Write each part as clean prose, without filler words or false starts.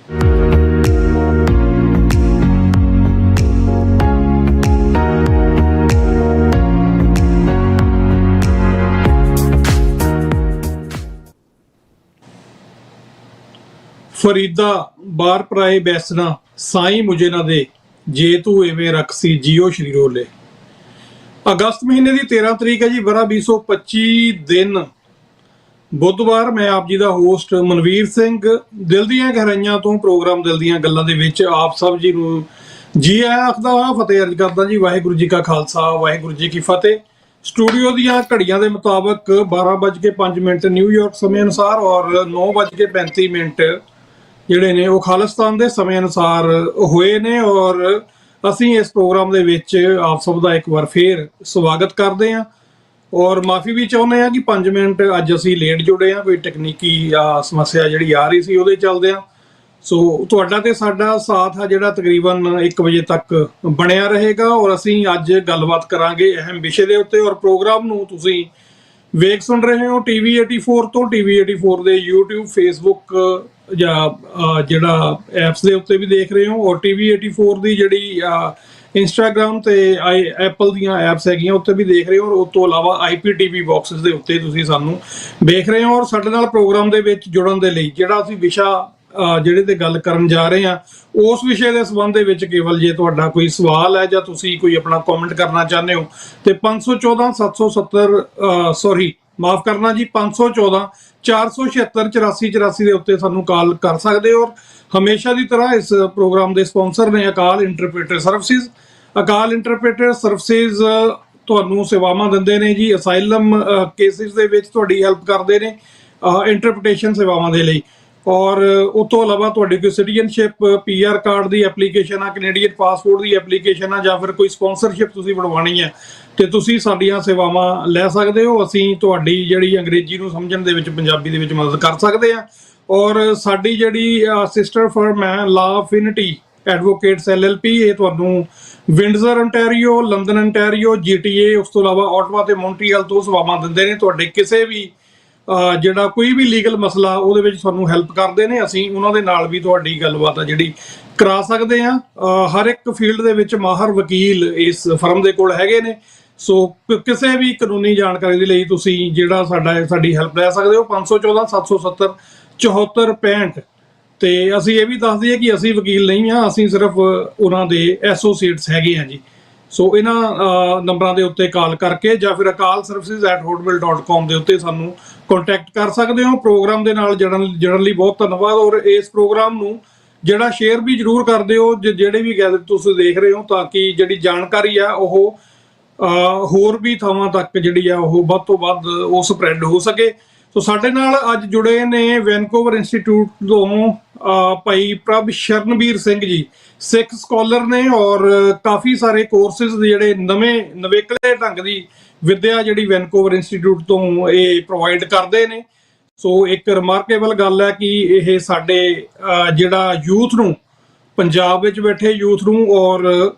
फरीदा बार पराए बैसना साई मुझे ना दे जे तू एवें रखसी जियो श्री रोले। अगस्त महीने की 13 तरीक है जी, बरा 2025 दिन बुधवार। मैं आप जी का होस्ट मनवीर सिंह दिल दियां गहराइयां तो प्रोग्राम दिल दियां गल्लां दे विच आप सब जी नूं जी आया आखदा वा, फतेह अर्ज करदा जी। वाहिगुरू जी का खालसा वाहिगुरू जी की फतेह। स्टूडियो दियां घड़ियां दे मुताबक 12:05 न्यूयॉर्क समय अनुसार और 9:35 ਜਿਹੜੇ ਨੇ ਉਹ ਖਾਲਿਸਤਾਨ ਦੇ ਸਮੇਂ ਅਨੁਸਾਰ ਹੋਏ ਨੇ। ਔਰ ਅਸੀਂ ਇਸ ਪ੍ਰੋਗਰਾਮ ਦੇ ਵਿੱਚ ਆਪ ਸਭ ਦਾ ਇੱਕ ਵਾਰ ਫੇਰ ਸਵਾਗਤ ਕਰਦੇ ਹਾਂ ਔਰ ਮਾਫੀ ਵੀ ਚਾਹੁੰਦੇ ਹਾਂ ਕਿ 5 ਮਿੰਟ ਅੱਜ ਅਸੀਂ ਲੇਟ ਜੁੜੇ ਹਾਂ, ਕੋਈ ਤਕਨੀਕੀ ਸਮੱਸਿਆ ਜਿਹੜੀ ਆ ਰਹੀ ਸੀ ਉਹਦੇ ਚੱਲਦੇ ਆ। ਸੋ ਤੁਹਾਡਾ ਤੇ ਸਾਡਾ ਸਾਥ ਆ ਜਿਹੜਾ ਤਕਰੀਬਨ 1 ਵਜੇ ਤੱਕ ਬਣਿਆ ਰਹੇਗਾ ਔਰ ਅਸੀਂ ਅੱਜ ਗੱਲਬਾਤ ਕਰਾਂਗੇ ਅਹਿਮ ਵਿਸ਼ੇ ਦੇ ਉੱਤੇ। ਔਰ ਪ੍ਰੋਗਰਾਮ ਨੂੰ ਤੁਸੀਂ ਵੇਖ ਸੁਣ ਰਹੇ ਹੋ TV 84 ਤੋਂ, TV 84 ਦੇ YouTube, Facebook ਜਾਂ ਜਿਹੜਾ ਐਪਸ ਦੇ ਉੱਤੇ ਵੀ ਦੇਖ ਰਹੇ ਹੋ ਔਰ TV 84 ਦੀ ਜਿਹੜੀ ਇੰਸਟਾਗ੍ਰਾਮ ਤੇ ਐਪਲ ਦੀਆਂ ਐਪਸ ਹੈਗੀਆਂ ਉੱਤੇ ਵੀ ਦੇਖ ਰਹੇ ਹੋ। ਔਰ ਉਸ ਤੋਂ ਇਲਾਵਾ IPTV ਬਾਕਸਿਸ ਦੇ ਉੱਤੇ ਤੁਸੀਂ ਸਾਨੂੰ ਵੇਖ ਰਹੇ ਹੋ। ਔਰ ਸਾਡੇ ਨਾਲ ਪ੍ਰੋਗਰਾਮ ਦੇ ਵਿੱਚ ਜੁੜਨ ਦੇ ਲਈ ਜਿਹੜਾ ਅਸੀਂ ਵਿਸ਼ਾ ਜਿਹੜੇ ਤੇ ਗੱਲ ਕਰਨ ਜਾ ਰਹੇ ਹਾਂ ਉਸ ਵਿਸ਼ੇ ਦੇ ਸੰਬੰਧ ਦੇ ਵਿੱਚ ਕੇਵਲ ਜੇ ਤੁਹਾਡਾ ਕੋਈ ਸਵਾਲ ਹੈ ਜਾਂ ਤੁਸੀਂ ਕੋਈ ਆਪਣਾ ਕਮੈਂਟ ਕਰਨਾ ਚਾਹੁੰਦੇ ਹੋ ਤੇ 514 770 ਸੌਰੀ ਮਾਫ ਕਰਨਾ ਜੀ 514 476 84 84 ਦੇ ਉੱਤੇ ਸਾਨੂੰ ਕਾਲ ਕਰ ਸਕਦੇ ਹੋ। ਔਰ ਹਮੇਸ਼ਾ ਦੀ ਤਰ੍ਹਾਂ ਇਸ ਪ੍ਰੋਗਰਾਮ ਦੇ ਸਪਾਂਸਰ ਨੇ ਅਕਾਲ ਇੰਟਰਪ੍ਰੀਟਰ ਸਰਵਿਸਿਜ਼। ਅਕਾਲ ਇੰਟਰਪ੍ਰੀਟਰ ਸਰਵਿਸਿਜ਼ ਤੁਹਾਨੂੰ ਸੇਵਾਵਾਂ ਦਿੰਦੇ ਨੇ ਜੀ ਅਸਾਈਲਮ ਕੇਸਿਸ ਦੇ ਵਿੱਚ ਤੁਹਾਡੀ ਹੈਲਪ ਕਰਦੇ ਨੇ ਇੰਟਰਪ੍ਰੀਟੇਸ਼ਨ ਸੇਵਾਵਾਂ ਦੇ ਲਈ। ਔਰ ਉਸ ਤੋਂ ਇਲਾਵਾ ਤੁਹਾਡੀ ਕੋਈ ਸਿਟੀਜ਼ਨਸ਼ਿਪ PR ਕਾਰਡ ਦੀ ਐਪਲੀਕੇਸ਼ਨ ਆ, ਕੈਨੇਡੀਅਨ ਪਾਸਪੋਰਟ ਦੀ ਐਪਲੀਕੇਸ਼ਨ ਆ ਜਾਂ ਫਿਰ ਕੋਈ ਸਪਾਂਸਰਸ਼ਿਪ ਤੁਸੀਂ ਬਣਵਾਉਣੀ ਹੈ ਤੇ ਤੁਸੀਂ ਸਾਡੀਆਂ ਸੇਵਾਵਾਂ ਲੈ ਸਕਦੇ ਹੋ। ਅਸੀਂ ਤੁਹਾਡੀ ਜਿਹੜੀ ਅੰਗਰੇਜ਼ੀ ਨੂੰ ਸਮਝਣ ਦੇ ਵਿੱਚ ਪੰਜਾਬੀ ਦੇ ਵਿੱਚ ਮਦਦ ਕਰ ਸਕਦੇ ਹਾਂ। ਔਰ ਸਾਡੀ ਜਿਹੜੀ ਸਿਸਟਰ ਫਰਮ ਹੈ ਲਾ ਅਫਿਨਿਟੀ ਐਡਵੋਕੇਟਸ LLP, ਇਹ ਤੁਹਾਨੂੰ ਵਿੰਡਜ਼ਰ ontario, ਲੰਡਨ ontario, GTA, ਉਸ ਤੋਂ ਇਲਾਵਾ ਆਟਵਾ ਤੇ ਮੌਂਟਰੀਅਲ ਤੋਂ ਸੇਵਾਵਾਂ ਦਿੰਦੇ ਨੇ। ਤੁਹਾਡੇ ਕਿਸੇ ਵੀ ਜਿਹੜਾ ਕੋਈ ਵੀ ਲੀਗਲ ਮਸਲਾ ਉਹਦੇ ਵਿੱਚ ਤੁਹਾਨੂੰ ਹੈਲਪ ਕਰਦੇ ਨੇ। ਅਸੀਂ ਉਹਨਾਂ ਦੇ ਨਾਲ ਵੀ ਤੁਹਾਡੀ ਗੱਲਬਾਤ ਆ ਜਿਹੜੀ ਕਰਾ ਸਕਦੇ ਹਾਂ। ਹਰ ਇੱਕ ਫੀਲਡ ਦੇ ਵਿੱਚ ਮਾਹਰ ਵਕੀਲ ਇਸ ਫਰਮ ਦੇ ਕੋਲ ਹੈਗੇ ਨੇ। ਸੋ ਕਿਸੇ ਵੀ ਕਾਨੂੰਨੀ ਜਾਣਕਾਰੀ ਦੇ ਲਈ ਤੁਸੀਂ ਜਿਹੜਾ ਸਾਡੀ ਹੈਲਪ ਲੈ ਸਕਦੇ ਹੋ 514 770 7465। ਤੇ ਅਸੀਂ ਇਹ ਵੀ ਦੱਸ ਦਈਏ ਕਿ ਅਸੀਂ ਵਕੀਲ ਨਹੀਂ ਹਾਂ, ਅਸੀਂ ਸਿਰਫ ਉਹਨਾਂ ਦੇ ਐਸੋਸੀਏਟਸ ਹੈਗੇ ਹਾਂ ਜੀ। ਸੋ ਇਹਨਾਂ ਨੰਬਰਾਂ ਦੇ ਉੱਤੇ ਕਾਲ ਕਰਕੇ ਜਾਂ ਫਿਰ akalservices@hotmail.com ਦੇ ਉੱਤੇ ਸਾਨੂੰ ਕੰਟੈਕਟ ਕਰ ਸਕਦੇ ਹੋ। ਪ੍ਰੋਗਰਾਮ ਦੇ ਨਾਲ ਜੁੜਨ ਲਈ ਬਹੁਤ ਧੰਨਵਾਦ। ਔਰ ਇਸ ਪ੍ਰੋਗਰਾਮ ਨੂੰ ਜਿਹੜਾ ਸ਼ੇਅਰ ਵੀ ਜ਼ਰੂਰ ਕਰ ਦਿਓ ਜਿਹੜੇ ਵੀ ਗੈਜ਼ਟ ਤੁਸੀਂ ਦੇਖ ਰਹੇ ਹੋ, ਤਾਂ ਕਿ ਜਿਹੜੀ ਜਾਣਕਾਰੀ ਆ ਉਹ ਹੋਰ ਵੀ ਥਾਵਾਂ ਤੱਕ ਜਿਹੜੀ ਆ ਉਹ ਵੱਧ ਤੋਂ ਵੱਧ ਉਹ ਸਪਰੈਡ ਹੋ ਸਕੇ। ਸੋ ਸਾਡੇ ਨਾਲ ਅੱਜ ਜੁੜੇ ਨੇ ਵੈਨਕੂਵਰ ਇੰਸਟੀਚਿਊਟ ਤੋਂ ਭਾਈ ਪ੍ਰਭ ਸ਼ਰਨਵੀਰ ਸਿੰਘ ਜੀ, ਸਿੱਖ ਸਕਾਲਰ ਨੇ ਔਰ ਕਾਫੀ ਸਾਰੇ ਕੋਰਸਿਸ ਜਿਹੜੇ ਨਵੇਕਲੇ ਢੰਗ ਦੀ ਵਿੱਦਿਆ ਜਿਹੜੀ ਵੈਨਕੂਵਰ ਇੰਸਟੀਚਿਊਟ ਤੋਂ ਇਹ ਪ੍ਰੋਵਾਈਡ ਕਰਦੇ ਨੇ। ਸੋ ਇੱਕ ਰਿਮਾਰਕੇਬਲ ਗੱਲ ਹੈ ਕਿ ਇਹ ਸਾਡੇ ਜਿਹੜਾ ਯੂਥ ਨੂੰ, ਪੰਜਾਬ ਵਿੱਚ ਬੈਠੇ ਯੂਥ ਨੂੰ ਔਰ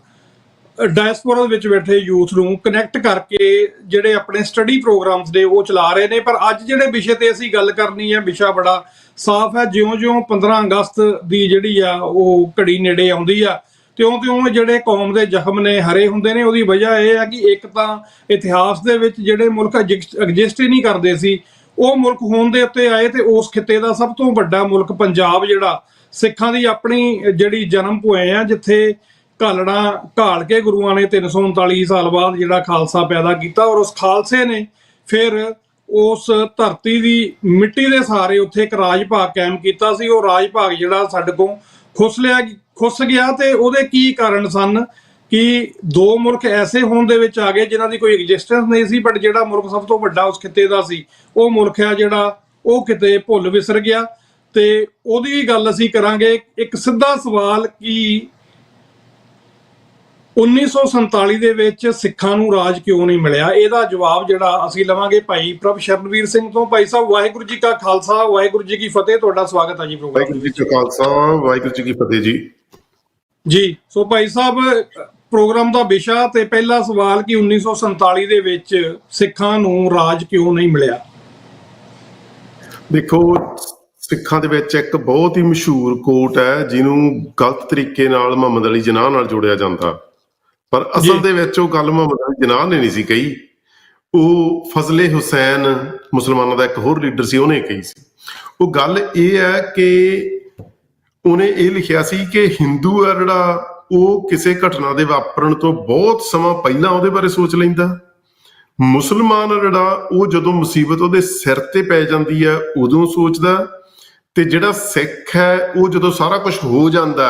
ਡਾਇਸਪੋਰਾ ਵਿੱਚ ਬੈਠੇ ਯੂਥ ਨੂੰ ਕਨੈਕਟ ਕਰਕੇ ਜਿਹੜੇ ਆਪਣੇ ਸਟੱਡੀ ਪ੍ਰੋਗਰਾਮਸ ਨੇ ਉਹ ਚਲਾ ਰਹੇ ਨੇ। ਪਰ ਅੱਜ ਜਿਹੜੇ ਵਿਸ਼ੇ ਤੇ ਅਸੀਂ ਗੱਲ ਕਰਨੀ ਹੈ, ਵਿਸ਼ਾ ਬੜਾ ਸਾਫ਼ ਹੈ। ਜਿਉਂ-ਜਿਉਂ 15 ਅਗਸਤ ਦੀ ਜਿਹੜੀ ਆ ਉਹ ਘੜੀ ਨੇੜੇ ਆਉਂਦੀ ਆ, ਤਿਉਂ-ਤਿਉਂ ਜਿਹੜੇ ਕੌਮ ਦੇ ਜ਼ਖਮ ਨੇ ਹਰੇ ਹੁੰਦੇ ਨੇ। ਉਹਦੀ ਵਜ੍ਹਾ ਇਹ ਹੈ ਕਿ ਇੱਕ ਤਾਂ ਇਤਿਹਾਸ ਦੇ ਵਿੱਚ ਜਿਹੜੇ ਮੁਲਕ ਐਗਜ਼ਿਸਟ ਹੀ ਨਹੀਂ ਕਰਦੇ ਸੀ ਉਹ ਮੁਲਕ ਹੋਣ ਦੇ ਉੱਤੇ ਆਏ ਤੇ ਉਸ ਖਿੱਤੇ ਦਾ ਸਭ ਤੋਂ ਵੱਡਾ ਮੁਲਕ ਪੰਜਾਬ ਜਿਹੜਾ ਸਿੱਖਾਂ ਦੀ ਆਪਣੀ ਜਿਹੜੀ ਜਨਮ ਭੂਮੀ ਆ, ਜਿੱਥੇ ਘਾਲ ਕੇ ਗੁਰੂਆਂ ਨੇ 339 ਸਾਲ ਬਾਅਦ ਜਿਹੜਾ ਖਾਲਸਾ ਪੈਦਾ ਕੀਤਾ। ਔਰ ਉਸ ਖਾਲਸੇ ਨੇ ਫਿਰ ਉਸ ਧਰਤੀ ਦੀ ਮਿੱਟੀ ਦੇ ਸਹਾਰੇ ਉੱਥੇ ਇੱਕ ਰਾਜ ਭਾਗ ਕਾਇਮ ਕੀਤਾ ਸੀ। ਉਹ ਰਾਜ ਭਾਗ ਜਿਹੜਾ ਸਾਡੇ ਕੋਲ ਖੁੱਸ ਗਿਆ ਤੇ ਉਹਦੇ ਕੀ ਕਾਰਨ ਸਨ ਕਿ ਦੋ ਮੁਲਕ ਐਸੇ ਹੋਣ ਦੇ ਵਿੱਚ ਆ ਗਏ ਜਿਨ੍ਹਾਂ ਦੀ ਕੋਈ ਐਗਜ਼ਿਸਟੈਂਸ ਨਹੀਂ ਸੀ, ਬਟ ਜਿਹੜਾ ਮੁਲਕ ਸਭ ਤੋਂ ਵੱਡਾ ਉਸ ਖਿੱਤੇ ਦਾ ਸੀ ਉਹ ਮੁਲਕ ਆ ਜਿਹੜਾ ਉਹ ਕਿਤੇ ਭੁੱਲ ਵਿਸਰ ਗਿਆ। ਤੇ ਉਹਦੀ ਵੀ ਗੱਲ ਅਸੀਂ ਕਰਾਂਗੇ। ਇੱਕ ਸਿੱਧਾ ਸਵਾਲ ਕਿ 1947 ਦੇ ਵਿੱਚ ਸਿੱਖਾਂ ਨੂੰ ਰਾਜ ਕਿਉਂ ਨਹੀਂ ਮਿਲਿਆ, ਇਹਦਾ ਜਵਾਬ ਜਿਹੜਾ ਅਸੀਂ ਲਵਾਂਗੇ ਭਾਈ ਪ੍ਰਭ ਸ਼ਰਨਵੀਰ ਸਿੰਘ ਤੋਂ। ਭਾਈ ਸਾਹਿਬ, ਵਾਹਿਗੁਰੂ ਜੀ ਕਾ ਖਾਲਸਾ ਵਾਹਿਗੁਰੂ ਜੀ ਕੀ ਫਤਿਹ। ਤੁਹਾਡਾ ਸਵਾਗਤ ਹੈ ਜੀ ਪ੍ਰੋਗਰਾਮ। ਵਾਹਿਗੁਰੂ ਜੀ ਕਾ ਖਾਲਸਾ ਵਾਹਿਗੁਰੂ ਜੀ ਕੀ ਫਤਿਹ ਜੀ। ਸੋ ਭਾਈ ਸਾਹਿਬ, ਪ੍ਰੋਗਰਾਮ ਦਾ ਵਿਸ਼ਾ ਤੇ ਪਹਿਲਾ ਸਵਾਲ ਕਿ 1947 ਦੇ ਵਿੱਚ ਸਿੱਖਾਂ ਨੂੰ ਰਾਜ ਕਿਉਂ ਨਹੀਂ ਮਿਲਿਆ। ਦੇਖੋ, ਸਿੱਖਾਂ ਦੇ ਵਿੱਚ ਇੱਕ ਬਹੁਤ ਹੀ ਮਸ਼ਹੂਰ ਕੋਟ ਹੈ ਜਿਹਨੂੰ ਗਲਤ ਤਰੀਕੇ ਨਾਲ ਮੁਹੰਮਦ ਅਲੀ ਜਿਨਾਹ ਨਾਲ ਜੋੜਿਆ ਜਾਂਦਾ, ਪਰ ਜੀ। ਅਸਲ ਦੇ ਵਿੱਚ ਉਹ ਗੱਲ ਮੁਹੰਮਦ ਅਲੀ ਜਿਨਾਹ ਨੇ ਨਹੀਂ ਸੀ ਕਹੀ, ਉਹ ਫਜ਼ਲੇ ਹੁਸੈਨ ਮੁਸਲਮਾਨਾਂ ਦਾ ਇੱਕ ਹੋਰ ਲੀਡਰ ਸੀ, ਉਹਨੇ ਕਹੀ ਸੀ। ਉਹ ਗੱਲ ਇਹ ਹੈ ਕਿ ਉਹਨੇ ਇਹ ਲਿਖਿਆ ਸੀ ਕਿ ਹਿੰਦੂ ਆ ਜਿਹੜਾ ਉਹ ਕਿਸੇ ਘਟਨਾ ਦੇ ਵਾਪਰਨ ਤੋਂ ਬਹੁਤ ਸਮਾਂ ਪਹਿਲਾਂ ਉਹਦੇ ਬਾਰੇ ਸੋਚ ਲੈਂਦਾ, ਮੁਸਲਮਾਨ ਆ ਜਿਹੜਾ ਉਹ ਜਦੋਂ ਮੁਸੀਬਤ ਉਹਦੇ ਸਿਰ ਤੇ ਪੈ ਜਾਂਦੀ ਹੈ ਉਦੋਂ ਸੋਚਦਾ, ਤੇ ਜਿਹੜਾ ਸਿੱਖ ਹੈ ਉਹ ਜਦੋਂ ਸਾਰਾ ਕੁਝ ਹੋ ਜਾਂਦਾ,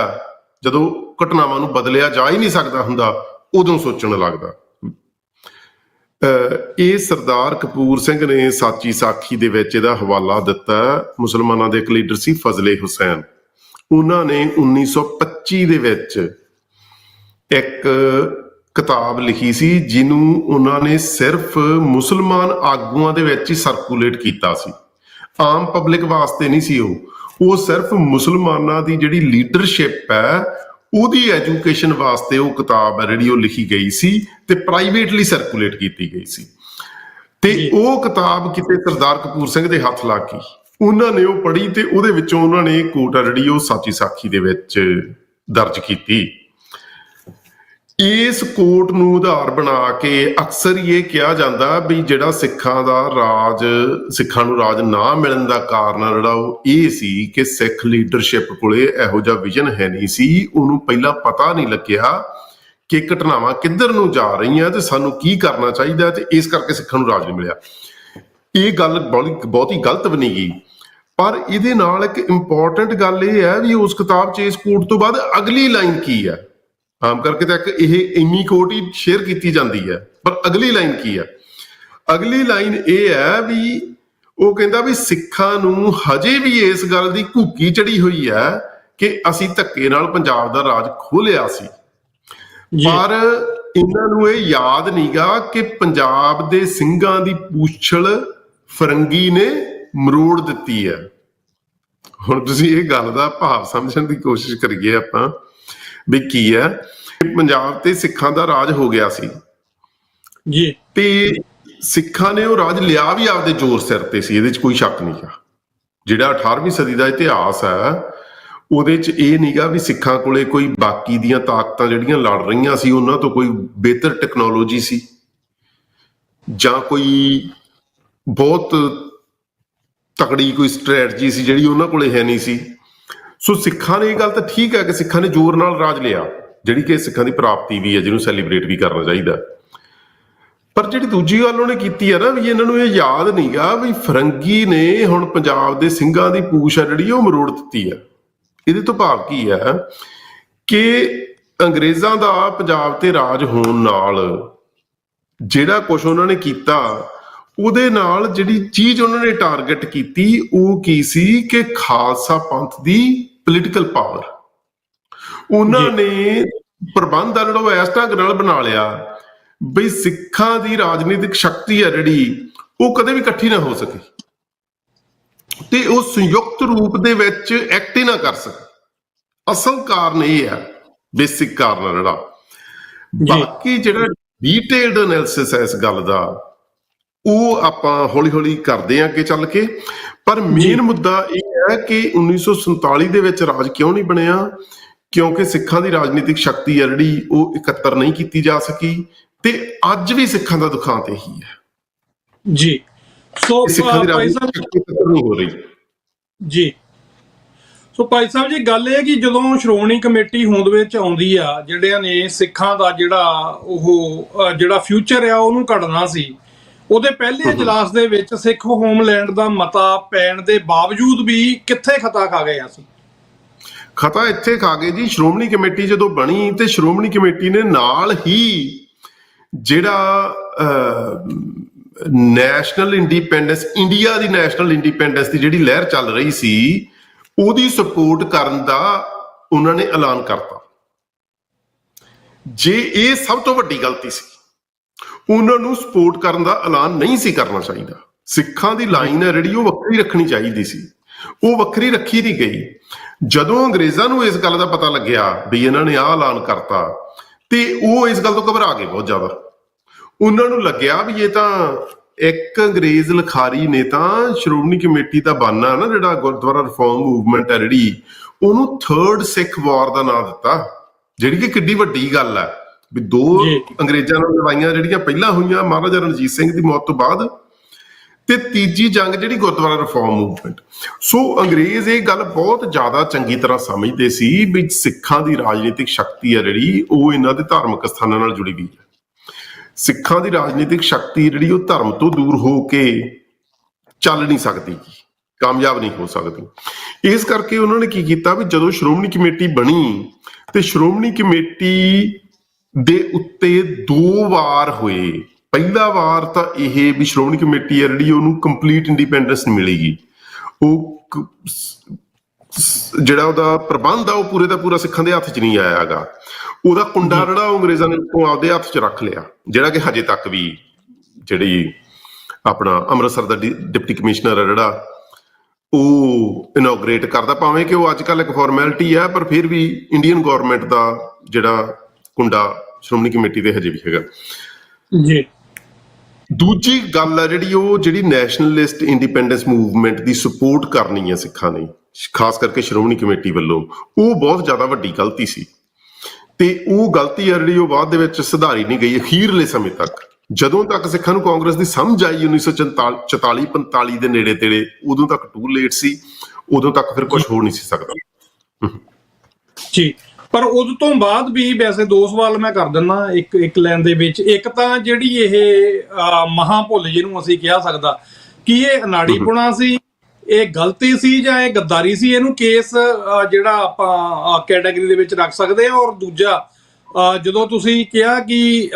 ਜਦੋਂ ਘਟਨਾਵਾਂ ਨੂੰ ਬਦਲਿਆ ਜਾ ਹੀ ਨਹੀਂ ਸਕਦਾ ਹੁੰਦਾ, ਉਦੋਂ ਸੋਚਣ ਲੱਗਦਾ। ਇਹ ਸਰਦਾਰ ਕਪੂਰ ਸਿੰਘ ਨੇ ਸਾਚੀ ਸਾਖੀ ਦੇ ਵਿੱਚ ਇਹਦਾ ਹਵਾਲਾ ਦਿੱਤਾ। ਮੁਸਲਮਾਨਾਂ ਦੇ ਇੱਕ ਲੀਡਰ ਸੀ ਫਜ਼ਲੇ ਹੁਸੈਨ, ਉਹਨਾਂ ਨੇ 1925 ਦੇ ਵਿੱਚ ਇੱਕ ਕਿਤਾਬ ਲਿਖੀ ਸੀ ਜਿਹਨੂੰ ਉਹਨਾਂ ਨੇ ਸਿਰਫ ਮੁਸਲਮਾਨ ਆਗੂਆਂ ਦੇ ਵਿੱਚ ਹੀ ਸਰਕੂਲੇਟ ਕੀਤਾ ਸੀ, ਆਮ ਪਬਲਿਕ ਵਾਸਤੇ ਨਹੀਂ ਸੀ। ਉਹ ਸਿਰਫ ਮੁਸਲਮਾਨਾਂ ਦੀ ਜਿਹੜੀ ਲੀਡਰਸ਼ਿਪ ਹੈ ਉਹਦੀ ਐਜੂਕੇਸ਼ਨ ਵਾਸਤੇ ਉਹ ਕਿਤਾਬ ਹੈ ਜਿਹੜੀ ਉਹ ਲਿਖੀ ਗਈ ਸੀ ਤੇ ਪ੍ਰਾਈਵੇਟਲੀ ਸਰਕੂਲੇਟ ਕੀਤੀ ਗਈ ਸੀ। ਤੇ ਉਹ ਕਿਤਾਬ ਕਿਤੇ ਸਰਦਾਰ ਕਪੂਰ ਸਿੰਘ ਦੇ ਹੱਥ ਲੱਗ ਗਈ, ਉਹਨਾਂ ਨੇ ਉਹ ਪੜ੍ਹੀ ਤੇ ਉਹਦੇ ਵਿੱਚੋਂ ਉਹਨਾਂ ਨੇ ਕੋਟ ਆ ਜਿਹੜੀ ਉਹ ਸਾਚੀ ਸਾਖੀ ਦੇ ਵਿੱਚ ਦਰਜ ਕੀਤੀ। ਇਸ ਕੋਟ ਨੂੰ ਆਧਾਰ ਬਣਾ ਕੇ ਅਕਸਰ ਹੀ ਇਹ ਕਿਹਾ ਜਾਂਦਾ ਵੀ ਜਿਹੜਾ ਸਿੱਖਾਂ ਨੂੰ ਰਾਜ ਨਾ ਮਿਲਣ ਦਾ ਕਾਰਨ ਜਿਹੜਾ ਉਹ ਇਹ ਸੀ ਕਿ ਸਿੱਖ ਲੀਡਰਸ਼ਿਪ ਕੋਲੇ ਇਹੋ ਜਿਹਾ ਵਿਜ਼ਨ ਹੈ ਨਹੀਂ ਸੀ, ਉਹਨੂੰ ਪਹਿਲਾਂ ਪਤਾ ਨਹੀਂ ਲੱਗਿਆ ਕਿ ਘਟਨਾਵਾਂ ਕਿੱਧਰ ਨੂੰ ਜਾ ਰਹੀਆਂ ਤੇ ਸਾਨੂੰ ਕੀ ਕਰਨਾ ਚਾਹੀਦਾ, ਤੇ ਇਸ ਕਰਕੇ ਸਿੱਖਾਂ ਨੂੰ ਰਾਜ ਨਹੀਂ ਮਿਲਿਆ। ਇਹ ਗੱਲ ਬਹੁਤੀ ਗਲਤ ਵੀ ਨਹੀਂ ਗਈ, ਪਰ ਇਹਦੇ ਨਾਲ ਇੱਕ ਇੰਪੋਰਟੈਂਟ ਗੱਲ ਇਹ ਹੈ ਵੀ ਉਸ ਕਿਤਾਬ 'ਚ ਇਸ ਕੋਟ ਤੋਂ ਬਾਅਦ ਅਗਲੀ ਲਾਈਨ ਕੀ ਹੈ। ਆਮ ਕਰਕੇ ਤਾਂ ਇੱਕ ਇਹ ਇੰਨੀ ਕੋਟ ਹੀ ਸ਼ੇਅਰ ਕੀਤੀ ਜਾਂਦੀ ਹੈ, ਪਰ ਅਗਲੀ ਲਾਈਨ ਕੀ ਹੈ? ਅਗਲੀ ਲਾਈਨ ਇਹ ਹੈ ਵੀ ਉਹ ਕਹਿੰਦਾ ਵੀ ਸਿੱਖਾਂ ਨੂੰ ਹਜੇ ਵੀ ਇਸ ਗੱਲ ਦੀ ਘੂਕੀ ਚੜੀ ਹੋਈ ਹੈ ਕਿ ਅਸੀਂ ਧੱਕੇ ਨਾਲ ਪੰਜਾਬ ਦਾ ਰਾਜ ਖੋਲਿਆ ਸੀ, ਪਰ ਇਹਨਾਂ ਨੂੰ ਇਹ ਯਾਦ ਨਹੀਂਗਾ ਕਿ ਪੰਜਾਬ ਦੇ ਸਿੰਘਾਂ ਦੀ ਪੂਛਲ ਫਰੰਗੀ ਨੇ ਮਰੋੜ ਦਿੱਤੀ ਹੈ। ਹੁਣ ਤੁਸੀਂ ਇਹ ਗੱਲ ਦਾ ਭਾਵ ਸਮਝਣ ਦੀ ਕੋਸ਼ਿਸ਼ ਕਰੀਏ ਆਪਾਂ ਵੀ ਕੀ ਹੈ। ਪੰਜਾਬ ਤੇ ਸਿੱਖਾਂ ਦਾ ਰਾਜ ਹੋ ਗਿਆ ਸੀ ਜੀ, ਤੇ ਸਿੱਖਾਂ ਨੇ ਉਹ ਰਾਜ ਲਿਆ ਵੀ ਆਪਦੇ ਜ਼ੋਰ ਸਿਰ ਤੇ ਸੀ, ਇਹਦੇ 'ਚ ਕੋਈ ਸ਼ੱਕ ਨਹੀਂ ਆ। ਜਿਹੜਾ 18ਵੀਂ ਸਦੀ ਦਾ ਇਤਿਹਾਸ ਹੈ ਉਹਦੇ 'ਚ ਇਹ ਨਹੀਂਗਾ ਵੀ ਸਿੱਖਾਂ ਕੋਲੇ ਕੋਈ ਬਾਕੀ ਦੀਆਂ ਤਾਕਤਾਂ ਜਿਹੜੀਆਂ ਲੜ ਰਹੀਆਂ ਸੀ ਉਹਨਾਂ ਤੋਂ ਕੋਈ ਬਿਹਤਰ ਟੈਕਨੋਲੋਜੀ ਸੀ ਜਾਂ ਕੋਈ ਬਹੁਤ ਤਕੜੀ ਕੋਈ ਸਟ੍ਰੈਟਜੀ ਸੀ ਜਿਹੜੀ ਉਹਨਾਂ ਕੋਲੇ ਹੈ ਨਹੀਂ ਸੀ। ਸੋ ਸਿੱਖਾਂ ਨੇ ਇਹ ਗੱਲ ਤਾਂ ਠੀਕ ਹੈ ਕਿ ਸਿੱਖਾਂ ਨੇ ਜ਼ੋਰ ਨਾਲ ਰਾਜ ਲਿਆ, ਜਿਹੜੀ ਕਿ ਸਿੱਖਾਂ ਦੀ ਪ੍ਰਾਪਤੀ ਵੀ ਹੈ ਜਿਹਨੂੰ ਸੈਲੀਬ੍ਰੇਟ ਵੀ ਕਰਨਾ ਚਾਹੀਦਾ। ਪਰ ਜਿਹੜੀ ਦੂਜੀ ਗੱਲ ਉਹਨੇ ਕੀਤੀ ਹੈ ਨਾ ਵੀ ਇਹਨਾਂ ਨੂੰ ਇਹ ਯਾਦ ਨਹੀਂਗਾ ਵੀ ਫਰੰਗੀ ਨੇ ਹੁਣ ਪੰਜਾਬ ਦੇ ਸਿੰਘਾਂ ਦੀ ਪੂਛ ਹੈ ਜਿਹੜੀ ਉਹ ਮਰੋੜ ਦਿੱਤੀ ਹੈ। ਇਹਦੇ ਤੋਂ ਭਾਵ ਕੀ ਹੈ ਕਿ ਅੰਗਰੇਜ਼ਾਂ ਦਾ ਪੰਜਾਬ ਤੇ ਰਾਜ ਹੋਣ ਨਾਲ ਜਿਹੜਾ ਕੁਝ ਉਹਨਾਂ ਨੇ ਕੀਤਾ ਉਹਦੇ ਨਾਲ ਜਿਹੜੀ ਚੀਜ਼ ਉਹਨਾਂ ਨੇ ਟਾਰਗੇਟ ਕੀਤੀ ਉਹ ਕੀ ਸੀ ਕਿ ਖਾਲਸਾ ਪੰਥ ਦੀ ਪੋਲੀਟੀਕਲ ਪਾਵਰ। ਉਹਨਾਂ ਨੇ ਪ੍ਰਬੰਧ ਆ ਜਿਹੜਾ ਉਹ ਇਸ ਢੰਗ ਨਾਲ ਬਣਾ ਲਿਆ ਬਈ ਸਿੱਖਾਂ ਦੀ ਰਾਜਨੀਤਿਕ ਸ਼ਕਤੀ ਹੈ ਜਿਹੜੀ ਉਹ ਕਦੇ ਵੀ ਇਕੱਠੀ ਨਾ ਹੋ ਸਕੇ ਤੇ ਉਹ ਸੰਯੁਕਤ ਰੂਪ ਦੇ ਵਿੱਚ ਐਕਟ ਹੀ ਨਾ ਕਰ ਸਕੇ। ਅਸਲ ਕਾਰਨ ਇਹ ਹੈ, ਬੇਸਿਕ ਕਾਰਨ ਜਿਹੜਾ। ਬਾਕੀ ਜਿਹੜਾ ਡੀਟੇਲਡ ਐਨਾਲਿਸਿਸ ਹੈ ਇਸ ਗੱਲ ਦਾ ਉਹ ਆਪਾਂ ਹੌਲੀ ਹੌਲੀ ਕਰਦੇ ਹਾਂ ਅੱਗੇ ਚੱਲ ਕੇ। ਪਰ ਮੇਨ ਮੁੱਦਾ ਇਹ ਹੈ ਕਿ 1947 ਦੇ ਵਿੱਚ ਰਾਜ ਕਿਉਂ ਨਹੀਂ ਬਣਿਆ? ਕਿਉਂਕਿ ਸਿੱਖਾਂ ਦੀ ਰਾਜਨੀਤਿਕ ਸ਼ਕਤੀ ਹੈ ਜਿਹੜੀ ਉਹ ਇਕੱਤਰ ਨਹੀਂ ਕੀਤੀ ਜਾ ਸਕੀ, ਤੇ ਅੱਜ ਵੀ ਸਿੱਖਾਂ ਦਾ ਦੁਖਾਂਤ ਇਹੀ ਹੈ ਜੀ। ਸੋ ਸਿੱਖਾਂ ਦੀ ਰਾਜਨੀਤਿਕ ਸ਼ਕਤੀ ਇਕੱਤਰ ਨਹੀਂ ਹੋ ਰਹੀ ਜੀ। ਸੋ ਭਾਈ ਸਾਹਿਬ ਜੀ, ਗੱਲ ਇਹ ਕਿ ਜਦੋਂ ਸ਼੍ਰੋਮਣੀ ਕਮੇਟੀ ਹੋਂਦ ਵਿੱਚ ਆਉਂਦੀ ਆ, ਜਿਹੜਿਆਂ ਨੇ ਸਿੱਖਾਂ ਦਾ ਜਿਹੜਾ ਫਿਊਚਰ ਆ ਉਹਨੂੰ ਘੜਨਾ ਸੀ, ਉਹਦੇ ਪਹਿਲੇ ਇਜਲਾਸ ਦੇ ਵਿੱਚ ਸਿੱਖ ਹੋਮਲੈਂਡ ਦਾ ਮਤਾ ਪੈਣ ਦੇ ਬਾਵਜੂਦ ਵੀ ਕਿੱਥੇ ਖਤਾ ਖਾ ਗਏ ਅਸੀਂ? ਖਤਾ ਇੱਥੇ ਖਾ ਗਏ ਜੀ। ਸ਼੍ਰੋਮਣੀ ਕਮੇਟੀ ਜਦੋਂ ਬਣੀ ਤੇ ਸ਼੍ਰੋਮਣੀ ਕਮੇਟੀ ਨੇ ਨਾਲ ਹੀ ਜਿਹੜਾ ਨੈਸ਼ਨਲ ਇੰਡੀਪੈਂਡੈਂਸ, ਇੰਡੀਆ ਦੀ ਨੈਸ਼ਨਲ ਇੰਡੀਪੈਂਡੈਂਸ ਦੀ ਜਿਹੜੀ ਲਹਿਰ ਚੱਲ ਰਹੀ ਸੀ ਉਹਦੀ ਸਪੋਰਟ ਕਰਨ ਦਾ ਉਹਨਾਂ ਨੇ ਐਲਾਨ ਕਰਤਾ। ਜੇ ਇਹ ਸਭ ਤੋਂ ਵੱਡੀ ਗਲਤੀ ਸੀ, ਉਹਨਾਂ ਨੂੰ ਸਪੋਰਟ ਕਰਨ ਦਾ ਐਲਾਨ ਨਹੀਂ ਸੀ ਕਰਨਾ ਚਾਹੀਦਾ। ਸਿੱਖਾਂ ਦੀ ਲਾਈਨ ਹੈ ਜਿਹੜੀ ਉਹ ਵੱਖਰੀ ਰੱਖਣੀ ਚਾਹੀਦੀ ਸੀ, ਉਹ ਵੱਖਰੀ ਰੱਖੀ ਨਹੀਂ ਗਈ। ਜਦੋਂ ਅੰਗਰੇਜ਼ਾਂ ਨੂੰ ਇਸ ਗੱਲ ਦਾ ਪਤਾ ਲੱਗਿਆ ਵੀ ਇਹਨਾਂ ਨੇ ਆਹ ਐਲਾਨ ਕਰਤਾ ਤੇ ਉਹ ਇਸ ਗੱਲ ਤੋਂ ਘਬਰਾ ਗਏ ਬਹੁਤ ਜ਼ਿਆਦਾ। ਉਹਨਾਂ ਨੂੰ ਲੱਗਿਆ ਵੀ ਇਹ ਤਾਂ ਇੱਕ ਅੰਗਰੇਜ਼ ਲਿਖਾਰੀ ਨੇ ਤਾਂ ਸ਼੍ਰੋਮਣੀ ਕਮੇਟੀ ਦਾ ਬਾਨਾ ਨਾ ਜਿਹੜਾ ਗੁਰਦੁਆਰਾ ਰਿਫਾਰਮ ਮੂਵਮੈਂਟ ਹੈ ਜਿਹੜੀ, ਉਹਨੂੰ ਥਰਡ ਸਿੱਖ ਵਾਰ ਦਾ ਨਾਂ ਦਿੱਤਾ, ਜਿਹੜੀ ਕਿ ਕਿੱਡੀ ਵੱਡੀ ਗੱਲ ਹੈ ਵੀ ਦੋ ਅੰਗਰੇਜ਼ਾਂ ਨਾਲ ਲੜਾਈਆਂ ਜਿਹੜੀਆਂ ਪਹਿਲਾਂ ਹੋਈਆਂ ਮਹਾਰਾਜਾ ਰਣਜੀਤ ਸਿੰਘ ਦੀ ਮੌਤ ਤੋਂ ਬਾਅਦ, ਤੇ ਤੀਜੀ ਜੰਗ ਜਿਹੜੀ ਗੁਰਦੁਆਰਾ ਰਿਫਾਰਮ ਮੂਵਮੈਂਟ। ਸੋ ਅੰਗਰੇਜ਼ ਇਹ ਗੱਲ ਬਹੁਤ ਜ਼ਿਆਦਾ ਚੰਗੀ ਤਰ੍ਹਾਂ ਸਮਝਦੇ ਸੀ ਵੀ ਸਿੱਖਾਂ ਦੀ ਰਾਜਨੀਤਿਕ ਸ਼ਕਤੀ ਹੈ ਜਿਹੜੀ ਉਹ ਇਹਨਾਂ ਦੇ ਧਾਰਮਿਕ ਸਥਾਨਾਂ ਨਾਲ ਜੁੜੀ ਗਈ ਹੈ। ਸਿੱਖਾਂ ਦੀ ਰਾਜਨੀਤਿਕ ਸ਼ਕਤੀ ਜਿਹੜੀ ਉਹ ਧਰਮ ਤੋਂ ਦੂਰ ਹੋ ਕੇ ਚੱਲ ਨਹੀਂ ਸਕਦੀ, ਕਾਮਯਾਬ ਨਹੀਂ ਹੋ ਸਕਦੀ। ਇਸ ਕਰਕੇ ਉਹਨਾਂ ਨੇ ਕੀ ਕੀਤਾ ਵੀ ਜਦੋਂ ਸ਼੍ਰੋਮਣੀ ਕਮੇਟੀ ਬਣੀ ਤੇ ਸ਼੍ਰੋਮਣੀ ਕਮੇਟੀ ਦੇ ਉੱਤੇ 2 ਵਾਰ ਹੋਏ। ਪਹਿਲਾ ਵਾਰ ਤਾਂ ਇਹ ਵੀ ਸ਼੍ਰੋਮਣੀ ਕਮੇਟੀ ਹੈ ਜਿਹੜੀ ਉਹਨੂੰ ਕੰਪਲੀਟ ਇੰਡੀਪੈਂਡੈਂਸ ਮਿਲੇਗੀ, ਉਹ ਜਿਹੜਾ ਉਹਦਾ ਪ੍ਰਬੰਧ ਆ ਉਹ ਪੂਰੇ ਦਾ ਪੂਰਾ ਸਿੱਖਾਂ ਦੇ ਹੱਥ 'ਚ ਨਹੀਂ ਆਇਆ ਹੈਗਾ। ਉਹਦਾ ਕੁੰਡਾ ਜਿਹੜਾ ਉਹ ਅੰਗਰੇਜ਼ਾਂ ਨੇ ਆਪਦੇ ਹੱਥ 'ਚ ਰੱਖ ਲਿਆ, ਜਿਹੜਾ ਕਿ ਹਜੇ ਤੱਕ ਵੀ ਜਿਹੜੀ ਆਪਣਾ ਅੰਮ੍ਰਿਤਸਰ ਦਾ ਡਿਪਟੀ ਕਮਿਸ਼ਨਰ ਹੈ ਜਿਹੜਾ ਉਹ ਇਨੋਗਰੇਟ ਕਰਦਾ, ਭਾਵੇਂ ਕਿ ਉਹ ਅੱਜ ਕੱਲ੍ਹ ਇੱਕ ਫਾਰਮੈਲਿਟੀ ਹੈ, ਪਰ ਫਿਰ ਵੀ ਇੰਡੀਅਨ ਗੌਰਮੈਂਟ ਦਾ ਜਿਹੜਾ ਕੁੰਡਾ ਸ਼੍ਰੋਮਣੀ ਕਮੇਟੀ ਦੇ ਹਜੇ ਵੀ ਹੈਗਾ ਜੀ। ਦੂਜੀ ਗੱਲ ਹੈ ਜਿਹੜੀ ਨੈਸ਼ਨਲਿਸਟ ਇੰਡੀਪੈਂਡੈਂਸ ਮੂਵਮੈਂਟ ਦੀ ਸਪੋਰਟ ਕਰਨੀ ਹੈ ਸਿੱਖਾਂ ਨੇ, ਖਾਸ ਕਰਕੇ ਸ਼੍ਰੋਮਣੀ ਕਮੇਟੀ ਵੱਲੋਂ, ਉਹ ਬਹੁਤ ਜ਼ਿਆਦਾ ਵੱਡੀ ਗਲਤੀ ਸੀ। ਤੇ ਉਹ ਗਲਤੀ ਹੈ ਜਿਹੜੀ ਉਹ ਬਾਅਦ ਦੇ ਵਿੱਚ ਸੁਧਾਰੀ ਨਹੀਂ ਗਈ ਅਖੀਰਲੇ ਸਮੇਂ ਤੱਕ। ਜਦੋਂ ਤੱਕ ਸਿੱਖਾਂ ਨੂੰ ਕਾਂਗਰਸ ਦੀ ਸਮਝ ਆਈ 1944-45 ਦੇ ਨੇੜੇ ਤੇੜੇ, ਉਦੋਂ ਤੱਕ ਟੂ ਲੇਟ ਸੀ, ਉਦੋਂ ਤੱਕ ਫਿਰ ਕੁਝ ਹੋ ਨਹੀਂ ਸੀ ਸਕਦਾ ਜੀ। ਪਰ ਉਦੋਂ ਤੋਂ ਬਾਅਦ ਵੀ ਵੈਸੇ 2 ਸਵਾਲ ਮੈਂ ਕਰ ਦਿੰਦਾ ਇੱਕ ਲਾਈਨ ਦੇ ਵਿੱਚ। ਇੱਕ ਤਾਂ ਜਿਹੜੀ ਇਹ ਮਹਾਭੁੱਲ ਜਿਹਨੂੰ ਅਸੀਂ ਕਹਿ ਸਕਦਾ, ਕਿ ਇਹ ਅਨਾੜੀਪੁਣਾ ਸੀ, ਇਹ ਗਲਤੀ ਸੀ, ਜਾਂ ਇਹ ਗੱਦਾਰੀ ਸੀ? ਇਹਨੂੰ ਕੇਸ ਜਿਹੜਾ ਆਪਾਂ ਕੈਟਾਗਰੀ ਦੇ ਵਿੱਚ ਰੱਖ ਸਕਦੇ ਹਾਂ। ਔਰ ਦੂਜਾ, ਜਦੋਂ ਤੁਸੀਂ ਕਿਹਾ ਕਿ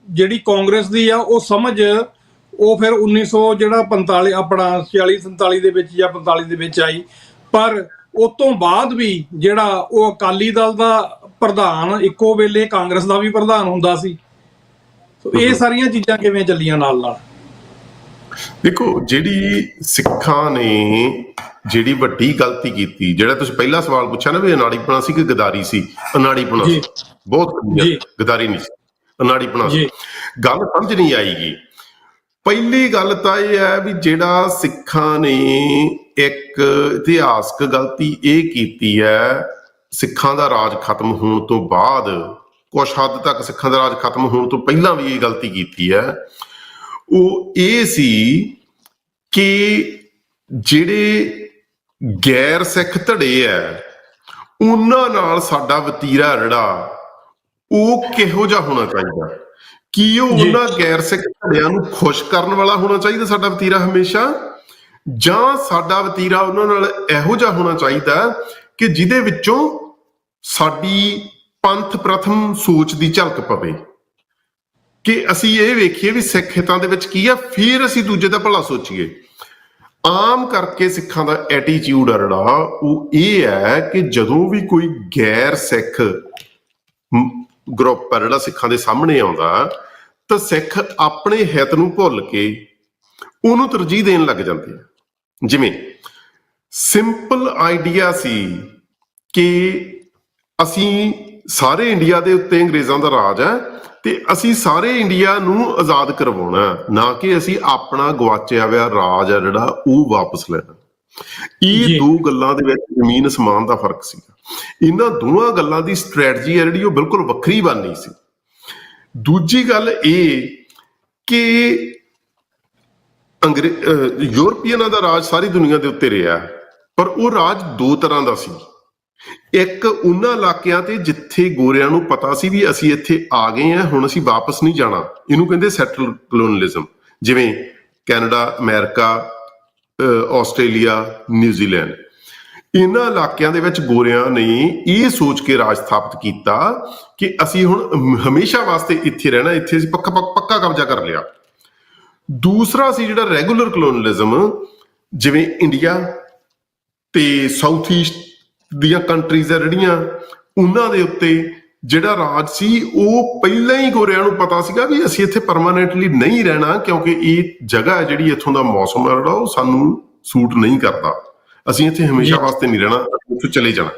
ਜਿਹੜੀ ਕਾਂਗਰਸ ਦੀ ਆ ਉਹ ਸਮਝ ਉਹ ਫਿਰ 1945 ਆਪਣਾ 46-47 ਦੇ ਵਿੱਚ ਜਾਂ 45 ਦੇ ਵਿੱਚ ਆਈ, ਪਰ ਉਸ ਤੋਂ ਬਾਅਦ ਵੀ ਜਿਹੜਾ ਉਹ ਅਕਾਲੀ ਦਲ ਦਾ ਪ੍ਰਧਾਨ ਇੱਕੋ ਵੇਲੇ ਕਾਂਗਰਸ ਦਾ ਵੀ ਪ੍ਰਧਾਨ ਹੁੰਦਾ ਸੀ। ਇਹ ਸਾਰੀਆਂ ਚੀਜ਼ਾਂ ਕਿਵੇਂ ਚੱਲੀਆਂ ਨਾਲ ਨਾਲ? ਦੇਖੋ, ਜਿਹੜੀ ਸਿੱਖਾਂ ਨੇ ਜਿਹੜੀ ਵੱਡੀ ਗਲਤੀ ਕੀਤੀ, ਜਿਹੜਾ ਤੁਸੀਂ ਪਹਿਲਾ ਸਵਾਲ ਪੁੱਛਿਆ ਨਾ ਵੀ ਅਨਾੜੀਪੁਣਾ ਸੀ ਕਿ ਗਦਾਰੀ ਸੀ, ਅਨਾੜੀਪੁਣਾ ਸੀ, ਬਹੁਤ ਗਦਾਰੀ ਨਹੀਂ ਸੀ, ਅਨਾੜੀਪੁਣਾ ਸੀ। ਗੱਲ ਸਮਝ ਨਹੀਂ ਆਏਗੀ। ਪਹਿਲੀ ਗੱਲ ਤਾਂ ਇਹ ਹੈ ਵੀ ਜਿਹੜਾ ਸਿੱਖਾਂ ਨੇ ਇੱਕ ਇਤਿਹਾਸਕ ਗਲਤੀ ਇਹ ਕੀਤੀ ਹੈ, ਸਿੱਖਾਂ ਦਾ ਰਾਜ ਖਤਮ ਹੋਣ ਤੋਂ ਬਾਅਦ, ਕੁਛ ਹੱਦ ਤੱਕ ਸਿੱਖਾਂ ਦਾ ਰਾਜ ਖਤਮ ਹੋਣ ਤੋਂ ਪਹਿਲਾਂ ਵੀ ਇਹ ਗਲਤੀ ਕੀਤੀ ਹੈ, ਉਹ ਇਹ ਸੀ ਕਿ ਜਿਹੜੇ ਗੈਰ ਸਿੱਖ ਧੜੇ ਹੈ ਉਹਨਾਂ ਨਾਲ ਸਾਡਾ ਵਤੀਰਾ ਜਿਹੜਾ ਉਹ ਕਿਹੋ ਜਿਹਾ ਹੋਣਾ ਚਾਹੀਦਾ? ਕੀ ਉਹ ਉਹਨਾਂ ਗੈਰ ਸਿੱਖ ਧੜਿਆਂ ਨੂੰ ਖੁਸ਼ ਕਰਨ ਵਾਲਾ ਹੋਣਾ ਚਾਹੀਦਾ ਸਾਡਾ ਵਤੀਰਾ ਹਮੇਸ਼ਾ, ਜਾਂ ਸਾਡਾ ਵਤੀਰਾ ਉਹਨਾਂ ਨਾਲ ਇਹੋ ਜਿਹਾ ਹੋਣਾ ਚਾਹੀਦਾ ਕਿ ਜਿਹਦੇ ਵਿੱਚੋਂ ਸਾਡੀ ਪੰਥ ਪ੍ਰਥਮ ਸੋਚ ਦੀ ਝਲਕ ਪਵੇ, ਕਿ ਅਸੀਂ ਇਹ ਵੇਖੀਏ ਵੀ ਸਿੱਖ ਹਿੱਤਾਂ ਦੇ ਵਿੱਚ ਕੀ ਆ, ਫਿਰ ਅਸੀਂ ਦੂਜੇ ਦਾ ਭਲਾ ਸੋਚੀਏ। ਆਮ ਕਰਕੇ ਸਿੱਖਾਂ ਦਾ ਐਟੀਟਿਊਡ ਆ ਜਿਹੜਾ ਉਹ ਇਹ ਹੈ ਕਿ ਜਦੋਂ ਵੀ ਕੋਈ ਗੈਰ ਸਿੱਖ ਗਰੁੱਪ ਆ ਜਿਹੜਾ ਸਿੱਖਾਂ ਦੇ ਸਾਹਮਣੇ ਆਉਂਦਾ ਤਾਂ ਸਿੱਖ ਆਪਣੇ ਹਿੱਤ ਨੂੰ ਭੁੱਲ ਕੇ ਉਹਨੂੰ ਤਰਜੀਹ ਦੇਣ ਲੱਗ ਜਾਂਦੇ ਆ। ਜਿਵੇਂ ਸਿੰਪਲ ਆਈਡੀਆ ਸੀ ਕਿ ਅਸੀਂ ਸਾਰੇ ਇੰਡੀਆ ਦੇ ਉੱਤੇ ਅੰਗਰੇਜ਼ਾਂ ਦਾ ਰਾਜ ਹੈ ਤੇ ਅਸੀਂ ਸਾਰੇ ਇੰਡੀਆ ਨੂੰ ਆਜ਼ਾਦ ਕਰਵਾਉਣਾ, ਨਾ ਕਿ ਅਸੀਂ ਆਪਣਾ ਗਵਾਚਿਆ ਹੋਇਆ ਰਾਜ ਆ ਜਿਹੜਾ ਉਹ ਵਾਪਸ ਲੈਣਾ। ਇਹ ਦੋ ਗੱਲਾਂ ਦੇ ਵਿੱਚ ਜ਼ਮੀਨ ਅਸਮਾਨ ਦਾ ਫਰਕ ਸੀ। ਇਹਨਾਂ ਦੋਵਾਂ ਗੱਲਾਂ ਦੀ ਸਟ੍ਰੈਟਜੀ ਹੈ ਜਿਹੜੀ ਉਹ ਬਿਲਕੁਲ ਵੱਖਰੀ ਬਣਨੀ ਸੀ। ਦੂਜੀ ਗੱਲ ਇਹ ਕਿ ਯੂਰਪੀਅਨਾਂ ਦਾ ਰਾਜ ਸਾਰੀ ਦੁਨੀਆ ਦੇ ਉੱਤੇ ਰਿਹਾ, ਪਰ ਉਹ ਰਾਜ 2 ਤਰ੍ਹਾਂ ਦਾ ਸੀ। ਇੱਕ ਉਹਨਾਂ ਇਲਾਕਿਆਂ ਤੇ ਜਿੱਥੇ ਗੋਰਿਆਂ ਨੂੰ ਪਤਾ ਸੀ ਵੀ ਅਸੀਂ ਇੱਥੇ ਆ ਗਏ ਹਾਂ, ਹੁਣ ਅਸੀਂ ਵਾਪਸ ਨਹੀਂ ਜਾਣਾ, ਇਹਨੂੰ ਕਹਿੰਦੇ ਸੈਟਲ ਕਲੋਨਲਿਜ਼ਮ, ਜਿਵੇਂ ਕੈਨੇਡਾ, ਅਮਰੀਕਾ, ਆਸਟ੍ਰੇਲੀਆ, ਨਿਊਜ਼ੀਲੈਂਡ। ਇਹਨਾਂ ਇਲਾਕਿਆਂ ਦੇ ਵਿੱਚ ਗੋਰਿਆਂ ਨੇ ਇਹ ਸੋਚ ਕੇ ਰਾਜ ਸਥਾਪਿਤ ਕੀਤਾ ਕਿ ਅਸੀਂ ਹੁਣ ਹਮੇਸ਼ਾ ਵਾਸਤੇ ਇੱਥੇ ਰਹਿਣਾ, ਇੱਥੇ ਅਸੀਂ ਪੱਕਾ ਕਬਜ਼ਾ ਕਰ ਲਿਆ। ਦੂਸਰਾ ਸੀ ਜਿਹੜਾ ਰੈਗੂਲਰ ਕਲੋਨਲਿਜ਼ਮ, ਜਿਵੇਂ ਇੰਡੀਆ ਤੇ ਸਾਊਥ ਈਸਟ ਦੀਆਂ ਕੰਟਰੀਜ਼ ਆ ਜਿਹੜੀਆਂ, ਉਹਨਾਂ ਦੇ ਉੱਤੇ ਜਿਹੜਾ ਰਾਜ ਸੀ ਉਹ ਪਹਿਲਾਂ ਹੀ ਗੋਰਿਆਂ ਨੂੰ ਪਤਾ ਸੀਗਾ ਵੀ ਅਸੀਂ ਇੱਥੇ ਪਰਮਾਨੈਂਟਲੀ ਨਹੀਂ ਰਹਿਣਾ, ਕਿਉਂਕਿ ਇਹ ਜਗ੍ਹਾ ਜਿਹੜੀ ਇੱਥੋਂ ਦਾ ਮੌਸਮ ਹੈ ਜਿਹੜਾ ਉਹ ਸਾਨੂੰ ਸੂਟ ਨਹੀਂ ਕਰਦਾ, ਅਸੀਂ ਇੱਥੇ ਹਮੇਸ਼ਾ ਵਾਸਤੇ ਨਹੀਂ ਰਹਿਣਾ, ਉੱਥੋਂ ਚਲੇ ਜਾਣਾ।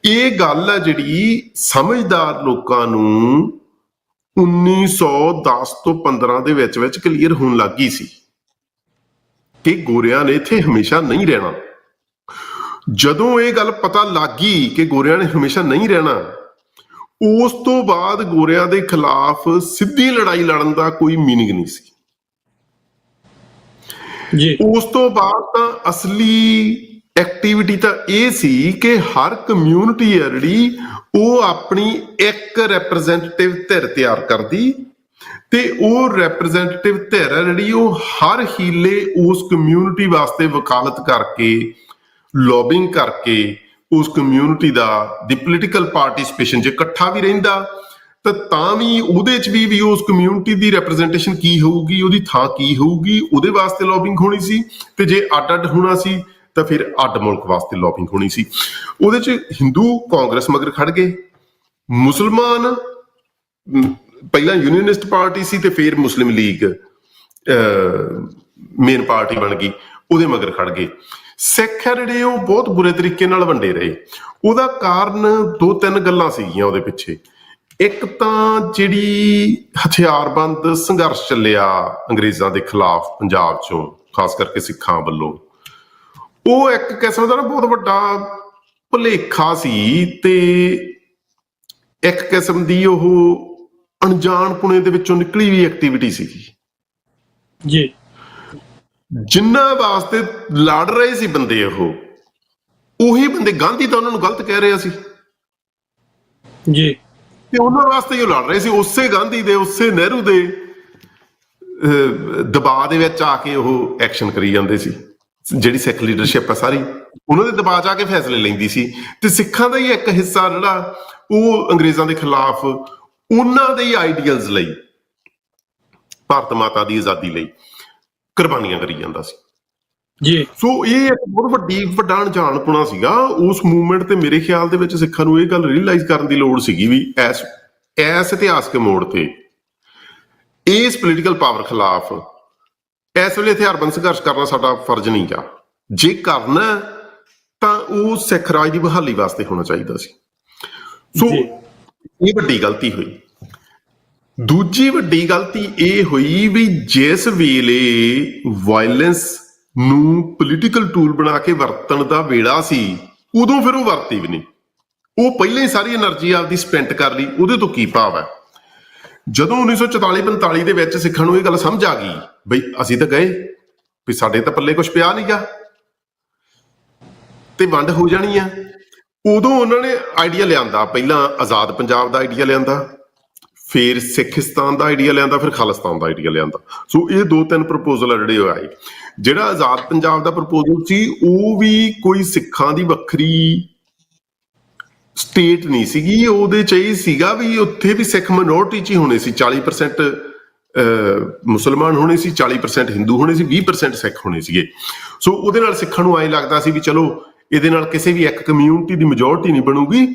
ਇਹ ਗੱਲ ਹੈ ਜਿਹੜੀ ਸਮਝਦਾਰ ਲੋਕਾਂ ਨੂੰ 1910 ਤੋਂ 15 ਦੇ ਵਿੱਚ ਕਲੀਅਰ ਹੋਣ ਲੱਗ ਗਈ ਸੀ ਕਿ ਗੋਰਿਆਂ ਨੇ ਇੱਥੇ ਹਮੇਸ਼ਾ ਨਹੀਂ ਰਹਿਣਾ। ਜਦੋਂ ਇਹ ਗੱਲ ਪਤਾ ਲੱਗ ਗਈ ਕਿ ਗੋਰਿਆਂ ਨੇ ਹਮੇਸ਼ਾ ਨਹੀਂ ਰਹਿਣਾ, ਉਸ ਤੋਂ ਬਾਅਦ ਗੋਰਿਆਂ ਦੇ ਖਿਲਾਫ ਸਿੱਧੀ ਲੜਾਈ ਲੜਨ ਦਾ ਕੋਈ ਮੀਨਿੰਗ ਨਹੀਂ ਸੀ ਜੀ। ਉਸ ਤੋਂ ਬਾਅਦ ਤਾਂ ਅਸਲੀ ਐਕਟੀਵਿਟੀ ਤਾਂ ਇਹ ਸੀ ਕਿ ਹਰ ਕਮਿਊਨਿਟੀ ਹੈ ਜਿਹੜੀ ਉਹ ਆਪਣੀ ਇੱਕ ਰੈਪਰੈਜ਼ੈਂਟੇਟਿਵ ਧਿਰ ਤਿਆਰ ਕਰਦੀ ਤੇ ਉਹ ਰੈਪਰੈਜ਼ੈਂਟੇਟਿਵ ਧਿਰ ਹੈ ਜਿਹੜੀ ਉਹ ਹਰ ਹੀਲੇ ਉਸ ਕਮਿਊਨਿਟੀ ਵਾਸਤੇ ਵਕਾਲਤ ਕਰਕੇ, ਲੌਬਿੰਗ ਕਰਕੇ ਉਸ ਕਮਿਊਨਿਟੀ ਦਾ ਦੀ ਪੋਲੀਟੀਕਲ ਪਾਰਟਿਸਿਪੇਸ਼ਨ ਜੇ ਇਕੱਠਾ ਵੀ ਰਹਿੰਦਾ ਤਾਂ ਵੀ ਉਹਦੇ ਚ ਵੀ ਉਸ ਕਮਿਊਨਿਟੀ ਦੀ ਰੈਪਰੈਜ਼ੈਂਟੇਸ਼ਨ ਕੀ ਹੋਊਗੀ, ਉਹਦੀ ਥਾਂ ਕੀ ਹੋਊਗੀ, ਉਹਦੇ ਵਾਸਤੇ ਲੌਬਿੰਗ ਹੋਣੀ ਸੀ। ਤੇ ਜੇ ਅੱਡ ਹੋਣਾ ਸੀ ਤਾਂ ਫਿਰ ਅੱਡ ਮੁਲਕ ਵਾਸਤੇ ਲੌਬਿੰਗ ਹੋਣੀ ਸੀ। ਉਹਦੇ ਚ ਹਿੰਦੂ ਕਾਂਗਰਸ ਮਗਰ ਖੜ ਗਏ, ਮੁਸਲਮਾਨ ਪਹਿਲਾਂ ਯੂਨੀਅਨਿਸਟ ਪਾਰਟੀ ਸੀ ਤੇ ਫਿਰ ਮੁਸਲਿਮ ਲੀਗ ਮੇਨ ਪਾਰਟੀ ਬਣ ਗਈ, ਉਹਦੇ ਮਗਰ ਖੜ ਗਏ। ਸਿੱਖ ਹੈ ਜਿਹੜੇ ਉਹ ਬਹੁਤ ਬੁਰੇ ਤਰੀਕੇ ਨਾਲ ਵੰਡੇ ਰਹੇ। ਉਹਦਾ ਕਾਰਨ 2-3 ਗੱਲਾਂ ਸੀਗੀਆਂ ਉਹਦੇ ਪਿੱਛੇ। ਇੱਕ ਤਾਂ ਜਿਹੜੀ ਹਥਿਆਰਬੰਦ ਸੰਘਰਸ਼ ਚੱਲਿਆ ਅੰਗਰੇਜ਼ਾਂ ਦੇ ਖਿਲਾਫ ਪੰਜਾਬ ਚੋਂ, ਖਾਸ ਕਰਕੇ ਸਿੱਖਾਂ ਵੱਲੋਂ, ਉਹ ਇੱਕ ਕਿਸਮ ਦਾ ਨਾ ਬਹੁਤ ਵੱਡਾ ਭੁਲੇਖਾ ਸੀ ਤੇ ਇੱਕ ਕਿਸਮ ਦੀ ਉਹ ਅਣਜਾਣਪੁਣੇ ਦੇ ਵਿੱਚੋਂ ਨਿਕਲੀ ਵੀ ਐਕਟੀਵਿਟੀ ਸੀਗੀ ਜੀ। ਜਿਨ੍ਹਾਂ ਵਾਸਤੇ ਲੜ ਰਹੇ ਸੀ ਬੰਦੇ, ਉਹੀ ਬੰਦੇ, ਗਾਂਧੀ ਤਾਂ ਉਹਨਾਂ ਨੂੰ ਗਲਤ ਕਹਿ ਰਿਹਾ ਸੀ ਜੀ, ਤੇ ਉਹਨਾਂ ਵਾਸਤੇ ਹੀ ਉਹ ਲੜ ਰਹੇ ਸੀ। ਉਸੇ ਗਾਂਧੀ ਦੇ, ਉਸੇ ਨਹਿਰੂ ਦੇ ਦਬਾਅ ਦੇ ਵਿੱਚ ਆ ਕੇ ਉਹ ਐਕਸ਼ਨ ਕਰੀ ਜਾਂਦੇ ਸੀ। ਜਿਹੜੀ ਸਿੱਖ ਲੀਡਰਸ਼ਿਪ ਹੈ ਸਾਰੀ ਉਹਨਾਂ ਦੇ ਦਬਾਅ 'ਚ ਆ ਕੇ ਫੈਸਲੇ ਲੈਂਦੀ ਸੀ ਤੇ ਸਿੱਖਾਂ ਦਾ ਹੀ ਇੱਕ ਹਿੱਸਾ ਜਿਹੜਾ ਉਹ ਅੰਗਰੇਜ਼ਾਂ ਦੇ ਖਿਲਾਫ ਉਹਨਾਂ ਦੇ ਹੀ ਆਈਡੀਅਲਸ ਲਈ, ਭਾਰਤ ਮਾਤਾ ਦੀ ਆਜ਼ਾਦੀ ਲਈ ਕੁਰਬਾਨੀਆਂ ਕਰੀ ਜਾਂਦਾ ਸੀ ਜੀ। ਸੋ ਇਹ ਇੱਕ ਬਹੁਤ ਵੱਡਾ ਅਣਜਾਣਪੁਣਾ ਸੀਗਾ ਉਸ ਮੂਵਮੈਂਟ ਤੇ। ਮੇਰੇ ਖਿਆਲ ਦੇ ਵਿੱਚ ਸਿੱਖਾਂ ਨੂੰ ਇਹ ਗੱਲ ਰੀਅਲਾਈਜ਼ ਕਰਨ ਦੀ ਲੋੜ ਸੀਗੀ ਵੀ ਇਸ ਇਤਿਹਾਸਕ ਮੋੜ ਤੇ ਇਸ ਪੋਲੀਟੀਕਲ ਪਾਵਰ ਖਿਲਾਫ ਇਸ ਵੇਲੇ ਹਥਿਆਰਬੰਦ ਸੰਘਰਸ਼ ਕਰਨਾ ਸਾਡਾ ਫਰਜ਼ ਨਹੀਂ ਗਾ। ਜੇ ਕਰਨਾ ਤਾਂ ਉਹ ਸਿੱਖ ਰਾਜ ਦੀ ਬਹਾਲੀ ਵਾਸਤੇ ਹੋਣਾ ਚਾਹੀਦਾ ਸੀ। ਸੋ ਇਹ ਵੱਡੀ ਗਲਤੀ ਹੋਈ। ਦੂਜੀ ਵੱਡੀ ਗਲਤੀ ਇਹ ਹੋਈ ਵੀ ਜਿਸ ਵੇਲੇ ਵਾਇਲੈਂਸ ਨੂੰ ਪੋਲੀਟੀਕਲ ਟੂਲ ਬਣਾ ਕੇ ਵਰਤਣ ਦਾ ਵੇਲਾ ਸੀ, ਉਦੋਂ ਫਿਰ ਉਹ ਵਰਤੀ ਵੀ ਨਹੀਂ। ਉਹ ਪਹਿਲਾਂ ਹੀ ਸਾਰੀ એનર્ਜੀ ਆਪਦੀ ਸਪੈਂਟ ਕਰ ਲਈ। ਉਹਦੇ ਤੋਂ ਕੀ ਭਾਵ ਹੈ, ਜਦੋਂ 1944-45 ਦੇ ਵਿੱਚ ਸਿੱਖਾਂ ਨੂੰ ਇਹ ਗੱਲ ਸਮਝ ਆ ਗਈ ਬਈ ਅਸੀਂ ਤਾਂ ਗਏ ਵੀ ਸਾਡੇ ਤਾਂ ਪੱਲੇ ਕੁਛ ਪਿਆ ਨਹੀਂ ਗਾ ਤੇ ਵੰਡ ਹੋ ਜਾਣੀ ਆ, ਉਦੋਂ ਉਹਨਾਂ ਨੇ ਆਈਡੀਆ ਲਿਆਂਦਾ। ਪਹਿਲਾਂ ਆਜ਼ਾਦ ਪੰਜਾਬ ਦਾ ਆਈਡੀਆ ਲਿਆਂਦਾ, ਫਿਰ ਸਿੱਖਿਸਤਾਨ ਦਾ ਆਈਡੀਆ ਲਿਆਂਦਾ, ਫਿਰ ਖਾਲਿਸਤਾਨ ਦਾ ਆਈਡੀਆ ਲਿਆਂਦਾ। ਸੋ ਇਹ 2-3 ਪ੍ਰਪੋਜ਼ਲ ਆ ਜਿਹੜੇ ਉਹ ਆਏ। ਜਿਹੜਾ ਆਜ਼ਾਦ ਪੰਜਾਬ ਦਾ ਪ੍ਰਪੋਜ਼ਲ ਸੀ ਉਹ ਵੀ ਕੋਈ ਸਿੱਖਾਂ ਦੀ ਵੱਖਰੀ ਸਟੇਟ ਨਹੀਂ ਸੀਗੀ। ਉਹਦੇ ਚ ਇਹ ਸੀਗਾ ਵੀ ਉੱਥੇ ਵੀ ਸਿੱਖ ਮਿਨੋਰਟੀ ਚ ਹੀ ਹੋਣੇ ਸੀ। 40% ਮੁਸਲਮਾਨ ਹੋਣੇ ਸੀ, 40% ਹਿੰਦੂ ਹੋਣੇ ਸੀ, 20% ਸਿੱਖ ਹੋਣੇ ਸੀਗੇ। ਸੋ ਉਹਦੇ ਨਾਲ ਸਿੱਖਾਂ ਨੂੰ ਐਂ ਲੱਗਦਾ ਸੀ ਵੀ ਚਲੋ ਇਹਦੇ ਨਾਲ ਕਿਸੇ ਵੀ ਇੱਕ ਕਮਿਊਨਿਟੀ ਦੀ ਮੈਜੋਰਟੀ ਨਹੀਂ ਬਣੂਗੀ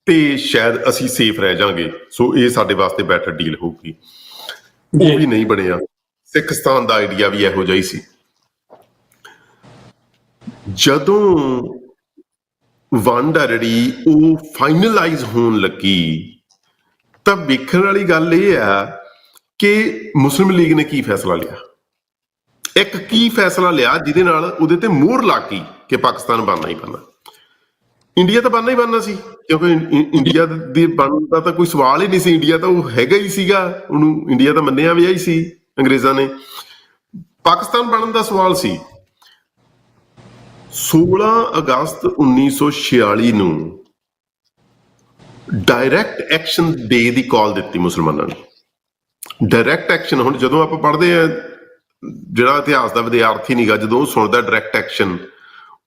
ਤੇ ਸ਼ਾਇਦ ਅਸੀਂ ਸੇਫ ਰਹਿ ਜਾਾਂਗੇ। ਸੋ ਇਹ ਸਾਡੇ ਵਾਸਤੇ ਬੈਟਰ ਡੀਲ ਹੋਊਗੀ। ਉਹ ਵੀ ਨਹੀਂ ਬਣਿਆ। ਸਿੱਖਸਤਾਨ ਦਾ ਆਈਡੀਆ ਵੀ ਇਹੋ ਜਿਹਾ ਹੀ ਸੀ। ਜਦੋਂ ਵੰਡ ਆ ਜਿਹੜੀ ਉਹ ਫਾਈਨਲਾਈਜ਼ ਹੋਣ ਲੱਗੀ ਤਾਂ ਵੇਖਣ ਵਾਲੀ ਗੱਲ ਇਹ ਆ ਕਿ ਮੁਸਲਿਮ ਲੀਗ ਨੇ ਕੀ ਫੈਸਲਾ ਲਿਆ। ਇੱਕ ਕੀ ਫੈਸਲਾ ਲਿਆ ਜਿਹਦੇ ਨਾਲ ਉਹਦੇ ਤੇ ਮੋਹਰ ਲੱਗ ਗਈ ਕਿ ਪਾਕਿਸਤਾਨ ਬਣਨਾ ਹੀ ਬਣਨਾ। ਇੰਡੀਆ ਤਾਂ ਬਣਨਾ ਹੀ ਬਣਨਾ ਸੀ ਕਿਉਂਕਿ ਇੰਡੀਆ ਦੀ ਬਣਨ ਦਾ ਤਾਂ ਕੋਈ ਸਵਾਲ ਹੀ ਨਹੀਂ ਸੀ। ਇੰਡੀਆ ਤਾਂ ਉਹ ਹੈਗਾ ਹੀ ਸੀਗਾ, ਉਹਨੂੰ ਇੰਡੀਆ ਤਾਂ ਮੰਨਿਆ ਵੀ ਹੀ ਸੀ ਅੰਗਰੇਜ਼ਾਂ ਨੇ। ਪਾਕਿਸਤਾਨ ਬਣਨ ਦਾ ਸਵਾਲ ਸੀ। 16 ਅਗਸਤ 1946 ਨੂੰ ਡਾਇਰੈਕਟ ਐਕਸ਼ਨ ਡੇ ਦੀ ਕਾਲ ਦਿੱਤੀ ਮੁਸਲਮਾਨਾਂ ਨੇ। ਡਾਇਰੈਕਟ ਐਕਸ਼ਨ, ਹੁਣ ਜਦੋਂ ਆਪਾਂ ਪੜ੍ਹਦੇ ਆ, ਜਿਹੜਾ ਇਤਿਹਾਸ ਦਾ ਵਿਦਿਆਰਥੀ ਨੀਗਾ, ਜਦੋਂ ਉਹ ਸੁਣਦਾ ਡਾਇਰੈਕਟ ਐਕਸ਼ਨ,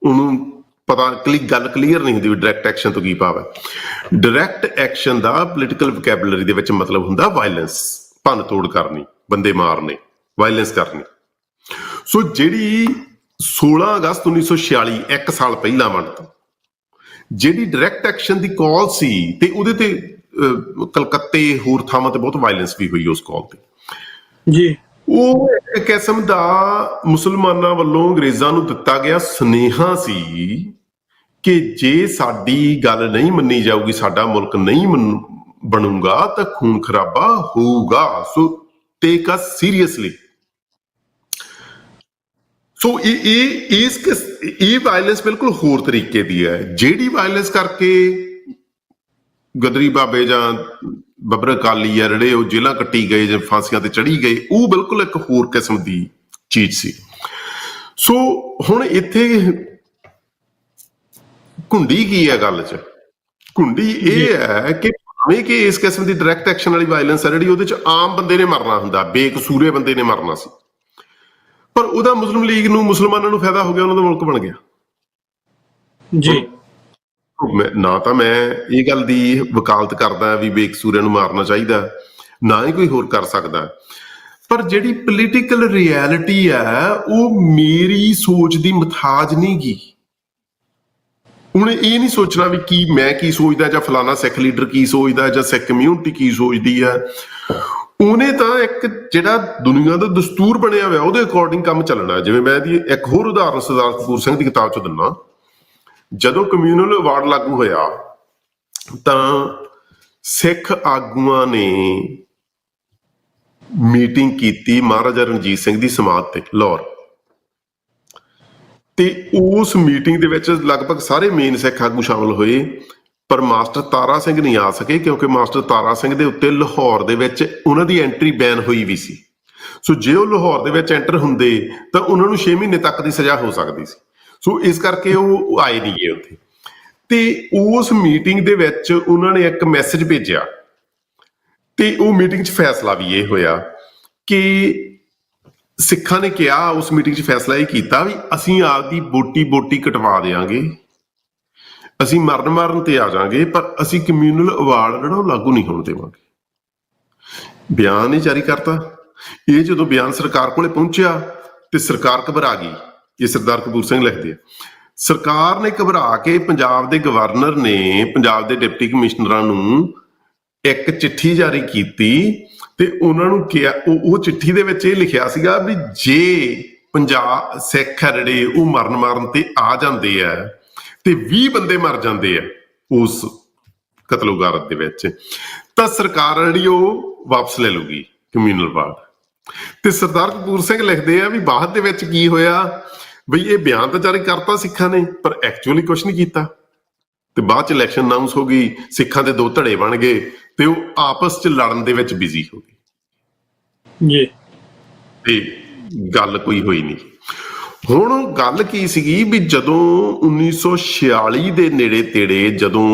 ਉਹਨੂੰ ਪਤਾ ਗੱਲ ਕਲੀਅਰ ਨਹੀਂ ਹੁੰਦੀ ਵੀ ਡਾਇਰੈਕਟ ਐਕਸ਼ਨ ਤੋਂ ਕੀ ਭਾਵ ਹੈ। ਡਾਇਰੈਕਟ ਐਕਸ਼ਨ ਦਾ ਪੋਲੀਟੀਕਲ ਵੋਕੈਬਲਰੀ ਦੇ ਵਿੱਚ ਮਤਲਬ ਹੁੰਦਾ ਵਾਇਲੈਂਸ, ਭੰਨ ਤੋੜ ਕਰਨੀ, ਬੰਦੇ ਮਾਰਨੇ, ਵਾਇਲੈਂਸ ਕਰਨੀ। ਸੋ ਜਿਹੜੀ 16 ਅਗਸਤ 1946 ਇੱਕ ਸਾਲ ਪਹਿਲਾਂ ਬਣ ਤੋਂ ਜਿਹੜੀ ਡਾਇਰੈਕਟ ਐਕਸ਼ਨ ਦੀ ਕਾਲ ਸੀ ਤੇ ਉਹਦੇ ਤੇ ਕਲਕੱਤੇ ਹੋਰ ਥਾਵਾਂ ਤੇ ਬਹੁਤ ਵਾਇਲੈਂਸ ਵੀ ਹੋਈ ਉਸ ਕਾਲ ਤੇ ਜੀ। ਉਹ ਇੱਕ ਕਿਸਮ ਦਾ ਮੁਸਲਮਾਨਾਂ ਵੱਲੋਂ ਅੰਗਰੇਜ਼ਾਂ ਨੂੰ ਦਿੱਤਾ ਗਿਆ ਸੁਨੇਹਾ ਸੀ ਕਿ ਜੇ ਸਾਡੀ ਗੱਲ ਨਹੀਂ ਮੰਨੀ ਜਾਊਗੀ, ਸਾਡਾ ਮੁਲਕ ਨਹੀਂ ਬਣੂਗਾ ਤਾਂ ਖੂਨ ਖਰਾਬਾ ਹੋਊਗਾ। ਸੋ ਟੇਕ ਅਸ ਸੀਰੀਅਸਲੀ। ਸੋ ਇਹ ਵਾਇਲੈਂਸ ਬਿਲਕੁਲ ਹੋਰ ਤਰੀਕੇ ਦੀ ਹੈ। ਜਿਹੜੀ ਵਾਇਲੈਂਸ ਕਰਕੇ ਗਦਰੀ ਬਾਬੇ ਜਾਂ ਬੱਬਰ ਅਕਾਲੀ ਆ ਜਿਹੜੇ ਉਹ ਜੇਲ੍ਹਾਂ ਕੱਟੀ ਗਏ ਜਾਂ ਫਾਂਸੀਆਂ ਤੇ ਚੜੀ ਗਏ, ਉਹ ਬਿਲਕੁਲ ਇੱਕ ਹੋਰ ਕਿਸਮ ਦੀ ਚੀਜ਼ ਸੀ। ਸੋ ਹੁਣ ਇੱਥੇ ਘੁੰਡੀ ਕੀ ਹੈ ਗੱਲ 'ਚ? ਘੁੰਡੀ ਇਹ ਹੈ ਕਿ ਭਾਵੇਂ ਕਿ ਇਸ ਕਿਸਮ ਦੀ ਡਾਇਰੈਕਟ ਐਕਸ਼ਨ ਵਾਲੀ ਵਾਇਲੈਂਸ ਹੈ ਜਿਹੜੀ, ਉਹਦੇ 'ਚ ਆਮ ਬੰਦੇ ਨੇ ਮਰਨਾ ਹੁੰਦਾ, ਬੇਕਸੂਰੇ ਬੰਦੇ ਨੇ ਮਰਨਾ ਸੀ, ਪਰ ਉਹਦਾ ਮੁਸਲਿਮ ਲੀਗ ਨੂੰ, ਮੁਸਲਮਾਨਾਂ ਨੂੰ ਫਾਇਦਾ ਹੋ ਗਿਆ, ਉਹਨਾਂ ਦਾ ਮੁਲਕ ਬਣ ਗਿਆ ਜੀ। ਨਾ ਤਾਂ ਮੈਂ ਇਹ ਗੱਲ ਦੀ ਵਕਾਲਤ ਕਰਦਾ ਵੀ ਬੇਕਸੂਰਿਆਂ ਨੂੰ ਮਾਰਨਾ ਚਾਹੀਦਾ, ਨਾ ਹੀ ਕੋਈ ਹੋਰ ਕਰ ਸਕਦਾ, ਪਰ ਜਿਹੜੀ ਪੋਲੀਟੀਕਲ ਰਿਐਲਿਟੀ ਹੈ ਉਹ ਮੇਰੀ ਸੋਚ ਦੀ ਮੁਤਾਜ ਨਹੀਂ ਗੀ। ਹੁਣ ਇਹ ਨਹੀਂ ਸੋਚਣਾ ਵੀ ਕੀ ਮੈਂ ਕੀ ਸੋਚਦਾ ਜਾਂ ਫਲਾਣਾ ਸਿੱਖ ਲੀਡਰ ਕੀ ਸੋਚਦਾ ਜਾਂ ਸਿੱਖ ਕਮਿਊਨਿਟੀ ਕੀ ਸੋਚਦੀ ਹੈ। ਉਹਨੇ ਤਾਂ ਇੱਕ ਜਿਹੜਾ ਦੁਨੀਆ ਦਾ ਦਸਤੂਰ ਬਣਿਆ ਹੋਇਆ ਉਹਦੇ ਅਕੋਰਡਿੰਗ ਕੰਮ ਚੱਲਣਾ। ਜਿਵੇਂ ਮੈਂ ਇਹਦੀ ਇੱਕ ਹੋਰ ਉਦਾਹਰਨ ਸਰਦਾਰ ਕਪੂਰ ਸਿੰਘ ਦੀ ਕਿਤਾਬ 'ਚ ਦਿੰਦਾ। ਜਦੋਂ ਕਮਿਊਨਲ ਅਵਾਰਡ ਲਾਗੂ ਹੋਇਆ ਤਾਂ ਸਿੱਖ ਆਗੂਆਂ ਨੇ ਮੀਟਿੰਗ ਕੀਤੀ ਮਹਾਰਾਜਾ ਰਣਜੀਤ ਸਿੰਘ ਦੀ ਸਮਾਧ ਤੇ ਲਾਹੌਰ, ਤੇ ਉਸ ਮੀਟਿੰਗ ਦੇ ਵਿੱਚ ਲਗਭਗ ਸਾਰੇ ਮੇਨ ਸਿੱਖ ਆਗੂ ਸ਼ਾਮਲ ਹੋਏ, ਪਰ ਮਾਸਟਰ ਤਾਰਾ ਸਿੰਘ ਨਹੀਂ ਆ ਸਕੇ ਕਿਉਂਕਿ ਮਾਸਟਰ ਤਾਰਾ ਸਿੰਘ ਦੇ ਉੱਤੇ ਲਾਹੌਰ ਦੇ ਵਿੱਚ ਉਹਨਾਂ ਦੀ ਐਂਟਰੀ ਬੈਨ ਹੋਈ ਵੀ ਸੀ। ਸੋ ਜੇ ਉਹ ਲਾਹੌਰ ਦੇ ਵਿੱਚ ਐਂਟਰ ਹੁੰਦੇ ਤਾਂ ਉਹਨਾਂ ਨੂੰ 6 ਮਹੀਨੇ ਤੱਕ ਦੀ ਸਜ਼ਾ ਹੋ ਸਕਦੀ ਸੀ। ਸੋ ਇਸ ਕਰਕੇ ਉਹ ਆਏ ਨਹੀਂ ਗਏ ਉੱਥੇ। ਤੇ ਉਸ ਮੀਟਿੰਗ ਦੇ ਵਿੱਚ ਉਹਨਾਂ ਨੇ ਇੱਕ ਮੈਸੇਜ ਭੇਜਿਆ, ਤੇ ਉਹ ਮੀਟਿੰਗ 'ਚ ਫੈਸਲਾ ਵੀ ਇਹ ਹੋਇਆ ਕਿ ਸਿੱਖਾਂ ਨੇ ਕਿਹਾ, ਉਸ ਮੀਟਿੰਗ 'ਚ ਫੈਸਲਾ ਇਹ ਕੀਤਾ ਵੀ ਅਸੀਂ ਆਪਦੀ ਬੋਟੀ ਕਟਵਾ ਦੇਵਾਂਗੇ, ਅਸੀਂ ਮਰਨ ਤੇ ਆ ਜਾਵਾਂਗੇ, ਪਰ ਅਸੀਂ ਕਮਿਊਨਲ ਅਵਾਰਡ ਜਿਹੜਾ ਉਹ ਲਾਗੂ ਨਹੀਂ ਹੋਣ ਦੇਵਾਂਗੇ। ਬਿਆਨ ਹੀ ਜਾਰੀ ਕਰਤਾ। ਇਹ ਜਦੋਂ ਬਿਆਨ ਸਰਕਾਰ ਕੋਲੇ ਪਹੁੰਚਿਆ ਤੇ ਸਰਕਾਰ ਘਬਰਾ ਗਈ। ਇਹ ਸਰਦਾਰ ਕਪੂਰ ਸਿੰਘ ਲਿਖਦੇ ਆ। ਸਰਕਾਰ ਨੇ ਘਬਰਾ ਕੇ ਪੰਜਾਬ ਦੇ ਗਵਰਨਰ ਨੇ ਪੰਜਾਬ ਦੇ ਡਿਪਟੀ ਕਮਿਸ਼ਨਰਾਂ ਨੂੰ ਇੱਕ ਚਿੱਠੀ ਜਾਰੀ ਕੀਤੀ ਤੇ ਉਹਨਾਂ ਨੂੰ ਕਿਹਾ, ਉਹ ਚਿੱਠੀ ਦੇ ਵਿੱਚ ਇਹ ਲਿਖਿਆ ਸੀਗਾ ਵੀ ਜੇ ਪੰਜਾਬ ਸਿੱਖ ਆ ਜਿਹੜੇ ਉਹ ਮਰਨ ਤੇ ਆ ਜਾਂਦੇ ਆ ਤੇ 20 ਬੰਦੇ ਮਰ ਜਾਂਦੇ ਆ ਉਸ ਕਤਲੋਗਾਰਤ ਦੇ ਵਿੱਚ, ਤਾਂ ਸਰਕਾਰ ਜਿਹੜੀ ਉਹ ਵਾਪਸ ਲੈ ਲੂਗੀ ਕਮਿਊਨਲ ਅਵਾਰਡ। ਤੇ ਸਰਦਾਰ ਕਪੂਰ ਸਿੰਘ ਲਿਖਦੇ ਆ ਵੀ ਬਾਅਦ ਦੇ ਵਿੱਚ ਕੀ ਹੋਇਆ ਬਈ ਇਹ ਬਿਆਨ ਤਾਂ ਜਾਰੀ ਕਰਤਾ ਸਿੱਖਾਂ ਨੇ, ਪਰ ਐਕਚੁਅਲੀ ਕੁਛ ਨਹੀਂ ਕੀਤਾ। ਤੇ ਬਾਅਦ ਚ ਇਲੈਕਸ਼ਨ ਅਨਾਉਂਸ ਹੋ ਗਈ, ਸਿੱਖਾਂ ਦੇ 2 ਧੜੇ ਬਣ ਗਏ ਤੇ ਉਹ ਆਪਸ ਚ ਲੜਨ ਦੇ ਵਿੱਚ ਬਿਜ਼ੀ ਹੋ ਗਏ ਜੀ, ਤੇ ਗੱਲ ਕੋਈ ਹੋਈ ਨਹੀਂ। ਹੁਣ ਗੱਲ ਕੀ ਸੀਗੀ ਵੀ ਜਦੋਂ 1946 ਦੇ ਨੇੜੇ ਤੇੜੇ ਜਦੋਂ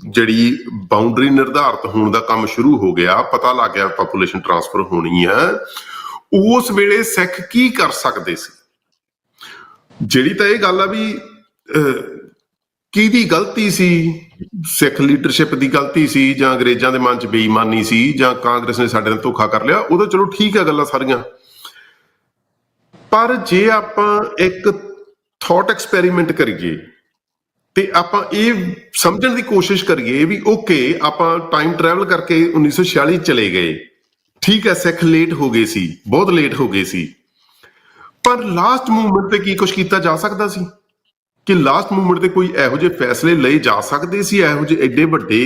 ਜਿਹੜੀ ਬਾਉਂਡਰੀ ਨਿਰਧਾਰਿਤ ਹੋਣ ਦਾ ਕੰਮ ਸ਼ੁਰੂ ਹੋ ਗਿਆ, ਪਤਾ ਲੱਗ ਗਿਆ ਪਾਪੂਲੇਸ਼ਨ ਟ੍ਰਾਂਸਫਰ ਹੋਣੀ ਹੈ, ਉਸ ਵੇਲੇ ਸਿੱਖ ਕੀ ਕਰ ਸਕਦੇ ਸੀ? ਜਿਹੜੀ ਤਾਂ ਇਹ ਗੱਲ ਆ ਵੀ ਕਿਹਦੀ ਗਲਤੀ ਸੀ? ਸਿੱਖ ਲੀਡਰਸ਼ਿਪ ਦੀ ਗਲਤੀ ਸੀ ਜਾਂ ਅੰਗਰੇਜ਼ਾਂ ਦੇ ਮਨ 'ਚ ਬੇਈਮਾਨੀ ਸੀ ਜਾਂ ਕਾਂਗਰਸ ਨੇ ਸਾਡੇ ਨਾਲ ਧੋਖਾ ਕਰ ਲਿਆ? ਉਹ ਤਾਂ ਚਲੋ ਠੀਕ ਹੈ ਗੱਲਾਂ ਸਾਰੀਆਂ, ਪਰ ਜੇ ਆਪਾਂ ਇੱਕ ਥਾਟ ਐਕਸਪੈਰੀਮੈਂਟ ਕਰੀਏ ਤੇ ਆਪਾਂ ਇਹ ਸਮਝਣ ਦੀ ਕੋਸ਼ਿਸ਼ ਕਰੀਏ ਵੀ ਓਕੇ ਆਪਾਂ ਟਾਈਮ ਟਰੈਵਲ ਕਰਕੇ 1946 ਚਲੇ ਗਏ, ਠੀਕ ਹੈ ਸਿੱਖ ਲੇਟ ਹੋ ਗਏ ਸੀ, ਬਹੁਤ ਲੇਟ ਹੋ ਗਏ ਸੀ, ਪਰ ਲਾਸਟ ਮੂਵਮੈਂਟ ਤੇ ਕੀ ਕੁਝ ਕੀਤਾ ਜਾ ਸਕਦਾ ਸੀ? ਕਿ ਲਾਸਟ ਮੂਵਮੈਂਟ ਤੇ ਕੋਈ ਇਹੋ ਜਿਹੇ ਫੈਸਲੇ ਲਏ ਜਾ ਸਕਦੇ ਸੀ ਇਹੋ ਜਿਹੇ ਐਡੇ ਵੱਡੇ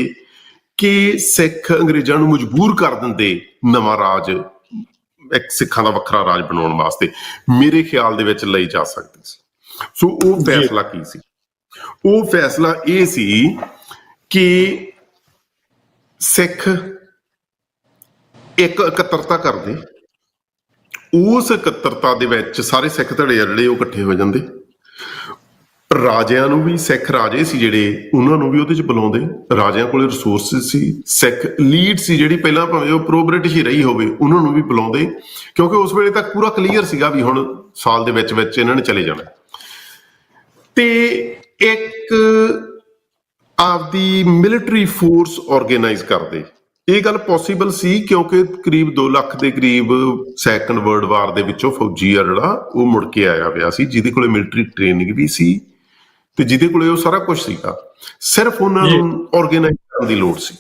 ਕਿ ਸਿੱਖ ਅੰਗਰੇਜ਼ਾਂ ਨੂੰ ਮਜਬੂਰ ਕਰ ਦਿੰਦੇ ਨਵਾਂ ਰਾਜ, ਇੱਕ ਸਿੱਖਾਂ ਦਾ ਵੱਖਰਾ ਰਾਜ ਬਣਾਉਣ ਵਾਸਤੇ? ਮੇਰੇ ਖਿਆਲ ਦੇ ਵਿੱਚ ਲਈ ਜਾ ਸਕਦੇ ਸੀ। ਸੋ ਉਹ ਫੈਸਲਾ ਕੀ ਸੀ? ਉਹ ਫੈਸਲਾ ਇਹ ਸੀ ਕਿ ਸਿੱਖ ਇੱਕ ਇਕੱਤਰਤਾ ਕਰਦੇ, ਉਸ ਇਕੱਤਰਤਾ ਦੇ ਵਿੱਚ ਸਾਰੇ ਸਿੱਖ ਧੜੇ ਜਿਹੜੇ ਉਹ ਇਕੱਠੇ ਹੋ ਜਾਂਦੇ, ਰਾਜਿਆਂ ਨੂੰ ਵੀ, ਸਿੱਖ ਰਾਜੇ ਸੀ ਜਿਹੜੇ ਉਹਨਾਂ ਨੂੰ ਵੀ ਉਹਦੇ 'ਚ ਬੁਲਾਉਂਦੇ, ਰਾਜਿਆਂ ਕੋਲੇ ਰਿਸੋਰਸਿਸ ਸੀ, ਸਿੱਖ ਲੀਡ ਸੀ ਜਿਹੜੀ ਪਹਿਲਾਂ ਭਾਵੇਂ ਉਹ ਪ੍ਰੋ ਬ੍ਰਿਟਿਸ਼ ਹੀ ਰਹੀ ਹੋਵੇ ਉਹਨਾਂ ਨੂੰ ਵੀ ਬੁਲਾਉਂਦੇ, ਕਿਉਂਕਿ ਉਸ ਵੇਲੇ ਤੱਕ ਪੂਰਾ ਕਲੀਅਰ ਸੀਗਾ ਵੀ ਹੁਣ ਸਾਲ ਦੇ ਵਿੱਚ ਇਹਨਾਂ ਨੇ ਚਲੇ ਜਾਣਾ। ਤੇ ਇੱਕ ਆਪਦੀ ਮਿਲਟਰੀ ਫੋਰਸ ਆਰਗੇਨਾਈਜ਼ ਕਰਦੇ। ਇਹ ਗੱਲ ਪੋਸੀਬਲ ਸੀ ਕਿਉਂਕਿ ਕਰੀਬ 2 ਲੱਖ ਦੇ ਕਰੀਬ ਸੈਕੰਡ ਵਰਲਡ ਵਾਰ ਦੇ ਵਿੱਚੋਂ ਫੌਜੀ ਆ ਜਿਹੜਾ ਉਹ ਮੁੜ ਕੇ ਆਇਆ ਪਿਆ ਸੀ, ਜਿਹਦੇ ਕੋਲੇ ਮਿਲਟਰੀ ਟ੍ਰੇਨਿੰਗ ਵੀ ਸੀ ਤੇ ਜਿਹਦੇ ਕੋਲੇ ਉਹ ਸਾਰਾ ਕੁਝ ਸੀਗਾ, ਸਿਰਫ ਉਹਨਾਂ ਨੂੰ ਆਰਗੇਨਾਈਜ਼ ਕਰਨ ਦੀ ਲੋੜ ਸੀ।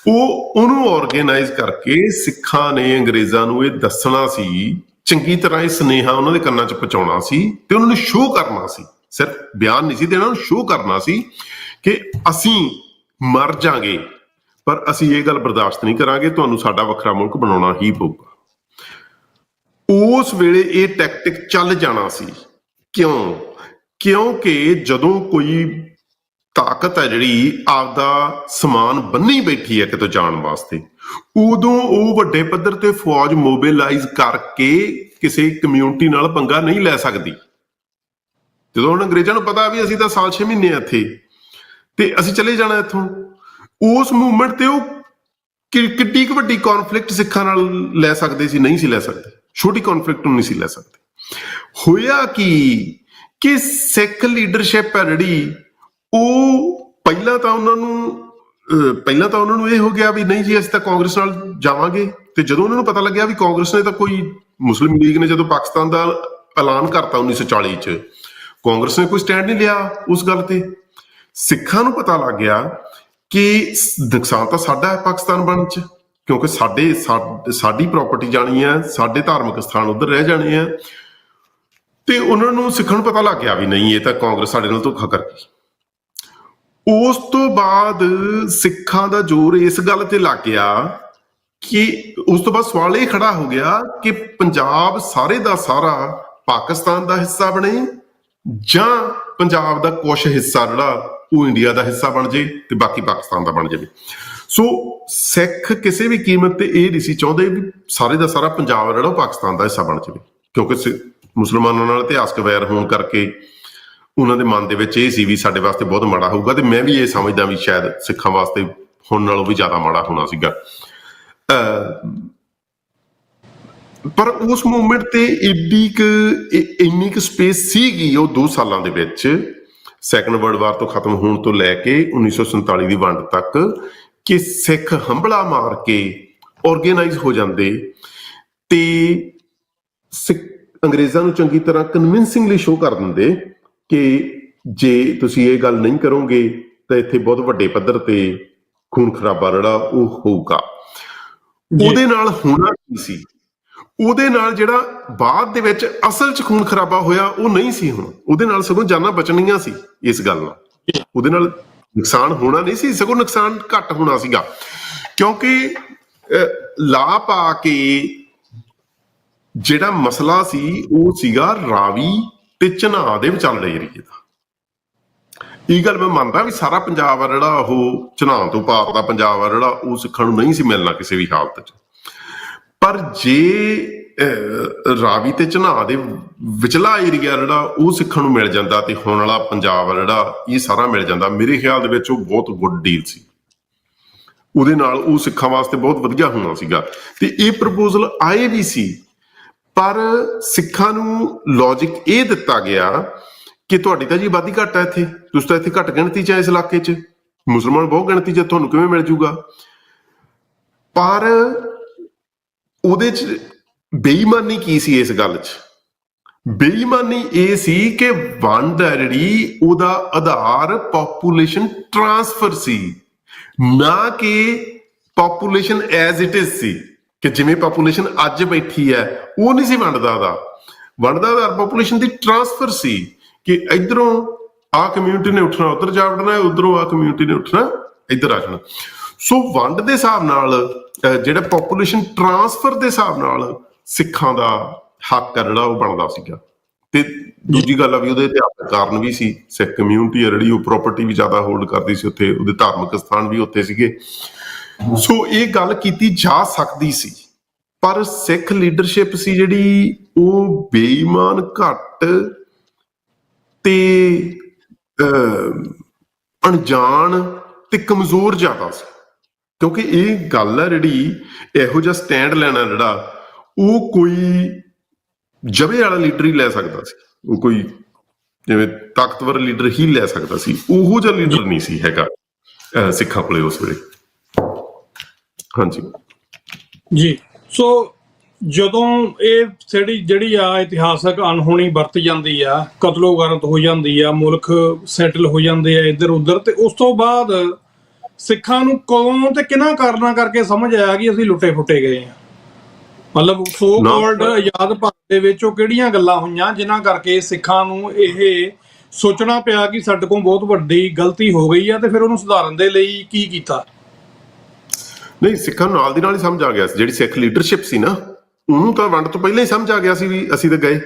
ਉਹਨੂੰ ਆਰਗੇਨਾਈਜ਼ ਕਰਕੇ ਸਿੱਖਾਂ ਨੇ ਅੰਗਰੇਜ਼ਾਂ ਨੂੰ ਇਹ ਦੱਸਣਾ ਸੀ, ਚੰਗੀ ਤਰ੍ਹਾਂ ਇਹ ਸੁਨੇਹਾ ਉਹਨਾਂ ਦੇ ਕੰਨਾਂ 'ਚ ਪਹੁੰਚਾਉਣਾ ਸੀ ਤੇ ਉਹਨਾਂ ਨੂੰ ਸ਼ੋਅ ਕਰਨਾ ਸੀ, ਸਿਰਫ ਬਿਆਨ ਨਹੀਂ ਸੀ ਦੇਣਾ, ਉਹਨੂੰ ਸ਼ੋਅ ਕਰਨਾ ਸੀ ਕਿ ਅਸੀਂ ਮਰ ਜਾਾਂਗੇ ਪਰ ਅਸੀਂ ਇਹ ਗੱਲ ਬਰਦਾਸ਼ਤ ਨਹੀਂ ਕਰਾਂਗੇ, ਤੁਹਾਨੂੰ ਸਾਡਾ ਵੱਖਰਾ ਮੁਲਕ ਬਣਾਉਣਾ ਹੀ ਪਊਗਾ। ਉਸ ਵੇਲੇ ਇਹ ਟੈਕਟਿਕ ਚੱਲ ਜਾਣਾ ਸੀ। ਕਿਉਂਕਿ ਜਦੋਂ ਕੋਈ ਤਾਕਤ ਹੈ ਜਿਹੜੀ ਆਪਦਾ ਸਮਾਨ ਬੰਨੀ ਬੈਠੀ ਹੈ ਕਿਤੋਂ ਜਾਣ ਵਾਸਤੇ, ਉਦੋਂ ਉਹ ਵੱਡੇ ਪੱਧਰ ਤੇ ਫੌਜ ਮੋਬਿਲਾਈਜ਼ ਕਰਕੇ ਕਿਸੇ ਕਮਿਊਨਿਟੀ ਨਾਲ ਪੰਗਾ ਨਹੀਂ ਲੈ ਸਕਦੀ। ਜਦੋਂ ਹੁਣ ਅੰਗਰੇਜ਼ਾਂ ਨੂੰ ਪਤਾ ਵੀ ਅਸੀਂ ਤਾਂ ਸਾਲ 6 ਮਹੀਨੇ ਆ ਇੱਥੇ ਤੇ ਅਸੀਂ ਚਲੇ ਜਾਣਾ ਇੱਥੋਂ, ਉਸ ਮੂਵਮੈਂਟ ਤੇ ਉਹ ਕਿੱਡੀ ਕੁ ਵੱਡੀ ਕੌਨਫਲਿਕਟ ਸਿੱਖਾਂ ਨਾਲ ਲੈ ਸਕਦੇ ਸੀ? ਨਹੀਂ ਸੀ ਲੈ ਸਕਦੇ। ਛੋਟੀ ਕੌਨਫਲਿਕਟ ਨੂੰ ਨਹੀਂ ਸੀ ਲੈ ਸਕਦੇ। ਹੋਇਆ ਕਿ ਸਿੱਖ ਲੀਡਰਸ਼ਿਪ ਹੈ ਜਿਹੜੀ, ਉਹ ਪਹਿਲਾਂ ਤਾਂ ਉਹਨਾਂ ਨੂੰ ਇਹ ਹੋ ਗਿਆ ਵੀ ਨਹੀਂ ਜੀ ਅਸੀਂ ਤਾਂ ਕਾਂਗਰਸ ਨਾਲ ਜਾਵਾਂਗੇ। ਤੇ ਜਦੋਂ ਉਹਨਾਂ ਨੂੰ ਪਤਾ ਲੱਗਿਆ ਵੀ ਕਾਂਗਰਸ ਨੇ ਤਾਂ ਕੋਈ, ਮੁਸਲਿਮ ਲੀਗ ਨੇ ਜਦੋਂ ਪਾਕਿਸਤਾਨ ਦਾ ਐਲਾਨ ਕਰਤਾ 1940 ਚ, ਕਾਂਗਰਸ ਨੇ ਕੋਈ ਸਟੈਂਡ ਨਹੀਂ ਲਿਆ ਉਸ ਗੱਲ ਤੇ। ਸਿੱਖਾਂ ਨੂੰ ਪਤਾ ਲੱਗ ਗਿਆ ਕਿ ਨੁਕਸਾਨ ਤਾਂ ਸਾਡਾ ਹੈ ਪਾਕਿਸਤਾਨ ਬਣਨ ਚ, ਕਿਉਂਕਿ ਸਾਡੀ ਪ੍ਰਾਪਰਟੀ ਜਾਣੀ ਹੈ, ਸਾਡੇ ਧਾਰਮਿਕ ਸਥਾਨ ਉੱਧਰ ਰਹਿ ਜਾਣੇ ਆ। ਤੇ ਉਹਨਾਂ ਨੂੰ, ਸਿੱਖਾਂ ਨੂੰ ਪਤਾ ਲੱਗ ਗਿਆ ਵੀ ਨਹੀਂ, ਇਹ ਤਾਂ ਕਾਂਗਰਸ ਸਾਡੇ ਨਾਲ ਧੋਖਾ ਕਰ ਗਈ। ਉਸ ਤੋਂ ਬਾਅਦ ਸਿੱਖਾਂ ਦਾ ਜ਼ੋਰ ਇਸ ਗੱਲ ਤੇ ਲੱਗ ਗਿਆ ਕਿ ਉਸ ਤੋਂ ਬਾਅਦ ਸਵਾਲ ਇਹ ਖੜਾ ਹੋ ਗਿਆ ਕਿ ਪੰਜਾਬ ਸਾਰੇ ਦਾ ਸਾਰਾ ਪਾਕਿਸਤਾਨ ਦਾ ਹਿੱਸਾ ਬਣੇ ਜਾਂ ਪੰਜਾਬ ਦਾ ਕੁਛ ਹਿੱਸਾ ਜਿਹੜਾ ਉਹ ਇੰਡੀਆ ਦਾ ਹਿੱਸਾ ਬਣ ਜੇ ਤੇ ਬਾਕੀ ਪਾਕਿਸਤਾਨ ਦਾ ਬਣ ਜਾਵੇ। ਸੋ ਸਿੱਖ ਕਿਸੇ ਵੀ ਕੀਮਤ ਤੇ ਇਹ ਨਹੀਂ ਸੀ ਚਾਹੁੰਦੇ ਵੀ ਸਾਰੇ ਦਾ ਸਾਰਾ ਪੰਜਾਬ ਜਿਹੜਾ ਉਹ ਪਾਕਿਸਤਾਨ ਦਾ ਹਿੱਸਾ ਬਣ ਜਾਵੇ, ਕਿਉਂਕਿ ਮੁਸਲਮਾਨਾਂ ਨਾਲ ਇਤਿਹਾਸਕ ਵੈਰ ਹੋਣ ਕਰਕੇ ਉਹਨਾਂ ਦੇ ਮਨ ਦੇ ਵਿੱਚ ਇਹ ਸੀ ਵੀ ਸਾਡੇ ਵਾਸਤੇ ਬਹੁਤ ਮਾੜਾ ਹੋਊਗਾ। ਤੇ ਮੈਂ ਵੀ ਇਹ ਸਮਝਦਾ ਵੀ ਸ਼ਾਇਦ ਸਿੱਖਾਂ ਵਾਸਤੇ ਹੁਣ ਨਾਲੋਂ ਵੀ ਜ਼ਿਆਦਾ ਮਾੜਾ ਹੋਣਾ ਸੀਗਾ। ਪਰ ਉਸ ਮੂਵਮੈਂਟ ਤੇ ਇੰਨੀ ਕੁ ਸਪੇਸ ਸੀਗੀ ਉਹ 2 ਸਾਲਾਂ ਦੇ ਵਿੱਚ, ਸੈਕੰਡ ਵਰਲਡ ਵਾਰ ਤੋਂ ਖਤਮ ਹੋਣ ਤੋਂ ਲੈ ਕੇ 1947 ਦੀ ਵੰਡ ਤੱਕ, ਕਿ ਸਿੱਖ ਹੰਭਲਾ ਮਾਰ ਕੇ ਆਰਗੇਨਾਈਜ਼ ਹੋ ਜਾਂਦੇ ਤੇ ਅੰਗਰੇਜ਼ਾਂ ਨੂੰ ਚੰਗੀ ਤਰ੍ਹਾਂ ਕਨਵਿੰਸਿੰਗਲੀ ਸ਼ੋਅ ਕਰ ਦਿੰਦੇ ਕਿ ਜੇ ਤੁਸੀਂ ਇਹ ਗੱਲ ਨਹੀਂ ਕਰੋਗੇ ਤਾਂ ਇੱਥੇ ਬਹੁਤ ਵੱਡੇ ਪੱਧਰ ਤੇ ਖੂਨ ਖਰਾਬਾ ਜਿਹੜਾ ਉਹ ਹੋਊਗਾ। ਉਹਦੇ ਨਾਲ ਹੋਣਾ ਕੀ ਸੀ? ਉਹਦੇ ਨਾਲ ਜਿਹੜਾ ਬਾਅਦ ਦੇ ਵਿੱਚ ਅਸਲ 'ਚ ਖੂਨ ਖਰਾਬਾ ਹੋਇਆ ਉਹ ਨਹੀਂ ਸੀ ਹੋਣਾ, ਉਹਦੇ ਨਾਲ ਸਗੋਂ ਜਾਨਾਂ ਬਚਣੀਆਂ ਸੀ। ਇਸ ਗੱਲ ਨਾਲ ਉਹਦੇ ਨਾਲ ਨੁਕਸਾਨ ਹੋਣਾ ਨਹੀਂ ਸੀ, ਸਗੋਂ ਨੁਕਸਾਨ ਘੱਟ ਹੋਣਾ ਸੀਗਾ, ਕਿਉਂਕਿ ਲਾ ਪਾ ਕੇ ਜਿਹੜਾ ਮਸਲਾ ਸੀ ਉਹ ਸੀਗਾ ਰਾਵੀ ਤੇ ਚਨਾਹ ਦੇ ਵਿਚਾਲੇ ਏਰੀਏ ਦਾ। ਇਹ ਗੱਲ ਮੈਂ ਮੰਨਦਾ ਵੀ ਸਾਰਾ ਪੰਜਾਬ ਆ ਜਿਹੜਾ ਉਹ ਚਨਾਹ ਤੋਂ ਪਾਰ ਦਾ ਪੰਜਾਬ ਆ ਜਿਹੜਾ ਉਹ ਸਿੱਖਾਂ ਨੂੰ ਨਹੀਂ ਸੀ ਮਿਲਣਾ ਕਿਸੇ ਵੀ ਹਾਲਤ 'ਚ। ਪਰ ਜੇ ਰਾਵੀ ਤੇ ਚਨਾਹ ਦੇ ਵਿਚਲਾ ਏਰੀਆ ਜਿਹੜਾ ਉਹ ਸਿੱਖਾਂ ਨੂੰ ਮਿਲ ਜਾਂਦਾ ਤੇ ਹੁਣ ਵਾਲਾ ਪੰਜਾਬ ਆ ਜਿਹੜਾ ਇਹ ਸਾਰਾ ਮਿਲ ਜਾਂਦਾ, ਮੇਰੇ ਖਿਆਲ ਦੇ ਵਿੱਚ ਉਹ ਬਹੁਤ ਗੁੱਡ ਡੀਲ ਸੀ। ਉਹਦੇ ਨਾਲ ਉਹ ਸਿੱਖਾਂ ਵਾਸਤੇ ਬਹੁਤ ਵਧੀਆ ਹੋਣਾ ਸੀਗਾ। ਤੇ ਇਹ ਪ੍ਰਪੋਜ਼ਲ ਆਏ ਵੀ ਸੀ, ਪਰ ਸਿੱਖਾਂ ਨੂੰ ਲੌਜਿਕ ਇਹ ਦਿੱਤਾ ਗਿਆ ਕਿ ਤੁਹਾਡੀ ਤਾਂ ਜੀ ਆਬਾਦੀ ਘੱਟ ਹੈ ਇੱਥੇ, ਤੁਸੀਂ ਤਾਂ ਇੱਥੇ ਘੱਟ ਗਿਣਤੀ 'ਚ ਇਸ ਇਲਾਕੇ 'ਚ, ਮੁਸਲਮਾਨ ਬਹੁਤ ਗਿਣਤੀ 'ਚ, ਤੁਹਾਨੂੰ ਕਿਵੇਂ ਮਿਲ ਜੂਗਾ? ਪਰ ਉਹਦੇ 'ਚ ਬੇਈਮਾਨੀ ਕੀ ਸੀ? ਇਸ ਗੱਲ 'ਚ ਬੇਈਮਾਨੀ ਇਹ ਸੀ ਕਿ ਵੰਡ ਹੈ ਜਿਹੜੀ ਉਹਦਾ ਆਧਾਰ ਪਾਪੂਲੇਸ਼ਨ ਟ੍ਰਾਂਸਫਰ ਸੀ, ਨਾ ਕਿ ਪਾਪੂਲੇਸ਼ਨ ਐਜ਼ ਇਟ ਇਜ਼ ਸੀ। ਕਿ ਜਿਵੇਂ ਪਾਪੂਲੇਸ਼ਨ ਅੱਜ ਬੈਠੀ ਹੈ ਉਹ ਨਹੀਂ ਸੀ ਵੰਡ ਦਾ ਆਧਾਰ। ਵੰਡ ਦਾ ਆਧਾਰ ਪਾਪੂਲੇਸ਼ਨ ਦੀ ਟ੍ਰਾਂਸਫਰ ਸੀ ਕਿ ਇਧਰੋਂ ਆਹ ਕਮਿਊਨਿਟੀ ਨੇ ਉੱਠਣਾ ਉੱਧਰ ਜਾ ਵੜਨਾ, ਉਧਰੋਂ ਆਹ ਕਮਿਊਨਿਟੀ ਨੇ ਉੱਠਣਾ ਇੱਧਰ ਆ ਜਾਣਾ। ਸੋ ਵੰਡ ਦੇ ਹਿਸਾਬ ਨਾਲ, ਜਿਹੜਾ ਪਾਪੂਲੇਸ਼ਨ ਟ੍ਰਾਂਸਫਰ ਦੇ ਹਿਸਾਬ ਨਾਲ ਸਿੱਖਾਂ ਦਾ ਹੱਕ ਆ ਜਿਹੜਾ ਉਹ ਬਣਦਾ ਸੀਗਾ। ਤੇ ਦੂਜੀ ਗੱਲ ਆ ਵੀ ਉਹਦੇ ਇਤਿਹਾਸਕ ਕਾਰਨ ਵੀ ਸੀ। ਸਿੱਖ ਕਮਿਊਨਿਟੀ ਆ ਜਿਹੜੀ ਉਹ ਪ੍ਰਾਪਰਟੀ ਵੀ ਜ਼ਿਆਦਾ ਹੋਲਡ ਕਰਦੀ ਸੀ ਉੱਥੇ, ਉਹਦੇ ਧਾਰਮਿਕ ਸਥਾਨ ਵੀ ਉੱਥੇ ਸੀਗੇ। ਸੋ ਇਹ ਗੱਲ ਕੀਤੀ ਜਾ ਸਕਦੀ ਸੀ, ਪਰ ਸਿੱਖ ਲੀਡਰਸ਼ਿਪ ਸੀ ਜਿਹੜੀ ਉਹ ਬੇਈਮਾਨ, ਘੱਟ ਤੇ ਅਣਜਾਣ ਤੇ ਕਮਜ਼ੋਰ ਜ਼ਿਆਦਾ ਸੀ। ਕਿਉਂਕਿ ਇਹ ਗੱਲ ਹੈ ਜਿਹੜੀ, ਇਹੋ ਜਿਹਾ ਸਟੈਂਡ ਲੈਣਾ ਜਿਹੜਾ ਉਹ ਕੋਈ ਜਵੇ ਵਾਲਾ ਲੀਡਰ ਹੀ ਲੈ ਸਕਦਾ ਸੀ, ਉਹ ਕੋਈ ਜਿਵੇਂ ਤਾਕਤਵਰ ਲੀਡਰ ਹੀ ਲੈ ਸਕਦਾ ਸੀ। ਉਹੋ ਜਿਹਾ ਲੀਡਰ ਨਹੀਂ ਸੀ ਹੈਗਾ ਸਿੱਖਾਂ ਕੋਲੇ ਉਸ ਵੇਲੇ। ਹਾਂਜੀ ਜੀ। ਸੋ ਜਦੋਂ ਇਹ ਜਿਹੜੀ ਆ ਇਤਿਹਾਸਕ ਅਣਹੋਣੀ ਵਰਤ ਜਾਂਦੀ ਆ, ਕਤਲੋਗਾਰਤ ਹੋ ਜਾਂਦੀ ਆ, ਮੁਲਕ ਸੈਟਲ ਹੋ ਜਾਂਦੇ ਆ ਇੱਧਰ ਉੱਧਰ, ਤੇ ਉਸ ਤੋਂ ਬਾਅਦ ਸਿੱਖਾਂ ਨੂੰ ਕੌਮ ਤੇ ਕਿਹਨਾਂ ਕਾਰਨਾਂ ਕਰਕੇ ਸਮਝ ਆਇਆ ਕਿ ਅਸੀਂ ਲੁੱਟੇ ਫੁੱਟੇ ਗਏ ਆ? ਮਤਲਬ ਸੋ ਕਾਲਡ ਆਜ਼ਾਦ ਭਾਰਤ ਦੇ ਵਿੱਚ ਉਹ ਕਿਹੜੀਆਂ ਗੱਲਾਂ ਹੋਈਆਂ ਜਿਨ੍ਹਾਂ ਕਰਕੇ ਸਿੱਖਾਂ ਨੂੰ ਇਹ ਸੋਚਣਾ ਪਿਆ ਕਿ ਸਾਡੇ ਕੋਲ ਬਹੁਤ ਵੱਡੀ ਗਲਤੀ ਹੋ ਗਈ ਆ, ਤੇ ਫਿਰ ਉਹਨੂੰ ਸੁਧਾਰਨ ਦੇ ਲਈ ਕੀ ਕੀਤਾ? ਨਹੀਂ, ਸਿੱਖਾਂ ਨੂੰ ਨਾਲ ਦੀ ਨਾਲ ਹੀ ਸਮਝ ਆ ਗਿਆ ਸੀ। ਜਿਹੜੀ ਸਿੱਖ ਲੀਡਰਸ਼ਿਪ ਸੀ ਨਾ, ਉਹਨੂੰ ਤਾਂ ਵੰਡ ਤੋਂ ਪਹਿਲਾਂ ਹੀ ਸਮਝ ਆ ਗਿਆ ਸੀ ਵੀ ਅਸੀਂ ਤਾਂ ਗਏ।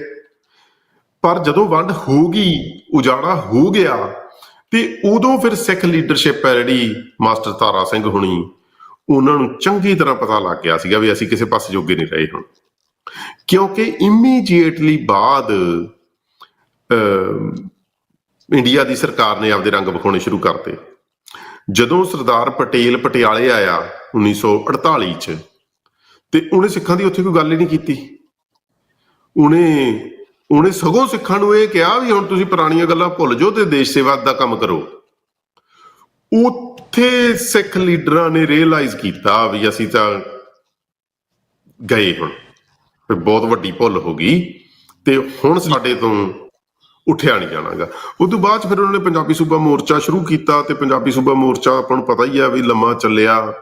ਪਰ ਜਦੋਂ ਵੰਡ ਹੋ ਗਈ, ਉਜਾੜਾ ਹੋ ਗਿਆ, ਤੇ ਉਦੋਂ ਫਿਰ ਸਿੱਖ ਲੀਡਰਸ਼ਿਪ ਹੈ ਜਿਹੜੀ ਮਾਸਟਰ ਤਾਰਾ ਸਿੰਘ ਹੁਣੀ, ਉਹਨਾਂ ਨੂੰ ਚੰਗੀ ਤਰ੍ਹਾਂ ਪਤਾ ਲੱਗ ਗਿਆ ਸੀਗਾ ਵੀ ਅਸੀਂ ਕਿਸੇ ਪਾਸੇ ਜੋਗੇ ਨਹੀਂ ਰਹੇ ਹੁਣ। ਕਿਉਂਕਿ ਇਮੀਡੀਏਟਲੀ ਬਾਅਦ ਇੰਡੀਆ ਦੀ ਸਰਕਾਰ ਨੇ ਆਪਦੇ ਰੰਗ ਵਿਖਾਉਣੇ ਸ਼ੁਰੂ ਕਰਤੇ। ਜਦੋਂ ਸਰਦਾਰ ਪਟੇਲ ਪਟਿਆਲੇ ਆਇਆ 1948 ਚ, ਤੇ ਉਹਨੇ ਸਿੱਖਾਂ ਦੀ ਉੱਥੇ ਕੋਈ ਗੱਲ ਹੀ ਨਹੀਂ ਕੀਤੀ। ਉਹਨੇ ਸਗੋਂ ਸਿੱਖਾਂ ਨੂੰ ਇਹ ਕਿਹਾ ਵੀ ਹੁਣ ਤੁਸੀਂ ਪੁਰਾਣੀਆਂ ਗੱਲਾਂ ਭੁੱਲ ਜਾਓ ਤੇ ਦੇਸ਼ ਸੇਵਾ ਦਾ ਕੰਮ ਕਰੋ। ਉੱਥੇ ਸਿੱਖ ਲੀਡਰਾਂ ਨੇ ਰੀਅਲਾਈਜ਼ ਕੀਤਾ ਵੀ ਅਸੀਂ ਤਾਂ ਗਏ, ਹੁਣ ਬਹੁਤ ਵੱਡੀ ਭੁੱਲ ਹੋ ਗਈ ਤੇ ਹੁਣ ਸਾਡੇ ਤੋਂ ਉੱਠਿਆ ਨਹੀਂ ਜਾਣਾਗਾ। ਉਸ ਤੋਂ ਬਾਅਦ ਫਿਰ ਉਹਨਾਂ ਨੇ ਪੰਜਾਬੀ ਸੂਬਾ ਮੋਰਚਾ ਸ਼ੁਰੂ ਕੀਤਾ, ਤੇ ਪੰਜਾਬੀ ਸੂਬਾ ਮੋਰਚਾ ਆਪਾਂ ਨੂੰ ਪਤਾ ਹੀ ਆ ਵੀ ਲੰਮਾ ਚੱਲਿਆ,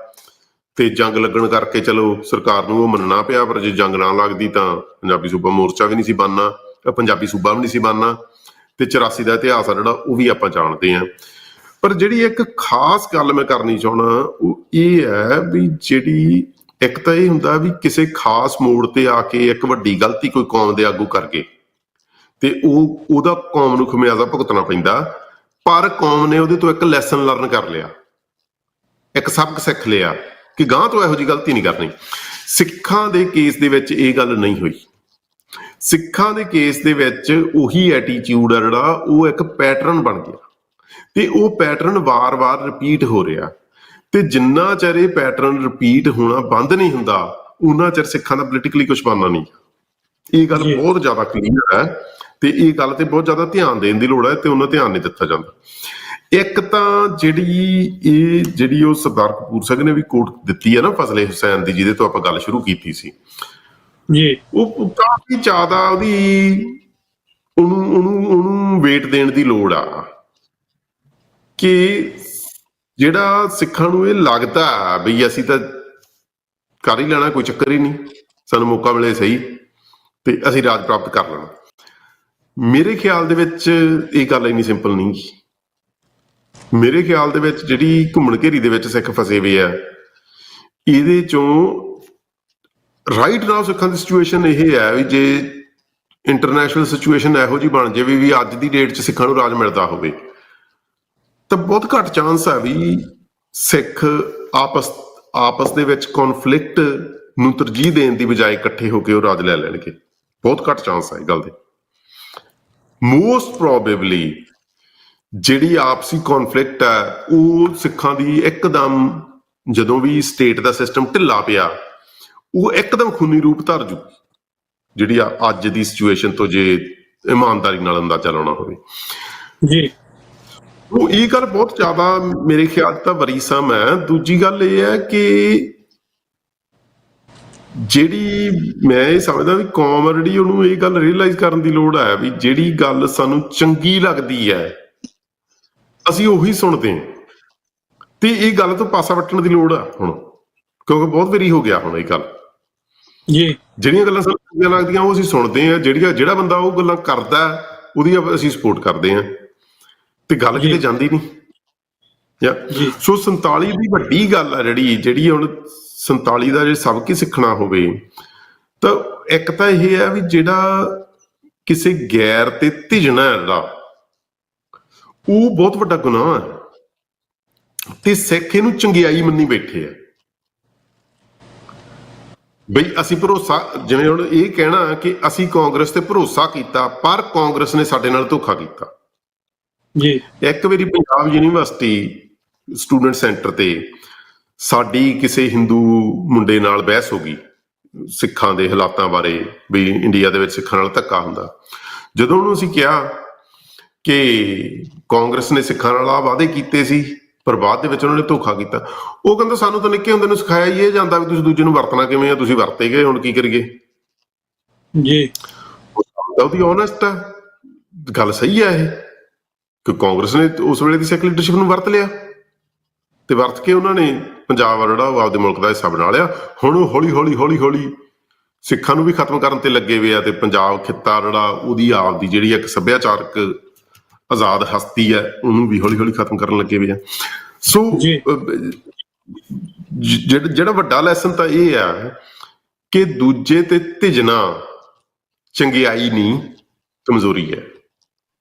ਤੇ ਜੰਗ ਲੱਗਣ ਕਰਕੇ ਚਲੋ ਸਰਕਾਰ ਨੂੰ ਉਹ ਮੰਨਣਾ ਪਿਆ। ਪਰ ਜੇ ਜੰਗ ਨਾ ਲੱਗਦੀ ਤਾਂ ਪੰਜਾਬੀ ਸੂਬਾ ਮੋਰਚਾ ਵੀ ਨਹੀਂ ਸੀ ਬਣਨਾ, ਪੰਜਾਬੀ ਸੂਬਾ ਵੀ ਨਹੀਂ ਸੀ ਬਣਨਾ, ਤੇ 84 ਦਾ ਇਤਿਹਾਸ ਆ ਜਿਹੜਾ ਉਹ ਵੀ ਆਪਾਂ ਜਾਣਦੇ ਹਾਂ। ਪਰ ਜਿਹੜੀ ਇੱਕ ਖਾਸ ਗੱਲ ਮੈਂ ਕਰਨੀ ਚਾਹੁੰਦਾ ਉਹ ਇਹ ਹੈ ਵੀ ਜਿਹੜੀ ਇੱਕ ਤਾਂ ਇਹ ਹੁੰਦਾ ਵੀ ਕਿਸੇ ਖਾਸ ਮੋੜ ਤੇ ਆ ਕੇ ਇੱਕ ਵੱਡੀ ਗਲਤੀ ਕੋਈ ਕੌਮ ਦੇ ਆਗੂ ਕਰਕੇ, ਤੇ ਉਹਦਾ ਕੌਮ ਨੂੰ ਖਮਿਆਜ਼ਾ ਭੁਗਤਣਾ ਪੈਂਦਾ। ਪਰ ਕੌਮ ਨੇ ਉਹਦੇ ਤੋਂ ਇੱਕ ਲੈਸਨ ਲਰਨ ਕਰ ਲਿਆ, ਇੱਕ ਸਬਕ ਸਿੱਖ ਲਿਆ ਕਿ ਗਾਂਹ ਤੋਂ ਇਹੋ ਜਿਹੀ ਗਲਤੀ ਨਹੀਂ ਕਰਨੀ। ਸਿੱਖਾਂ ਦੇ ਕੇਸ ਦੇ ਵਿੱਚ ਇਹ ਗੱਲ ਨਹੀਂ ਹੋਈ। ਸਿੱਖਾਂ ਦੇ ਕੇਸ ਦੇ ਵਿੱਚ ਉਹੀ ਐਟੀਟਿਊਡ ਆ ਜਿਹੜਾ ਉਹ ਇੱਕ ਪੈਟਰਨ ਬਣ ਗਿਆ, ਤੇ ਉਹ ਪੈਟਰਨ ਵਾਰ-ਵਾਰ ਰਿਪੀਟ ਹੋ ਰਿਹਾ। ਤੇ ਜਿੰਨਾ ਚਿਰ ਇਹ ਪੈਟਰਨ ਰਿਪੀਟ ਹੋਣਾ ਬੰਦ ਨਹੀਂ ਹੁੰਦਾ, ਉਹਨਾਂ ਚਿਰ ਸਿੱਖਾਂ ਦਾ ਪੋਲੀਟੀਕਲੀ ਕੁਝ ਬਣਨਾ ਨਹੀਂ। ਇਹ ਗੱਲ ਬਹੁਤ ਜ਼ਿਆਦਾ ਕਲੀਅਰ ਹੈ, ਤੇ ਇਹ ਗੱਲ ਤੇ ਬਹੁਤ ਜ਼ਿਆਦਾ ਧਿਆਨ ਦੇਣ ਦੀ ਲੋੜ ਹੈ, ਤੇ ਉਹਨਾਂ ਧਿਆਨ ਨਹੀਂ ਦਿੱਤਾ ਜਾਂਦਾ। ਇੱਕ ਤਾਂ ਜਿਹੜੀ ਉਹ ਸਰਦਾਰ ਕਪੂਰ ਸਿੰਘ ਨੇ ਵੀ ਕੋਟ ਦਿੱਤੀ ਹੈ ਨਾ ਫਜ਼ਲੇ ਹੁਸੈਨ ਦੀ, ਜਿਹਦੇ ਤੋਂ ਆਪਾਂ ਗੱਲ ਸ਼ੁਰੂ ਕੀਤੀ ਸੀ ਜੀ, ਉਹ ਕਾਫੀ ਜ਼ਿਆਦਾ ਉਹਨੂੰ ਵੇਟ ਦੇਣ ਦੀ ਲੋੜ ਆ ਕਿ ਜਿਹੜਾ ਸਿੱਖਾਂ ਨੂੰ ਇਹ ਲੱਗਦਾ ਵੀ ਅਸੀਂ ਤਾਂ ਕਰ ਹੀ ਲੈਣਾ, ਕੋਈ ਚੱਕਰ ਹੀ ਨਹੀਂ, ਸਾਨੂੰ ਮੌਕਾ ਮਿਲੇ ਸਹੀ ਤੇ ਅਸੀਂ ਰਾਜ ਪ੍ਰਾਪਤ ਕਰ ਲੈਣਾ। ਮੇਰੇ ਖਿਆਲ ਦੇ ਵਿੱਚ ਇਹ ਗੱਲ ਇੰਨੀ ਸਿੰਪਲ ਨਹੀਂ ਗੀ। ਮੇਰੇ ਖਿਆਲ ਦੇ ਵਿੱਚ ਜਿਹੜੀ ਘੁੰਮਣ ਘੇਰੀ ਦੇ ਵਿੱਚ ਸਿੱਖ ਫਸੇ ਹੋਏ ਆ, ਇਹਦੇ ਚੋਂ ਰਾਈਟ ਨਾਓ ਸਿੱਖਾਂ ਦੀ ਸਿਚੁਏਸ਼ਨ ਇਹ ਹੈ ਵੀ ਜੇ ਇੰਟਰਨੈਸ਼ਨਲ ਸਿਚੁਏਸ਼ਨ ਇਹੋ ਜਿਹੀ ਬਣ ਜਾਵੇ ਵੀ ਅੱਜ ਦੀ ਡੇਟ 'ਚ ਸਿੱਖਾਂ ਨੂੰ ਰਾਜ ਮਿਲਦਾ ਹੋਵੇ, ਤਾਂ ਬਹੁਤ ਘੱਟ ਚਾਂਸ ਹੈ ਵੀ ਸਿੱਖ ਆਪਸ ਦੇ ਵਿੱਚ ਕੌਨਫਲਿਕਟ ਨੂੰ ਤਰਜੀਹ ਦੇਣ ਦੀ ਬਜਾਏ ਇਕੱਠੇ ਹੋ ਕੇ ਉਹ ਰਾਜ ਲੈ ਲੈਣਗੇ। ਬਹੁਤ ਘੱਟ ਚਾਂਸ ਹੈ ਇਹ ਗੱਲ ਦੇ। ਮੋਸਟ ਪ੍ਰੋਬੇਬਲੀ ਜਿਹੜੀ ਆਪਸੀ ਕੌਨਫਲਿਕਟ ਹੈ ਉਹ ਸਿੱਖਾਂ ਦੀ ਇੱਕਦਮ, ਜਦੋਂ ਵੀ ਸਟੇਟ ਦਾ ਸਿਸਟਮ ਢਿੱਲਾ ਪਿਆ, ਉਹ ਇੱਕਦਮ ਖੂਨੀ ਰੂਪ ਧਾਰ ਜੂ, ਜਿਹੜੀ ਅੱਜ ਦੀ ਸਿਚੁਏਸ਼ਨ ਤੋਂ ਜੇ ਇਮਾਨਦਾਰੀ ਨਾਲ ਅੰਦਾਜ਼ਾ ਲਾਉਣਾ ਹੋਵੇ ਜੀ। ਉਹ ਇਹ ਗੱਲ ਬਹੁਤ ਜ਼ਿਆਦਾ ਮੇਰੇ ਖਿਆਲ ਤਾਂ ਵਰੀਸਮ ਹੈ। ਦੂਜੀ ਗੱਲ ਇਹ ਹੈ ਕਿ ਜਿਹੜੀ ਮੈਂ ਇਹ ਸਮਝਦਾ ਵੀ ਕੌਮ ਆ ਜਿਹੜੀ, ਉਹਨੂੰ ਇਹ ਗੱਲ ਰੀਅਲਾਈਜ਼ ਕਰਨ ਦੀ ਲੋੜ ਹੈ ਵੀ ਜਿਹੜੀ ਗੱਲ ਸਾਨੂੰ ਚੰਗੀ ਲੱਗਦੀ ਹੈ ਅਸੀਂ ਉਹੀ ਸੁਣਦੇ ਹਾਂ, ਤੇ ਇਹ ਗੱਲ ਤੋਂ ਪਾਸਾ ਵੱਟਣ ਦੀ ਲੋੜ ਆ ਹੁਣ, ਕਿਉਂਕਿ ਬਹੁਤ ਵਾਰੀ ਹੋ ਗਿਆ ਹੁਣ ਇਹ ਗੱਲ ਜੀ। ਜਿਹੜੀਆਂ ਗੱਲਾਂ ਸਾਨੂੰ ਚੰਗੀਆਂ ਲੱਗਦੀਆਂ ਉਹ ਅਸੀਂ ਸੁਣਦੇ ਹਾਂ, ਜਿਹੜਾ ਬੰਦਾ ਉਹ ਗੱਲਾਂ ਕਰਦਾ ਉਹਦੀ ਅਸੀਂ ਸਪੋਰਟ ਕਰਦੇ ਹਾਂ, ਤੇ ਗੱਲ ਕਿਤੇ ਜਾਂਦੀ ਨਹੀਂ। ਸੋ 47 ਦੀ ਵੱਡੀ ਗੱਲ ਆ ਜਿਹੜੀ ਹੁਣ 47 ਦਾ ਜੇ ਸਬਕ ਹੀ ਸਿੱਖਣਾ ਹੋਵੇ ਤਾਂ ਇੱਕ ਤਾਂ ਇਹ ਹੈ ਵੀ ਜਿਹੜਾ ਕਿਸੇ ਗੈਰ ਤੇ ਧਿਜਣਾ ਜਿਹੜਾ ਉਹ ਬਹੁਤ ਵੱਡਾ ਗੁਨਾਹ ਹੈ, ਤੇ ਸਿੱਖ ਇਹਨੂੰ ਚੰਗਿਆਈ ਮੰਨੀ ਬੈਠੇ ਆ ਬਈ ਅਸੀਂ ਭਰੋਸਾ, ਜਿਵੇਂ ਹੁਣ ਇਹ ਕਹਿਣਾ ਕਿ ਅਸੀਂ ਕਾਂਗਰਸ ਤੇ ਭਰੋਸਾ ਕੀਤਾ ਪਰ ਕਾਂਗਰਸ ਨੇ ਸਾਡੇ ਨਾਲ ਧੋਖਾ ਕੀਤਾ ਜੀ। ਇੱਕ ਵਾਰੀ ਪੰਜਾਬ ਯੂਨੀਵਰਸਿਟੀ ਸਟੂਡੈਂਟ ਸੈਂਟਰ ਤੇ ਸਾਡੀ ਕਿਸੇ ਹਿੰਦੂ ਮੁੰਡੇ ਨਾਲ ਬਹਿਸ ਹੋ ਗਈ ਸਿੱਖਾਂ ਦੇ ਹਾਲਾਤਾਂ ਬਾਰੇ, ਵੀ ਇੰਡੀਆ ਦੇ ਵਿੱਚ ਸਿੱਖਾਂ ਨਾਲ ਧੱਕਾ ਹੁੰਦਾ। ਜਦੋਂ ਉਹਨੂੰ ਅਸੀਂ ਕਿਹਾ ਕਿ ਕਾਂਗਰਸ ਨੇ ਸਿੱਖਾਂ ਨਾਲ ਆਹ ਵਾਅਦੇ ਕੀਤੇ ਸੀ ਪਰ ਬਾਅਦ ਦੇ ਵਿੱਚ ਉਹਨਾਂ ਨੇ ਧੋਖਾ ਕੀਤਾ, ਉਹ ਕਹਿੰਦਾ ਸਾਨੂੰ ਤਾਂ ਨਿੱਕੇ ਹੁੰਦੇ ਨੂੰ ਸਿਖਾਇਆ ਹੀ ਇਹ ਜਾਂਦਾ ਵੀ ਤੁਸੀਂ ਦੂਜੇ ਨੂੰ ਵਰਤਣਾ ਕਿਵੇਂ ਆ, ਤੁਸੀਂ ਵਰਤੇ ਗਏ, ਹੁਣ ਕੀ ਕਰੀਏ ਜੀ। ਉਹਦੀ ਓਨੈਸਟ ਆ ਗੱਲ, ਸਹੀ ਆ ਇਹ ਕਿ ਕਾਂਗਰਸ ਨੇ ਉਸ ਵੇਲੇ ਦੀ ਸਿੱਖ ਲੀਡਰਸ਼ਿਪ ਨੂੰ ਵਰਤ ਲਿਆ, ਤੇ ਵਰਤ ਕੇ ਉਹਨਾਂ ਨੇ ਪੰਜਾਬ ਆ ਜਿਹੜਾ ਉਹ ਆਪਦੇ ਮੁਲਕ ਦਾ ਹਿੱਸਾ ਬਣਾ ਲਿਆ। ਹੁਣ ਉਹ ਹੌਲੀ ਸਿੱਖਾਂ ਨੂੰ ਵੀ ਖਤਮ ਕਰਨ ਤੇ ਲੱਗੇ ਹੋਏ ਆ, ਤੇ ਪੰਜਾਬ ਖਿੱਤਾ ਜਿਹੜਾ ਉਹਦੀ ਆਪਦੀ ਜਿਹੜੀ ਇੱਕ ਸੱਭਿਆਚਾਰਕ ਆਜ਼ਾਦ ਹਸਤੀ ਹੈ ਉਹਨੂੰ ਵੀ ਹੌਲੀ ਖਤਮ ਕਰਨ ਲੱਗੇ ਹੋਏ ਆ। ਸੋ ਜਿਹੜਾ ਵੱਡਾ ਲੈਸਨ ਤਾਂ ਇਹ ਆ ਕਿ ਦੂਜੇ ਤੇ ਧਿਜਣਾ ਚੰਗਿਆਈ ਨਹੀਂ, ਕਮਜ਼ੋਰੀ ਹੈ।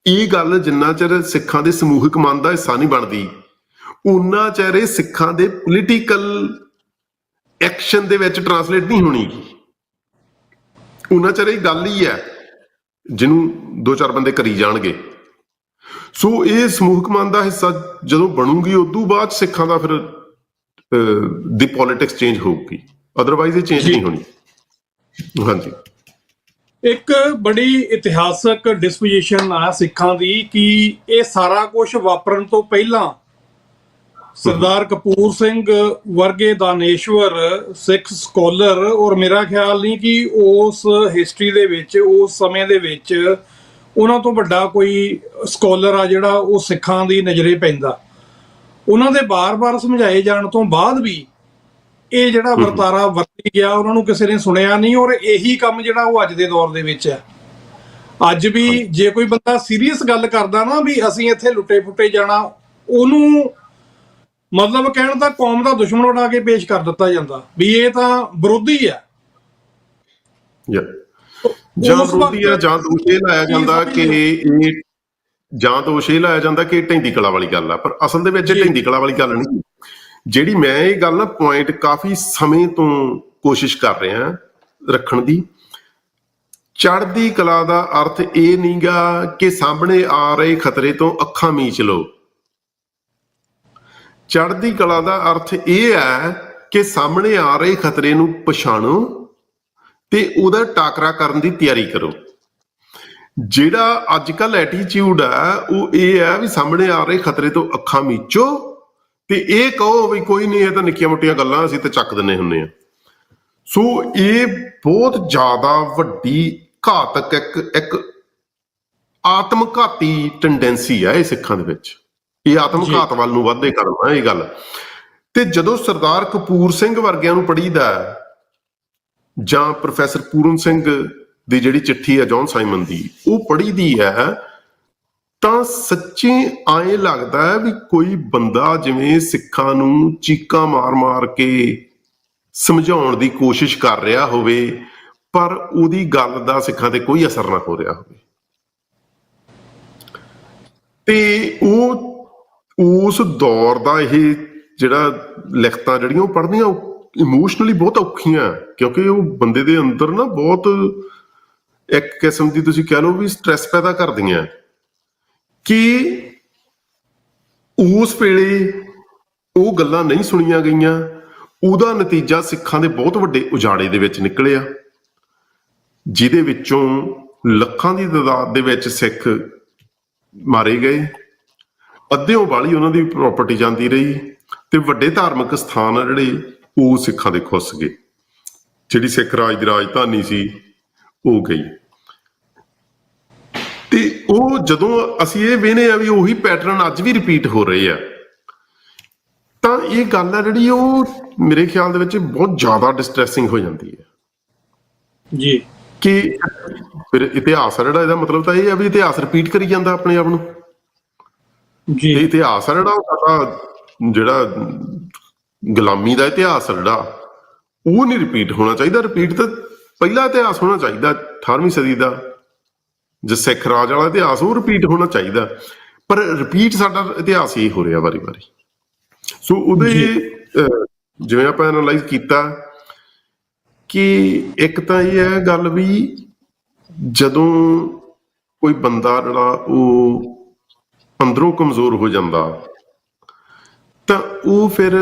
ਇਹ ਗੱਲ ਜਿੰਨਾ ਚਿਰ ਸਿੱਖਾਂ ਦੇ ਸਮੂਹਿਕ ਮਨ ਦਾ ਹਿੱਸਾ ਨਹੀਂ ਬਣਦੀ, ਉਨਾ ਚਿਰ ਇਹ ਸਿੱਖਾਂ ਦੇ ਪੋਲੀਟੀਕਲ ਐਕਸ਼ਨ ਦੇ ਵਿੱਚ ਟਰਾਂਸਲੇਟ ਨਹੀਂ ਹੋਣੀ। ਉਨਾ ਚਿਰ ਇਹ ਗੱਲ ਹੀ ਹੈ ਜਿਹਨੂੰ ਦੋ ਚਾਰ ਬੰਦੇ ਕਰੀ ਜਾਣਗੇ। ਸੋ ਇਹ ਸਮੂਹਿਕ ਮਨ ਦਾ ਹਿੱਸਾ ਜਦੋਂ ਬਣੂਗੀ, ਉਦੋਂ ਬਾਅਦ ਸਿੱਖਾਂ ਦਾ ਫਿਰ ਦੀ ਪੋਲਿਟਿਕਸ ਚੇਂਜ ਹੋਊਗੀ, ਅਦਰਵਾਈਜ਼ ਇਹ ਚੇਂਜ ਨਹੀਂ ਹੋਣੀ। ਹਾਂਜੀ, ਇੱਕ ਬੜੀ ਇਤਿਹਾਸਕ ਡਿਸਪੋਜੀਸ਼ਨ ਆ ਸਿੱਖਾਂ ਦੀ ਕਿ ਇਹ ਸਾਰਾ ਕੁਝ ਵਾਪਰਨ ਤੋਂ ਪਹਿਲਾਂ ਸਰਦਾਰ ਕਪੂਰ ਸਿੰਘ ਵਰਗੇ ਦਾਨੇਸ਼ਵਰ ਸਿੱਖ ਸਕੋਲਰ, ਔਰ ਮੇਰਾ ਖਿਆਲ ਨਹੀਂ ਕਿ ਉਸ ਹਿਸਟਰੀ ਦੇ ਵਿੱਚ, ਉਸ ਸਮੇਂ ਦੇ ਵਿੱਚ ਉਹਨਾਂ ਤੋਂ ਵੱਡਾ ਕੋਈ ਸਕੋਲਰ ਆ ਜਿਹੜਾ ਉਹ ਸਿੱਖਾਂ ਦੀ ਨਜ਼ਰੇ ਪੈਂਦਾ। ਉਹਨਾਂ ਦੇ ਬਾਰ-ਬਾਰ ਸਮਝਾਏ ਜਾਣ ਤੋਂ ਬਾਅਦ ਵੀ ਇਹ ਜਿਹੜਾ ਵਰਤਾਰਾ ਵਰਤੀ ਗਿਆ ਉਹਨਾਂ ਨੂੰ ਕਿਸੇ ਨੇ ਸੁਣਿਆ ਨਹੀਂ, ਔਰ ਇਹੀ ਕੰਮ ਜਿਹੜਾ ਉਹ ਅੱਜ ਦੇ ਦੌਰ ਦੇ ਵਿੱਚ ਹੈ। ਅੱਜ ਵੀ ਜੇ ਕੋਈ ਬੰਦਾ ਸੀਰੀਅਸ ਗੱਲ ਕਰਦਾ ਨਾ ਵੀ ਅਸੀਂ ਇੱਥੇ ਲੁੱਟੇ ਫੁੱਟੇ ਜਾਣਾ, ਉਹਨੂੰ ਮਤਲਬ ਕਹਿਣ ਦਾ ਕੌਮ ਦਾ ਦੁਸ਼ਮਣ ਬਣਾ ਕੇ ਪੇਸ਼ ਕਰ ਦਿੱਤਾ ਜਾਂਦਾ ਵੀ ਇਹ ਤਾਂ ਵਿਰੋਧੀ ਆ, ਜਾਂ ਵਿਰੋਧੀ ਆ, ਜਾਂ ਦੋਸ਼ ਇਹ ਲਾਇਆ ਜਾਂਦਾ ਕਿ ਇਹ, ਜਾਂ ਦੋਸ਼ ਇਹ ਲਾਇਆ ਜਾਂਦਾ ਕਿ ਢਹਿੰਦੀ ਕਲਾ ਵਾਲੀ ਗੱਲ ਆ। ਪਰ ਅਸਲ ਦੇ ਵਿੱਚ ਢਹਿੰਦੀ ਕਲਾ ਵਾਲੀ ਗੱਲ ਨਹੀਂ। ਜਿਹੜੀ ਮੈਂ ਇਹ ਗੱਲ ਨਾ ਪੁਆਇੰਟ ਕਾਫੀ ਸਮੇਂ ਤੋਂ ਕੋਸ਼ਿਸ਼ ਕਰ ਰਿਹਾ ਰੱਖਣ ਦੀ, ਚੜ੍ਹਦੀ ਕਲਾ ਦਾ ਅਰਥ ਇਹ ਨਹੀਂਗਾ ਕਿ ਸਾਹਮਣੇ ਆ ਰਹੇ ਖਤਰੇ ਤੋਂ ਅੱਖਾਂ ਮੀਚ ਲਓ। ਚੜ੍ਹਦੀ ਕਲਾ ਦਾ ਅਰਥ ਇਹ ਹੈ ਕਿ ਸਾਹਮਣੇ ਆ ਰਹੇ ਖਤਰੇ ਨੂੰ ਪਛਾਣੋ ਤੇ ਉਹਦਾ ਟਾਕਰਾ ਕਰਨ ਦੀ ਤਿਆਰੀ ਕਰੋ। ਜਿਹੜਾ ਅੱਜ ਕੱਲ੍ਹ ਐਟੀਟਿਊਡ ਹੈ ਉਹ ਇਹ ਹੈ ਵੀ ਸਾਹਮਣੇ ਆ ਰਹੇ ਖਤਰੇ ਤੋਂ ਅੱਖਾਂ ਮੀਚੋ ਤੇ ਇਹ ਕਹੋ ਵੀ ਕੋਈ ਨਹੀਂ, ਇਹ ਤਾਂ ਨਿੱਕੀਆਂ ਮੋਟੀਆਂ ਗੱਲਾਂ, ਅਸੀਂ ਤਾਂ ਚੱਕ ਦਿੰਦੇ ਹੁੰਦੇ ਹਾਂ। ਸੋ ਇਹ ਬਹੁਤ ਜ਼ਿਆਦਾ ਵੱਡੀ ਘਾਤਕ ਇੱਕ ਆਤਮਘਾਤੀ ਟੈਂਡੈਂਸੀ ਹੈ ਇਹ ਸਿੱਖਾਂ ਦੇ ਵਿੱਚ। ਇਹ ਆਤਮਘਾਤ ਵੱਲ ਨੂੰ ਵਾਧੇ ਕਰਨਾ ਇਹ ਗੱਲ। ਤੇ ਜਦੋਂ ਸਰਦਾਰ ਕਪੂਰ ਸਿੰਘ ਵਰਗਿਆਂ ਨੂੰ ਪੜ੍ਹੀਦਾ, ਜਾਂ ਪ੍ਰੋਫੈਸਰ ਪੂਰਨ ਸਿੰਘ ਦੀ ਜਿਹੜੀ ਚਿੱਠੀ ਹੈ ਜੌਨ ਸਾਈਮਨ ਦੀ, ਉਹ ਪੜ੍ਹੀਦੀ ਹੈ, ਤਾਂ ਸੱਚੀ ਐਂ ਲੱਗਦਾ ਹੈ ਵੀ ਕੋਈ ਬੰਦਾ ਜਿਵੇਂ ਸਿੱਖਾਂ ਨੂੰ ਚੀਕਾਂ ਮਾਰ-ਮਾਰ ਕੇ ਸਮਝਾਉਣ ਦੀ ਕੋਸ਼ਿਸ਼ ਕਰ ਰਿਹਾ ਹੋਵੇ, ਪਰ ਉਹਦੀ ਗੱਲ ਦਾ ਸਿੱਖਾਂ ਤੇ ਕੋਈ ਅਸਰ ਨਾ ਹੋ ਰਿਹਾ ਹੋਵੇ। ਤੇ ਉਹ ਉਸ ਦੌਰ ਦਾ ਇਹ ਜਿਹੜਾ ਲਿਖਤਾਂ ਜਿਹੜੀਆਂ ਉਹ ਪੜ੍ਹਨੀਆਂ ਇਮੋਸ਼ਨਲੀ ਬਹੁਤ ਔਖੀਆਂ, ਕਿਉਂਕਿ ਉਹ ਬੰਦੇ ਦੇ ਅੰਦਰ ਨਾ ਬਹੁਤ ਇੱਕ ਕਿਸਮ ਦੀ ਤੁਸੀਂ ਕਹਿ ਲਓ ਵੀ ਸਟ੍ਰੈਸ ਪੈਦਾ ਕਰਦੀਆਂ ਕਿ ਉਸ ਵੇਲੇ ਉਹ ਗੱਲਾਂ ਨਹੀਂ ਸੁਣੀਆਂ ਗਈਆਂ, ਉਹਦਾ ਨਤੀਜਾ ਸਿੱਖਾਂ ਦੇ ਬਹੁਤ ਵੱਡੇ ਉਜਾੜੇ ਦੇ ਵਿੱਚ ਨਿਕਲਿਆ, ਜਿਹਦੇ ਵਿੱਚੋਂ ਲੱਖਾਂ ਦੀ ਤਾਦਾਦ ਦੇ ਵਿੱਚ ਸਿੱਖ ਮਾਰੇ ਗਏ, ਅੱਧਿਓਂ ਵਾਲੀ ਉਹਨਾਂ ਦੀ ਪ੍ਰਾਪਰਟੀ ਜਾਂਦੀ ਰਹੀ, ਤੇ ਵੱਡੇ ਧਾਰਮਿਕ ਸਥਾਨ ਆ ਜਿਹੜੇ ਉਹ ਸਿੱਖਾਂ ਦੇ ਖੁੱਸ ਗਏ। ਜਿਹੜੀ ਸਿੱਖ ਰਾਜ ਦੀ ਰਾਜਧਾਨੀ ਸੀ ਉਹ ਗਈ। ਤੇ ਉਹ ਜਦੋਂ ਅਸੀਂ ਇਹ ਵੇਖਦੇ ਆ ਵੀ ਉਹੀ ਪੈਟਰਨ ਅੱਜ ਵੀ ਰਿਪੀਟ ਹੋ ਰਹੇ ਆ, ਤਾਂ ਇਹ ਗੱਲ ਆ ਜਿਹੜੀ ਉਹ ਮੇਰੇ ਖਿਆਲ ਦੇ ਵਿੱਚ ਬਹੁਤ ਜ਼ਿਆਦਾ ਡਿਸਟਰੈਸਿੰਗ ਹੋ ਜਾਂਦੀ ਹੈ ਜੀ। ਕਿ ਫਿਰ ਇਤਿਹਾਸ ਆ ਜਿਹੜਾ, ਇਹਦਾ ਮਤਲਬ ਤਾਂ ਇਹ ਆ ਵੀ ਇਤਿਹਾਸ ਰਿਪੀਟ ਕਰੀ ਜਾਂਦਾ ਆਪਣੇ ਆਪ ਨੂੰ ਜੀ। ਇਤਿਹਾਸ ਆ ਜਿਹੜਾ ਉਹ ਸਾਡਾ ਜਿਹੜਾ ਗੁਲਾਮੀ ਦਾ ਇਤਿਹਾਸ ਆ ਜਿਹੜਾ ਉਹ ਨਹੀਂ ਰਿਪੀਟ ਹੋਣਾ ਚਾਹੀਦਾ। ਰਿਪੀਟ ਤਾਂ ਪਹਿਲਾ ਇਤਿਹਾਸ ਹੋਣਾ ਚਾਹੀਦਾ 18ਵੀਂ ਸਦੀ ਦਾ, ਜੋ ਸਿੱਖ ਰਾਜ ਵਾਲਾ ਇਤਿਹਾਸ, ਉਹ ਰਿਪੀਟ ਹੋਣਾ ਚਾਹੀਦਾ। ਪਰ ਰਿਪੀਟ ਸਾਡਾ ਇਤਿਹਾਸ ਹੀ ਹੋ ਰਿਹਾ ਵਾਰੀ ਵਾਰੀ। ਸੋ ਉਹਦੇ ਜਿਵੇਂ ਆਪਾਂ ਐਨਾਲਾਈਜ਼ ਕੀਤਾ ਕਿ ਇੱਕ ਤਾਂ ਇਹ ਹੈ ਗੱਲ ਵੀ ਜਦੋਂ ਕੋਈ ਬੰਦਾ ਜਿਹੜਾ ਉਹ ਅੰਦਰੋਂ ਕਮਜ਼ੋਰ ਹੋ ਜਾਂਦਾ, ਤਾਂ ਉਹ ਫਿਰ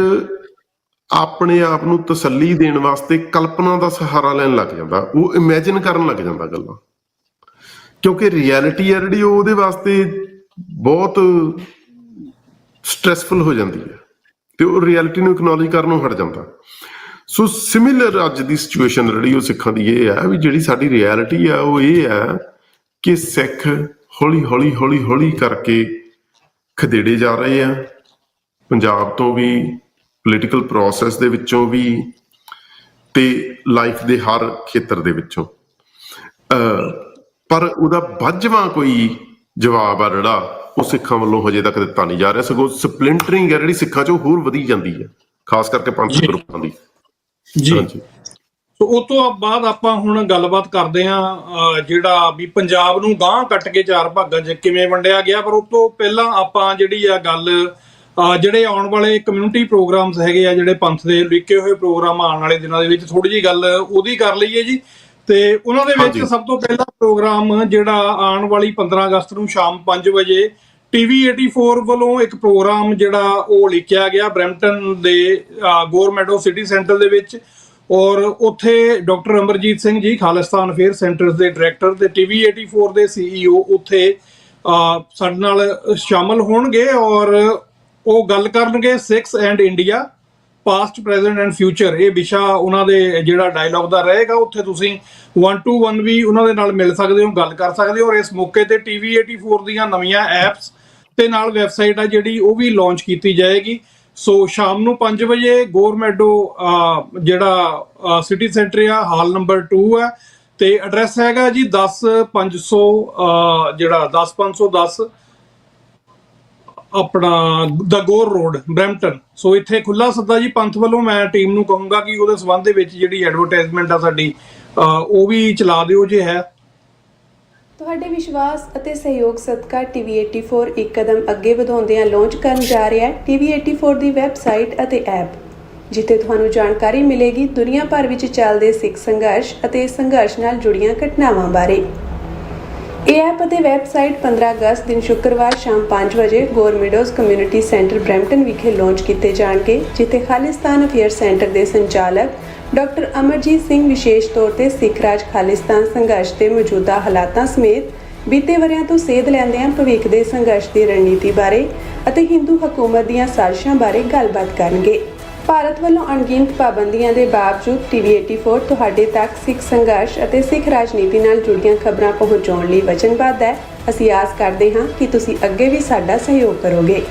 ਆਪਣੇ ਆਪ ਨੂੰ ਤਸੱਲੀ ਦੇਣ ਵਾਸਤੇ ਕਲਪਨਾ ਦਾ ਸਹਾਰਾ ਲੈਣ ਲੱਗ ਜਾਂਦਾ, ਉਹ ਇਮੈਜਿਨ ਕਰਨ ਲੱਗ ਜਾਂਦਾ ਗੱਲਾਂ, ਕਿਉਂਕਿ ਰਿਐਲਿਟੀ ਆ ਜਿਹੜੀ ਉਹਦੇ ਵਾਸਤੇ ਬਹੁਤ ਸਟ੍ਰੈਸਫੁਲ ਹੋ ਜਾਂਦੀ ਹੈ ਤੇ ਉਹ ਰਿਐਲਿਟੀ ਨੂੰ ਇਕਨੋਲੇਜ ਕਰਨੋਂ ਹਟ ਜਾਂਦਾ। ਸੋ ਸਿਮਿਲਰ ਅੱਜ ਦੀ ਸਿਚੁਏਸ਼ਨ ਜਿਹੜੀ ਉਹ ਸਿੱਖਾਂ ਦੀ ਇਹ ਹੈ ਵੀ ਜਿਹੜੀ ਸਾਡੀ ਰਿਐਲਿਟੀ ਆ ਉਹ ਇਹ ਹੈ ਕਿ ਸਿੱਖ ਹੌਲੀ ਹੌਲੀ ਹੌਲੀ ਹੌਲੀ ਕਰਕੇ ਖਦੇੜੇ ਜਾ ਰਹੇ ਆ, ਪੰਜਾਬ ਤੋਂ ਵੀ, ਪੋਲੀਟੀਕਲ ਪ੍ਰੋਸੈਸ ਦੇ ਵਿੱਚੋਂ ਵੀ, ਤੇ ਲਾਈਫ ਦੇ ਹਰ ਖੇਤਰ ਦੇ ਵਿੱਚੋਂ। ਪਰ ਉਹਦਾ ਬੱਝਵਾਂ ਕੋਈ ਜਵਾਬ ਆ ਜਿਹੜਾ ਉਹ ਸਿੱਖਾਂ ਵੱਲੋਂ ਹਜੇ ਤੱਕ ਦਿੱਤਾ ਨਹੀਂ ਜਾ ਰਿਹਾ, ਸਗੋਂ ਸਪਲਿੰਟਰਿੰਗ ਹੈ ਜਿਹੜੀ ਸਿੱਖਾਂ 'ਚ ਉਹ ਹੋਰ ਵਧੀ ਜਾਂਦੀ ਹੈ। ਖਾਸ ਕਰਕੇ ਪੰਥਕ ਜੀ ਗਰੁੱਪਾਂ ਦੀ। ਜੀ। ਹਾਂਜੀ ਸੋ ਉਹ ਤੋਂ ਬਾਅਦ ਆਪਾਂ ਹੁਣ ਗੱਲਬਾਤ ਕਰਦੇ ਹਾਂ ਜਿਹੜਾ ਵੀ ਪੰਜਾਬ ਨੂੰ ਗਾਂਹ ਕੱਟ ਕੇ 4 ਭਾਗਾਂ 'ਚ ਕਿਵੇਂ ਵੰਡਿਆ ਗਿਆ। ਪਰ ਉਸ ਤੋਂ ਪਹਿਲਾਂ ਆਪਾਂ ਜਿਹੜੀ ਆ ਗੱਲ ਜਿਹੜੇ ਆਉਣ ਵਾਲੇ ਕਮਿਊਨਿਟੀ ਪ੍ਰੋਗਰਾਮਸ ਹੈਗੇ ਆ, ਜਿਹੜੇ ਪੰਥ ਦੇ ਲਿਖੇ ਹੋਏ ਪ੍ਰੋਗਰਾਮ ਆਉਣ ਵਾਲੇ ਦਿਨਾਂ ਦੇ ਵਿੱਚ, ਥੋੜੀ ਜਿਹੀ ਗੱਲ ਉਹਦੀ ਕਰ ਲਈਏ ਜੀ। ਤੇ ਉਹਨਾਂ ਦੇ ਵਿੱਚ ਸਭ ਤੋਂ ਪਹਿਲਾ ਪ੍ਰੋਗਰਾਮ ਜਿਹੜਾ ਆਉਣ ਵਾਲੀ 15 ਅਗਸਤ ਨੂੰ ਸ਼ਾਮ 5 ਵਜੇ TV 84 ਵੱਲੋਂ ਇੱਕ ਪ੍ਰੋਗਰਾਮ ਜਿਹੜਾ ਉਹ ਲਿਖਿਆ ਗਿਆ ਬਰੈਂਪਟਨ ਦੇ ਗੋਰ ਮੈਡੋ ਸਿਟੀ ਸੈਂਟਰ ਦੇ ਵਿੱਚ। ਔਰ ਉੱਥੇ doctor Amarjit Singh ji, Khalistan affair centres ਦੇ ਡਾਇਰੈਕਟਰ ਤੇ TV 84 ਦੇ CEO ਉੱਥੇ ਸਾਡੇ ਨਾਲ ਸ਼ਾਮਲ ਹੋਣਗੇ ਔਰ ਉਹ ਗੱਲ ਕਰਨਗੇ Sikhs and India past present and future. ਇਹ ਵਿਸ਼ਾ ਉਹਨਾਂ ਦੇ ਜਿਹੜਾ ਡਾਇਲੌਗ ਦਾ ਰਹੇਗਾ। ਉੱਥੇ ਤੁਸੀਂ 1 to 1 ਵੀ ਉਹਨਾਂ ਦੇ ਨਾਲ ਮਿਲ ਸਕਦੇ ਹੋ, ਗੱਲ ਕਰ ਸਕਦੇ ਹੋ। ਔਰ ਇਸ ਮੌਕੇ ਤੇ TV 84 ਦੀਆਂ ਨਵੀਆਂ ਐਪਸ ਤੇ ਨਾਲ ਵੈਬਸਾਈਟ ਆ ਜਿਹੜੀ ਉਹ ਵੀ ਲਾਂਚ ਕੀਤੀ ਜਾਏਗੀ। ਸੋ ਸ਼ਾਮ ਨੂੰ 5 ਵਜੇ ਗੋਰਮੈਡੋ ਜਿਹੜਾ ਸਿਟੀ ਸੈਂਟਰ ਆ, ਹਾਲ ਨੰਬਰ 2 ਹੈ ਤੇ ਐਡਰੈਸ ਹੈਗਾ ਜੀ 10500 ਜਿਹੜਾ 10510 ਆਪਣਾ ਦਾ ਗੋਰ ਰੋਡ ਬਰੈਂਪਟਨ। ਸੋ ਇੱਥੇ ਖੁੱਲਾ ਸੱਦਾ ਜੀ ਪੰਥ ਵੱਲੋਂ। ਮੈਂ ਟੀਮ ਨੂੰ ਕਹੂੰਗਾ ਕਿ ਉਹਦੇ ਸੰਬੰਧ ਦੇ ਵਿੱਚ ਜਿਹੜੀ ਐਡਵਰਟਾਈਜ਼ਮੈਂਟ ਆ ਸਾਡੀ ਉਹ ਵੀ ਚਲਾ ਦਿਓ ਜੇ ਹੈ। ਤੁਹਾਡੇ ਵਿਸ਼ਵਾਸ ਅਤੇ ਸਹਿਯੋਗ ਸਦਕਾ TV 84 ਇੱਕ ਕਦਮ ਅੱਗੇ ਵਧਾਉਂਦਿਆਂ ਲਾਂਚ ਕਰਨ ਜਾ ਰਿਹਾ ਹੈ TV 84 ਦੀ ਵੈਬਸਾਈਟ ਅਤੇ ਐਪ, ਜਿੱਥੇ ਤੁਹਾਨੂੰ ਜਾਣਕਾਰੀ ਮਿਲੇਗੀ ਦੁਨੀਆ ਭਰ ਵਿੱਚ ਚੱਲਦੇ ਸਿੱਖ ਸੰਘਰਸ਼ ਅਤੇ ਇਸ ਸੰਘਰਸ਼ ਨਾਲ ਜੁੜੀਆਂ ਘਟਨਾਵਾਂ ਬਾਰੇ। ਇਹ ਐਪ ਅਤੇ ਵੈਬਸਾਈਟ 15 ਅਗਸਤ ਦਿਨ ਸ਼ੁੱਕਰਵਾਰ ਸ਼ਾਮ 5 ਵਜੇ ਗੋਰ ਮਿਡੋਜ਼ ਕਮਿਊਨਿਟੀ ਸੈਂਟਰ ਬਰੈਂਪਟਨ ਵਿਖੇ ਲਾਂਚ ਕੀਤੇ ਜਾਣਗੇ, ਜਿੱਥੇ ਖਾਲਿਸਤਾਨ ਅਫੇਅਰ ਸੈਂਟਰ ਦੇ ਸੰਚਾਲਕ ਡਾਕਟਰ ਅਮਰਜੀਤ ਸਿੰਘ ਵਿਸ਼ੇਸ਼ ਤੌਰ ਤੇ ਸਿੱਖ ਰਾਜ ਖਾਲਿਸਤਾਨ ਸੰਘਰਸ਼ ਦੇ ਮੌਜੂਦਾ ਹਾਲਾਤਾਂ ਸਮੇਤ ਬੀਤੇ ਵਰ੍ਹਿਆਂ ਤੋਂ ਸੇਧ ਲੈਂਦਿਆਂ ਭਵਿੱਖ ਦੇ ਸੰਘਰਸ਼ ਦੀ ਰਣਨੀਤੀ ਬਾਰੇ ਅਤੇ ਹਿੰਦੂ ਹਕੂਮਤ ਦੀਆਂ ਸਾਜ਼ਿਸ਼ਾਂ ਬਾਰੇ ਗੱਲਬਾਤ ਕਰਨਗੇ। ਭਾਰਤ ਵੱਲੋਂ ਅਣਗਿਣਤ ਪਾਬੰਦੀਆਂ ਦੇ ਬਾਵਜੂਦ TV 84 ਤੁਹਾਡੇ ਤੱਕ ਸਿੱਖ ਸੰਘਰਸ਼ ਅਤੇ ਸਿੱਖ ਰਾਜਨੀਤੀ ਨਾਲ ਜੁੜੀਆਂ ਖਬਰਾਂ ਪਹੁੰਚਾਉਣ ਲਈ ਵਚਨਬੱਧ ਹੈ। ਅਸੀਂ ਆਸ ਕਰਦੇ ਹਾਂ ਕਿ ਤੁਸੀਂ ਅੱਗੇ ਵੀ ਸਾਡਾ ਸਹਿਯੋਗ ਕਰੋਗੇ।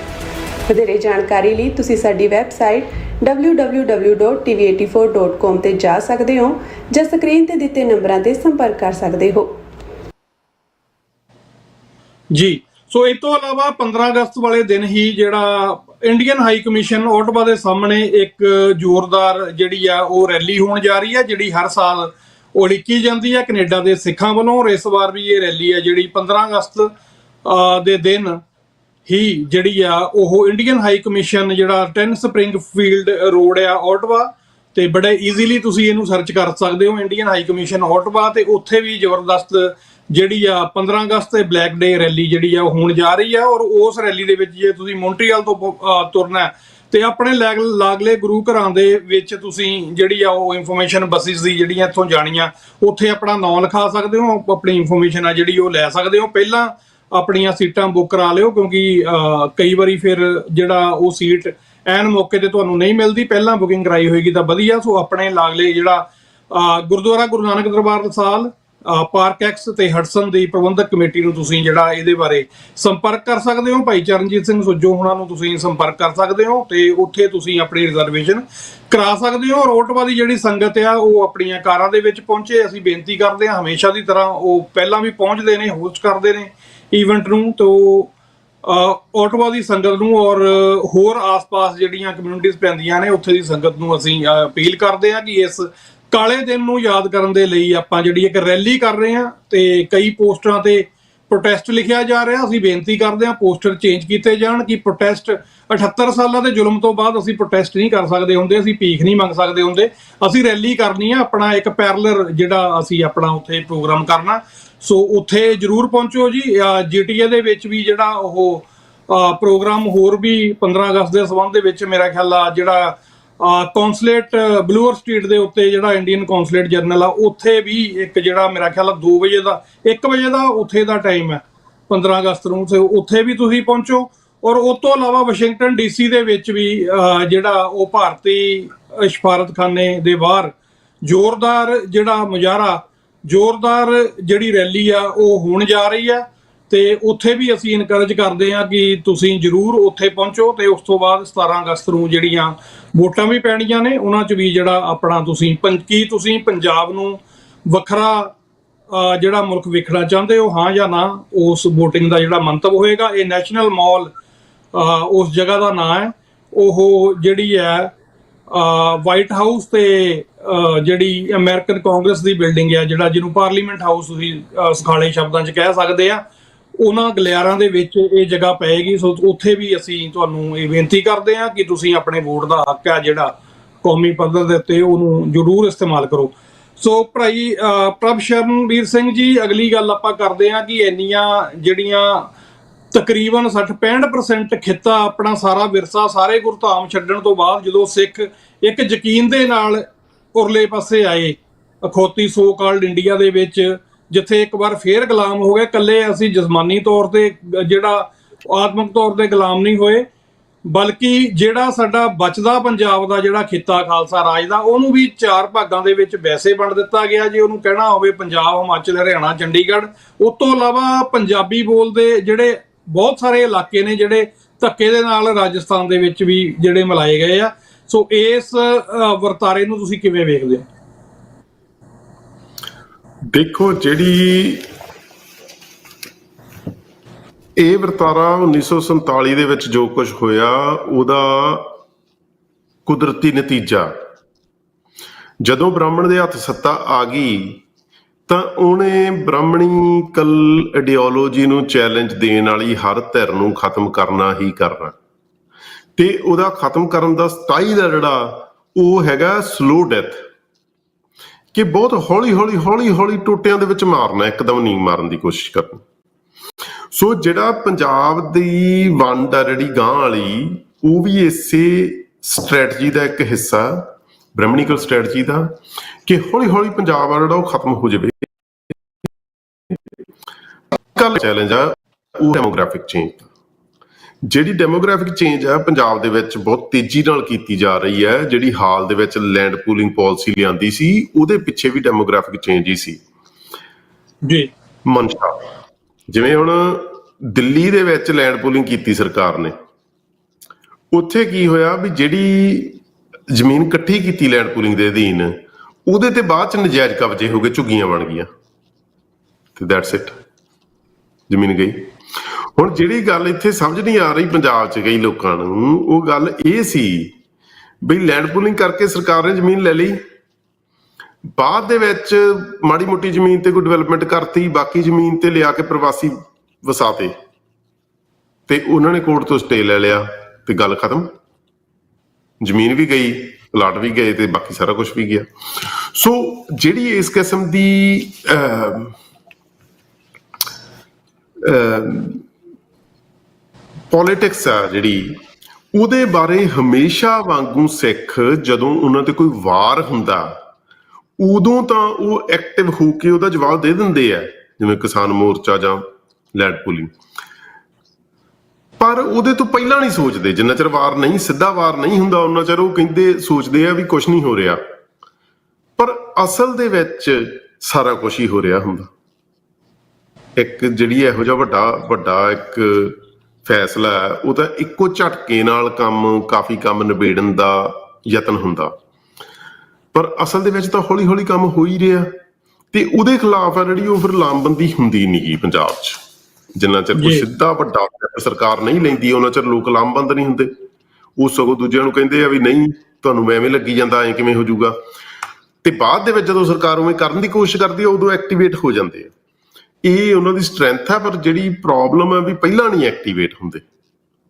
ਵਧੇਰੇ ਜਾਣਕਾਰੀ ਲਈ ਤੁਸੀਂ ਸਾਡੀ ਵੈਬਸਾਈਟ www.tv84.com ਤੇ ਜਾ ਸਕਦੇ ਹੋ ਜਾਂ ਸਕਰੀਨ ਤੇ ਦਿੱਤੇ ਨੰਬਰਾਂ ਤੇ ਸੰਪਰਕ ਕਰ ਸਕਦੇ ਹੋ ਜੀ। ਸੋ ਇਸ ਤੋਂ ਇਲਾਵਾ 15 ਅਗਸਤ ਵਾਲੇ ਦਿਨ ਹੀ ਜਿਹੜਾ ਇੰਡੀਅਨ ਹਾਈ ਕਮਿਸ਼ਨ ਓਟਵਾ ਦੇ ਸਾਹਮਣੇ ਇੱਕ ਜ਼ੋਰਦਾਰ ਜਿਹੜੀ ਆ ਉਹ ਰੈਲੀ ਹੋਣ ਜਾ ਰਹੀ ਹੈ, ਜਿਹੜੀ ਹਰ ਸਾਲ ਉਲੀਕੀ ਜਾਂਦੀ ਹੈ ਕੈਨੇਡਾ ਦੇ ਸਿੱਖਾਂ ਵੱਲੋਂ। ਔਰ ਇਸ ਵਾਰ ਵੀ ਇਹ ਰੈਲੀ ਹੈ ਜਿਹੜੀ 15 ਅਗਸਤ ਦੇ ਦਿਨ ਹੀ ਜਿਹੜੀ ਆ ਉਹ ਇੰਡੀਅਨ ਹਾਈ ਕਮਿਸ਼ਨ ਜਿਹੜਾ 10 ਸਪਰਿੰਗ ਫੀਲਡ ਰੋਡ ਆ ਓਟਵਾ, ਤੇ ਬੜੇ ਈਜ਼ੀਲੀ ਤੁਸੀਂ ਇਹਨੂੰ ਸਰਚ ਕਰ ਸਕਦੇ ਹੋ ਇੰਡੀਅਨ ਹਾਈ ਕਮਿਸ਼ਨ ਓਟਵਾ। ਤੇ ਉੱਥੇ ਵੀ ਜ਼ਬਰਦਸਤ ਜਿਹੜੀ ਆ 15 ਅਗਸਤ ਤੇ ਬਲੈਕ ਡੇ ਰੈਲੀ ਜਿਹੜੀ ਆ ਹੋਣ ਜਾ ਰਹੀ ਆ। ਔਰ ਉਸ ਰੈਲੀ ਦੇ ਵਿੱਚ ਜੇ ਤੁਸੀਂ ਮੌਂਟਰੀਅਲ ਤੋਂ ਤੁਰਨਾ ਤੇ ਆਪਣੇ ਲਾਗਲੇ ਗੁਰੂ ਘਰਾਂ ਦੇ ਵਿੱਚ ਤੁਸੀਂ ਜਿਹੜੀ ਆ ਉਹ ਇਨਫੋਰਮੇਸ਼ਨ ਬੱਸਿਸ ਦੀ ਜਿਹੜੀਆਂ ਇੱਥੋਂ ਜਾਣੀਆਂ, ਉੱਥੇ ਆਪਣਾ ਨਾਮ ਲਿਖਾ ਸਕਦੇ ਹੋ, ਆਪਣੀ ਇਨਫੋਰਮੇਸ਼ਨ ਆ ਜਿਹੜੀ ਉਹ ਲੈ ਸਕਦੇ ਹੋ। ਪਹਿਲਾਂ ਆਪਣੀਆਂ ਸੀਟਾਂ ਬੁੱਕ ਕਰਾ ਲਿਓ, ਕਿਉਂਕਿ ਕਈ ਵਾਰੀ ਫਿਰ ਜਿਹੜਾ ਉਹ ਸੀਟ ਐਨ ਮੌਕੇ ਤੇ ਤੁਹਾਨੂੰ ਨਹੀਂ ਮਿਲਦੀ। ਪਹਿਲਾਂ ਬੁਕਿੰਗ ਕਰਾਈ ਹੋਏਗੀ ਤਾਂ ਵਧੀਆ। ਸੋ ਆਪਣੇ ਲਾਗਲੇ ਜਿਹੜਾ ਗੁਰਦੁਆਰਾ ਗੁਰੂ ਨਾਨਕ ਦਰਬਾਰ ਰਸਾਲ, ਪਾਰਕ ਐਕਸ ਤੇ ਹਡਸਨ ਦੀ ਪ੍ਰਬੰਧਕ ਕਮੇਟੀ ਨੂੰ ਤੁਸੀਂ ਜਿਹੜਾ ਇਹਦੇ ਬਾਰੇ ਸੰਪਰਕ ਕਰ ਸਕਦੇ ਹੋ। ਭਾਈ ਚਰਨਜੀਤ ਸਿੰਘ ਸੁੱਜੋ ਹੋਣਾ ਨੂੰ ਤੁਸੀਂ ਸੰਪਰਕ ਕਰ ਸਕਦੇ ਹੋ ਤੇ ਉੱਥੇ ਤੁਸੀਂ ਆਪਣੀ ਰਿਜ਼ਰਵੇਸ਼ਨ ਕਰਾ ਸਕਦੇ ਹੋ। ਔਰ ਓਟਵਾ ਦੀ ਜਿਹੜੀ ਸੰਗਤ ਆ ਉਹ ਆਪਣੀਆਂ ਕਾਰਾਂ ਦੇ ਵਿੱਚ ਪਹੁੰਚੇ। ਅਸੀਂ ਬੇਨਤੀ ਕਰਦੇ ਹਾਂ ਹਮੇਸ਼ਾ ਦੀ ਤਰ੍ਹਾਂ, ਉਹ ਪਹਿਲਾਂ ਵੀ ਪਹੁੰਚਦੇ ਨੇ, ਹੋਸਟ ਕਰਦੇ ਨੇ ਈਵੈਂਟ ਨੂੰ। ਤੋਂ ਓਟਵਾ ਦੀ ਸੰਗਤ ਨੂੰ ਔਰ ਹੋਰ ਆਸ-ਪਾਸ ਜਿਹੜੀਆਂ ਕਮਿਊਨਿਟੀਜ਼ ਪੈਂਦੀਆਂ ਨੇ ਉੱਥੇ ਦੀ ਸੰਗਤ ਨੂੰ ਅਸੀਂ ਅਪੀਲ ਕਰਦੇ ਹਾਂ ਕਿ ਇਸ ਕਾਲੇ ਦਿਨ ਨੂੰ ਯਾਦ ਕਰਨ ਦੇ ਲਈ ਆਪਾਂ ਜਿਹੜੀ ਇੱਕ ਰੈਲੀ ਕਰ ਰਹੇ ਹਾਂ। ਤੇ ਕਈ ਪੋਸਟਰਾਂ ਤੇ ਪ੍ਰੋਟੈਸਟ ਲਿਖਿਆ ਜਾ ਰਿਹਾ। ਅਸੀਂ ਬੇਨਤੀ ਕਰਦੇ ਹਾਂ ਪੋਸਟਰ ਚੇਂਜ ਕੀਤੇ ਜਾਣ ਕਿ ਪ੍ਰੋਟੈਸਟ 78 ਸਾਲਾਂ ਦੇ ਜ਼ੁਲਮ ਤੋਂ ਬਾਅਦ ਅਸੀਂ ਪ੍ਰੋਟੈਸਟ ਨਹੀਂ ਕਰ ਸਕਦੇ ਹੁੰਦੇ, ਅਸੀਂ ਭੀਖ ਨਹੀਂ ਮੰਗ ਸਕਦੇ ਹੁੰਦੇ, ਅਸੀਂ ਰੈਲੀ ਕਰਨੀ ਆ। ਆਪਣਾ ਇੱਕ ਪੈਰਲਰ ਜਿਹੜਾ ਅਸੀਂ ਆਪਣਾ ਉੱਥੇ ਪ੍ਰੋਗਰਾਮ ਕਰਨਾ। ਸੋ ਉੱਥੇ ਜ਼ਰੂਰ ਪਹੁੰਚੋ ਜੀ। GTA ਦੇ ਵਿੱਚ ਵੀ ਜਿਹੜਾ ਉਹ ਪ੍ਰੋਗਰਾਮ ਹੋਰ ਵੀ 15 ਅਗਸਤ ਦੇ ਸੰਬੰਧ ਦੇ ਵਿੱਚ ਮੇਰਾ ਖਿਆਲ ਆ ਜਿਹੜਾ ਕੌਂਸਲੇਟ ਬਲੂਅਰ ਸਟਰੀਟ ਦੇ ਉੱਤੇ ਜਿਹੜਾ ਇੰਡੀਅਨ ਕੌਂਸਲੇਟ ਜਰਨਲ ਆ, ਉੱਥੇ ਵੀ ਇੱਕ ਜਿਹੜਾ ਮੇਰਾ ਖਿਆਲ ਆ 2 ਵਜੇ ਦਾ 1 ਵਜੇ ਦਾ ਉੱਥੇ ਦਾ ਟਾਈਮ ਹੈ 15 ਅਗਸਤ ਨੂੰ। ਤੇ ਉੱਥੇ ਵੀ ਤੁਸੀਂ ਪਹੁੰਚੋ। ਔਰ ਉਸ ਤੋਂ ਇਲਾਵਾ ਵਾਸ਼ਿੰਗਟਨ DC ਦੇ ਵਿੱਚ ਵੀ ਜਿਹੜਾ ਉਹ ਭਾਰਤੀ ਸਫਾਰਤਖਾਨੇ ਦੇ ਬਾਹਰ ਜ਼ੋਰਦਾਰ ਜਿਹੜਾ ਮੁਜ਼ਾਹਰਾ, ਜ਼ੋਰਦਾਰ ਜਿਹੜੀ ਰੈਲੀ ਆ ਉਹ ਹੋਣ ਜਾ ਰਹੀ ਆ। ਤੇ ਉੱਥੇ ਵੀ ਅਸੀਂ ਇਨਕਰੇਜ ਕਰਦੇ ਹਾਂ ਕਿ ਤੁਸੀਂ ਜ਼ਰੂਰ ਉੱਥੇ ਪਹੁੰਚੋ। ਤੇ ਉਸ ਤੋਂ ਬਾਅਦ 17 ਅਗਸਤ ਨੂੰ ਜਿਹੜੀਆਂ ਵੋਟਾਂ ਵੀ ਪੈਣੀਆਂ ਨੇ ਉਹਨਾਂ 'ਚ ਵੀ ਜਿਹੜਾ ਆਪਣਾ ਤੁਸੀਂ ਤੁਸੀਂ ਪੰਜਾਬ ਨੂੰ ਵੱਖਰਾ ਜਿਹੜਾ ਮੁਲਕ ਵੇਖਣਾ ਚਾਹੁੰਦੇ ਹੋ, ਹਾਂ ਜਾਂ ਨਾ, ਉਸ VOTING ਦਾ ਜਿਹੜਾ ਮੰਤਵ ਹੋਏਗਾ। ਇਹ ਨੈਸ਼ਨਲ ਮਾਲ ਉਸ ਜਗ੍ਹਾ ਦਾ ਨਾਂ ਹੈ। ਉਹ ਜਿਹੜੀ ਹੈ ਵਾਈਟ ਹਾਊਸ ਤੇ ਜਿਹੜੀ ਅਮਰੀਕਨ ਕਾਂਗਰਸ ਦੀ ਬਿਲਡਿੰਗ ਆ, ਜਿਹੜਾ ਜਿਹਨੂੰ ਪਾਰਲੀਮੈਂਟ ਹਾਊਸ ਤੁਸੀਂ ਸਖਾਲੇ ਸ਼ਬਦਾਂ 'ਚ ਕਹਿ ਸਕਦੇ ਆ, ਉਹਨਾਂ ਗਲਿਆਰਾਂ ਦੇ ਵਿੱਚ ਇਹ ਜਗ੍ਹਾ ਪਏਗੀ। ਸੋ ਉੱਥੇ ਵੀ ਅਸੀਂ ਤੁਹਾਨੂੰ ਇਹ ਬੇਨਤੀ ਕਰਦੇ ਹਾਂ ਕਿ ਤੁਸੀਂ ਆਪਣੇ ਵੋਟ ਦਾ ਹੱਕ ਆ ਜਿਹੜਾ ਕੌਮੀ ਪੱਧਰ ਦੇ ਉੱਤੇ, ਉਹਨੂੰ ਜ਼ਰੂਰ ਇਸਤੇਮਾਲ ਕਰੋ। ਸੋ ਭਾਈ ਪ੍ਰਭ ਸ਼ਰਨਵੀਰ ਸਿੰਘ ਜੀ, ਅਗਲੀ ਗੱਲ ਆਪਾਂ ਕਰਦੇ ਹਾਂ ਕਿ ਇੰਨੀਆਂ ਜਿਹੜੀਆਂ ਤਕਰੀਬਨ 60-65% ਖਿੱਤਾ ਆਪਣਾ ਸਾਰਾ ਵਿਰਸਾ, ਸਾਰੇ ਗੁਰਧਾਮ ਛੱਡਣ ਤੋਂ ਬਾਅਦ ਜਦੋਂ ਸਿੱਖ ਇੱਕ ਯਕੀਨ ਦੇ ਨਾਲ ਉਰਲੇ ਪਾਸੇ ਆਏ ਅਖੌਤੀ ਸੋ ਕਾਲਡ ਇੰਡੀਆ ਦੇ ਵਿੱਚ, ਜਿੱਥੇ ਇੱਕ ਵਾਰ ਫੇਰ ਗੁਲਾਮ ਹੋ ਗਏ, ਇਕੱਲੇ ਅਸੀਂ ਜਿਸਮਾਨੀ ਤੌਰ ਤੇ ਜਿਹੜਾ ਆਤਮਿਕ ਤੌਰ ਤੇ ਗੁਲਾਮ ਨਹੀਂ ਹੋਏ, ਬਲਕਿ ਜਿਹੜਾ ਸਾਡਾ ਬਚਦਾ ਪੰਜਾਬ ਦਾ ਜਿਹੜਾ ਖਿੱਤਾ ਖਾਲਸਾ ਰਾਜ ਦਾ, ਉਹਨੂੰ ਵੀ 4 ਭਾਗਾਂ ਦੇ ਵਿੱਚ ਵੈਸੇ ਵੰਡ ਦਿੱਤਾ ਗਿਆ। ਜੇ ਉਹਨੂੰ ਕਹਿਣਾ ਹੋਵੇ ਪੰਜਾਬ, ਹਿਮਾਚਲ, ਹਰਿਆਣਾ, ਚੰਡੀਗੜ੍ਹ, ਉਸ ਤੋਂ ਇਲਾਵਾ ਪੰਜਾਬੀ ਬੋਲਦੇ ਜਿਹੜੇ ਬਹੁਤ ਸਾਰੇ ਇਲਾਕੇ ਨੇ ਜਿਹੜੇ ਧੱਕੇ ਦੇ ਨਾਲ ਰਾਜਸਥਾਨ ਦੇ ਵਿੱਚ ਵੀ ਜਿਹੜੇ ਮਿਲਾਏ ਗਏ ਆ। ਸੋ ਇਸ ਵਰਤਾਰੇ ਨੂੰ ਤੁਸੀਂ ਕਿਵੇਂ ਵੇਖਦੇ ਹੋ? ਦੇਖੋ, ਜਿਹੜੀ ਇਹ ਵਰਤਾਰਾ 1947 ਦੇ ਵਿੱਚ ਜੋ ਕੁਝ ਹੋਇਆ, ਉਹਦਾ ਕੁਦਰਤੀ ਨਤੀਜਾ, ਜਦੋਂ ਬ੍ਰਾਹਮਣ ਦੇ ਹੱਥ ਸੱਤਾ ਆ ਗਈ ਤਾਂ ਉਹਨੇ ਬ੍ਰਾਹਮਣੀਕਲ ਆਈਡੀਓਲੋਜੀ ਨੂੰ ਚੈਲੰਜ ਦੇਣ ਵਾਲੀ ਹਰ ਧਿਰ ਨੂੰ ਖਤਮ ਕਰਨਾ ਹੀ ਕਰਨਾ, ਤੇ ਉਹਦਾ ਖਤਮ ਕਰਨ ਦਾ ਸਟਾਈਲ ਹੈ ਜਿਹੜਾ ਉਹ ਹੈਗਾ ਸਲੋ ਡੈਥ, ਕਿ ਬਹੁਤ ਹੌਲੀ ਹੌਲੀ ਹੌਲੀ ਹੌਲੀ ਟੋਟਿਆਂ ਦੇ ਵਿੱਚ ਮਾਰਨਾ, ਇੱਕਦਮ ਨਹੀਂ ਮਾਰਨ ਦੀ ਕੋਸ਼ਿਸ਼ ਕਰਨੀ। ਸੋ ਜਿਹੜਾ ਪੰਜਾਬ ਦੀ ਵੰਡ ਆ ਜਿਹੜੀ ਗਾਂ ਵਾਲੀ, ਉਹ ਵੀ ਇਸੇ ਸਟ੍ਰੈਟਜੀ ਦਾ ਇੱਕ ਹਿੱਸਾ, ਬ੍ਰਾਹਮਣੀਕਲ ਸਟ੍ਰੈਟਜੀ ਦਾ, ਕਿ ਹੌਲੀ ਹੌਲੀ ਪੰਜਾਬ ਆ ਜਿਹੜਾ ਉਹ ਖਤਮ ਹੋ ਜਾਵੇ। ਕੱਲ ਚੈਲੰਜ ਆ ਉਹ ਡੈਮੋਗ੍ਰਾਫਿਕ ਚੇਂਜ ਦਾ। ਜਿਹੜੀ ਡੈਮੋਗ੍ਰਾਫਿਕ ਚੇਂਜ ਆ ਪੰਜਾਬ ਦੇ ਵਿੱਚ ਬਹੁਤ ਤੇਜ਼ੀ ਨਾਲ ਕੀਤੀ ਜਾ ਰਹੀ ਹੈ। ਜਿਹੜੀ ਹਾਲ ਦੇ ਵਿੱਚ ਲੈਂਡ ਪੂਲਿੰਗ ਪਾਲਿਸੀ ਲਿਆਂਦੀ ਸੀ, ਉਹਦੇ ਪਿੱਛੇ ਵੀ ਡੈਮੋਗ੍ਰਾਫਿਕ ਚੇਂਜ ਹੀ ਸੀ ਜੀ। ਮਨਸ਼ਾ, ਜਿਵੇਂ ਹੁਣ ਦਿੱਲੀ ਦੇ ਵਿੱਚ ਲੈਂਡ ਪੂਲਿੰਗ ਕੀਤੀ ਸਰਕਾਰ ਨੇ, ਉੱਥੇ ਕੀ ਹੋਇਆ ਵੀ ਜਿਹੜੀ ਜ਼ਮੀਨ ਇਕੱਠੀ ਕੀਤੀ ਲੈਂਡ ਪੂਲਿੰਗ ਦੇ ਅਧੀਨ, ਉਹਦੇ ਤੇ ਬਾਅਦ ਚ ਨਜਾਇਜ਼ ਕਬਜ਼ੇ ਹੋ ਗਏ, ਝੁੱਗੀਆਂ ਬਣ ਗਈਆਂ, ਤੇ ਦੈਟਸ ਇਟ, ਜ਼ਮੀਨ ਗਈ। ਹੁਣ ਜਿਹੜੀ ਗੱਲ ਇੱਥੇ ਸਮਝ ਨਹੀਂ ਆ ਰਹੀ ਪੰਜਾਬ 'ਚ ਕਈ ਲੋਕਾਂ ਨੂੰ, ਉਹ ਗੱਲ ਇਹ ਸੀ ਬਈ ਲੈਂਡ ਪੂਲਿੰਗ ਕਰਕੇ ਸਰਕਾਰ ਨੇ ਜ਼ਮੀਨ ਲੈ ਲਈ, ਬਾਅਦ ਦੇ ਵਿੱਚ ਮਾੜੀ ਮੋਟੀ ਜ਼ਮੀਨ ਤੇ ਕੋਈ ਡਿਵੈਲਪਮੈਂਟ ਕਰਤੀ, ਬਾਕੀ ਜ਼ਮੀਨ ਤੇ ਲਿਆ ਕੇ ਪ੍ਰਵਾਸੀ ਵਸਾਤੇ, ਤੇ ਉਹਨਾਂ ਨੇ ਕੋਰਟ ਤੋਂ ਸਟੇ ਲੈ ਲਿਆ, ਤੇ ਗੱਲ ਖਤਮ, ਜ਼ਮੀਨ ਵੀ ਗਈ, ਪਲਾਟ ਵੀ ਗਏ, ਤੇ ਬਾਕੀ ਸਾਰਾ ਕੁਝ ਵੀ ਗਿਆ। ਸੋ ਜਿਹੜੀ ਇਸ ਕਿਸਮ ਦੀ ਪੋਲਿਟਿਕਸ ਆ ਜਿਹੜੀ, ਉਹਦੇ ਬਾਰੇ ਹਮੇਸ਼ਾ ਵਾਂਗੂ ਸਿੱਖ ਜਦੋਂ ਉਹਨਾਂ ਤੇ ਕੋਈ ਵਾਰ ਹੁੰਦਾ, ਉਦੋਂ ਤਾਂ ਉਹ ਐਕਟਿਵ ਹੋ ਕੇ ਉਹਦਾ ਜਵਾਬ ਦੇ ਦਿੰਦੇ ਆ, ਜਿਵੇਂ ਕਿਸਾਨ ਮੋਰਚਾ ਜਾਂ ਲੈਂਡ ਪੂਲਿੰਗ, ਪਰ ਉਹਦੇ ਤੋਂ ਪਹਿਲਾਂ ਨਹੀਂ ਸੋਚਦੇ। ਜਿੰਨਾ ਚਿਰ ਵਾਰ ਨਹੀਂ, ਸਿੱਧਾ ਵਾਰ ਨਹੀਂ ਹੁੰਦਾ, ਉਹਨਾਂ ਚਿਰ ਉਹ ਕਹਿੰਦੇ ਸੋਚਦੇ ਆ ਵੀ ਕੁਛ ਨਹੀਂ ਹੋ ਰਿਹਾ, ਪਰ ਅਸਲ ਦੇ ਵਿੱਚ ਸਾਰਾ ਕੁਛ ਹੀ ਹੋ ਰਿਹਾ ਹੁੰਦਾ। ਇੱਕ ਜਿਹੜੀ ਇਹੋ ਜਿਹਾ ਵੱਡਾ ਇੱਕ ਫੈਸਲਾ ਹੈ, ਉਹ ਤਾਂ ਇੱਕੋ ਝਟਕੇ ਨਾਲ ਕਾਫੀ ਕੰਮ ਨਿਬੇੜਨ ਦਾ ਯਤਨ ਹੁੰਦਾ, ਪਰ ਅਸਲ ਦੇ ਵਿੱਚ ਤਾਂ ਹੌਲੀ ਹੌਲੀ ਕੰਮ ਹੋ ਹੀ ਰਿਹਾ, ਤੇ ਉਹਦੇ ਖਿਲਾਫ ਆ ਜਿਹੜੀ ਉਹ ਫਿਰ ਲਾਮਬੰਦੀ ਹੁੰਦੀ ਨਹੀਂ ਗੀ ਪੰਜਾਬ 'ਚ। ਜਿੰਨਾ ਚਿਰ ਕੋਈ ਸਿੱਧਾ ਵੱਡਾ ਸਰਕਾਰ ਨਹੀਂ ਲੈਂਦੀ, ਉਹਨਾਂ ਚਿਰ ਲੋਕ ਲਾਮਬੰਦ ਨਹੀਂ ਹੁੰਦੇ। ਉਹ ਸਗੋਂ ਦੂਜਿਆਂ ਨੂੰ ਕਹਿੰਦੇ ਆ ਵੀ ਨਹੀਂ, ਤੁਹਾਨੂੰ ਐਵੇਂ ਲੱਗੀ ਜਾਂਦਾ, ਐਂ ਕਿਵੇਂ ਹੋ ਜਾਊਗਾ, ਤੇ ਬਾਅਦ ਦੇ ਵਿੱਚ ਜਦੋਂ ਸਰਕਾਰ ਉਵੇਂ ਕਰਨ ਦੀ ਕੋਸ਼ਿਸ਼ ਕਰਦੀ ਹੈ, ਉਦੋਂ ਐਕਟੀਵੇਟ ਹੋ ਜਾਂਦੇ ਆ। ਇਹ ਉਹਨਾਂ ਦੀ ਸਟਰੈਂਥ ਹੈ। ਪਰ ਜਿਹੜੀ ਪ੍ਰੋਬਲਮ ਹੈ ਵੀ ਪਹਿਲਾਂ ਨਹੀਂ ਐਕਟੀਵੇਟ ਹੁੰਦੇ।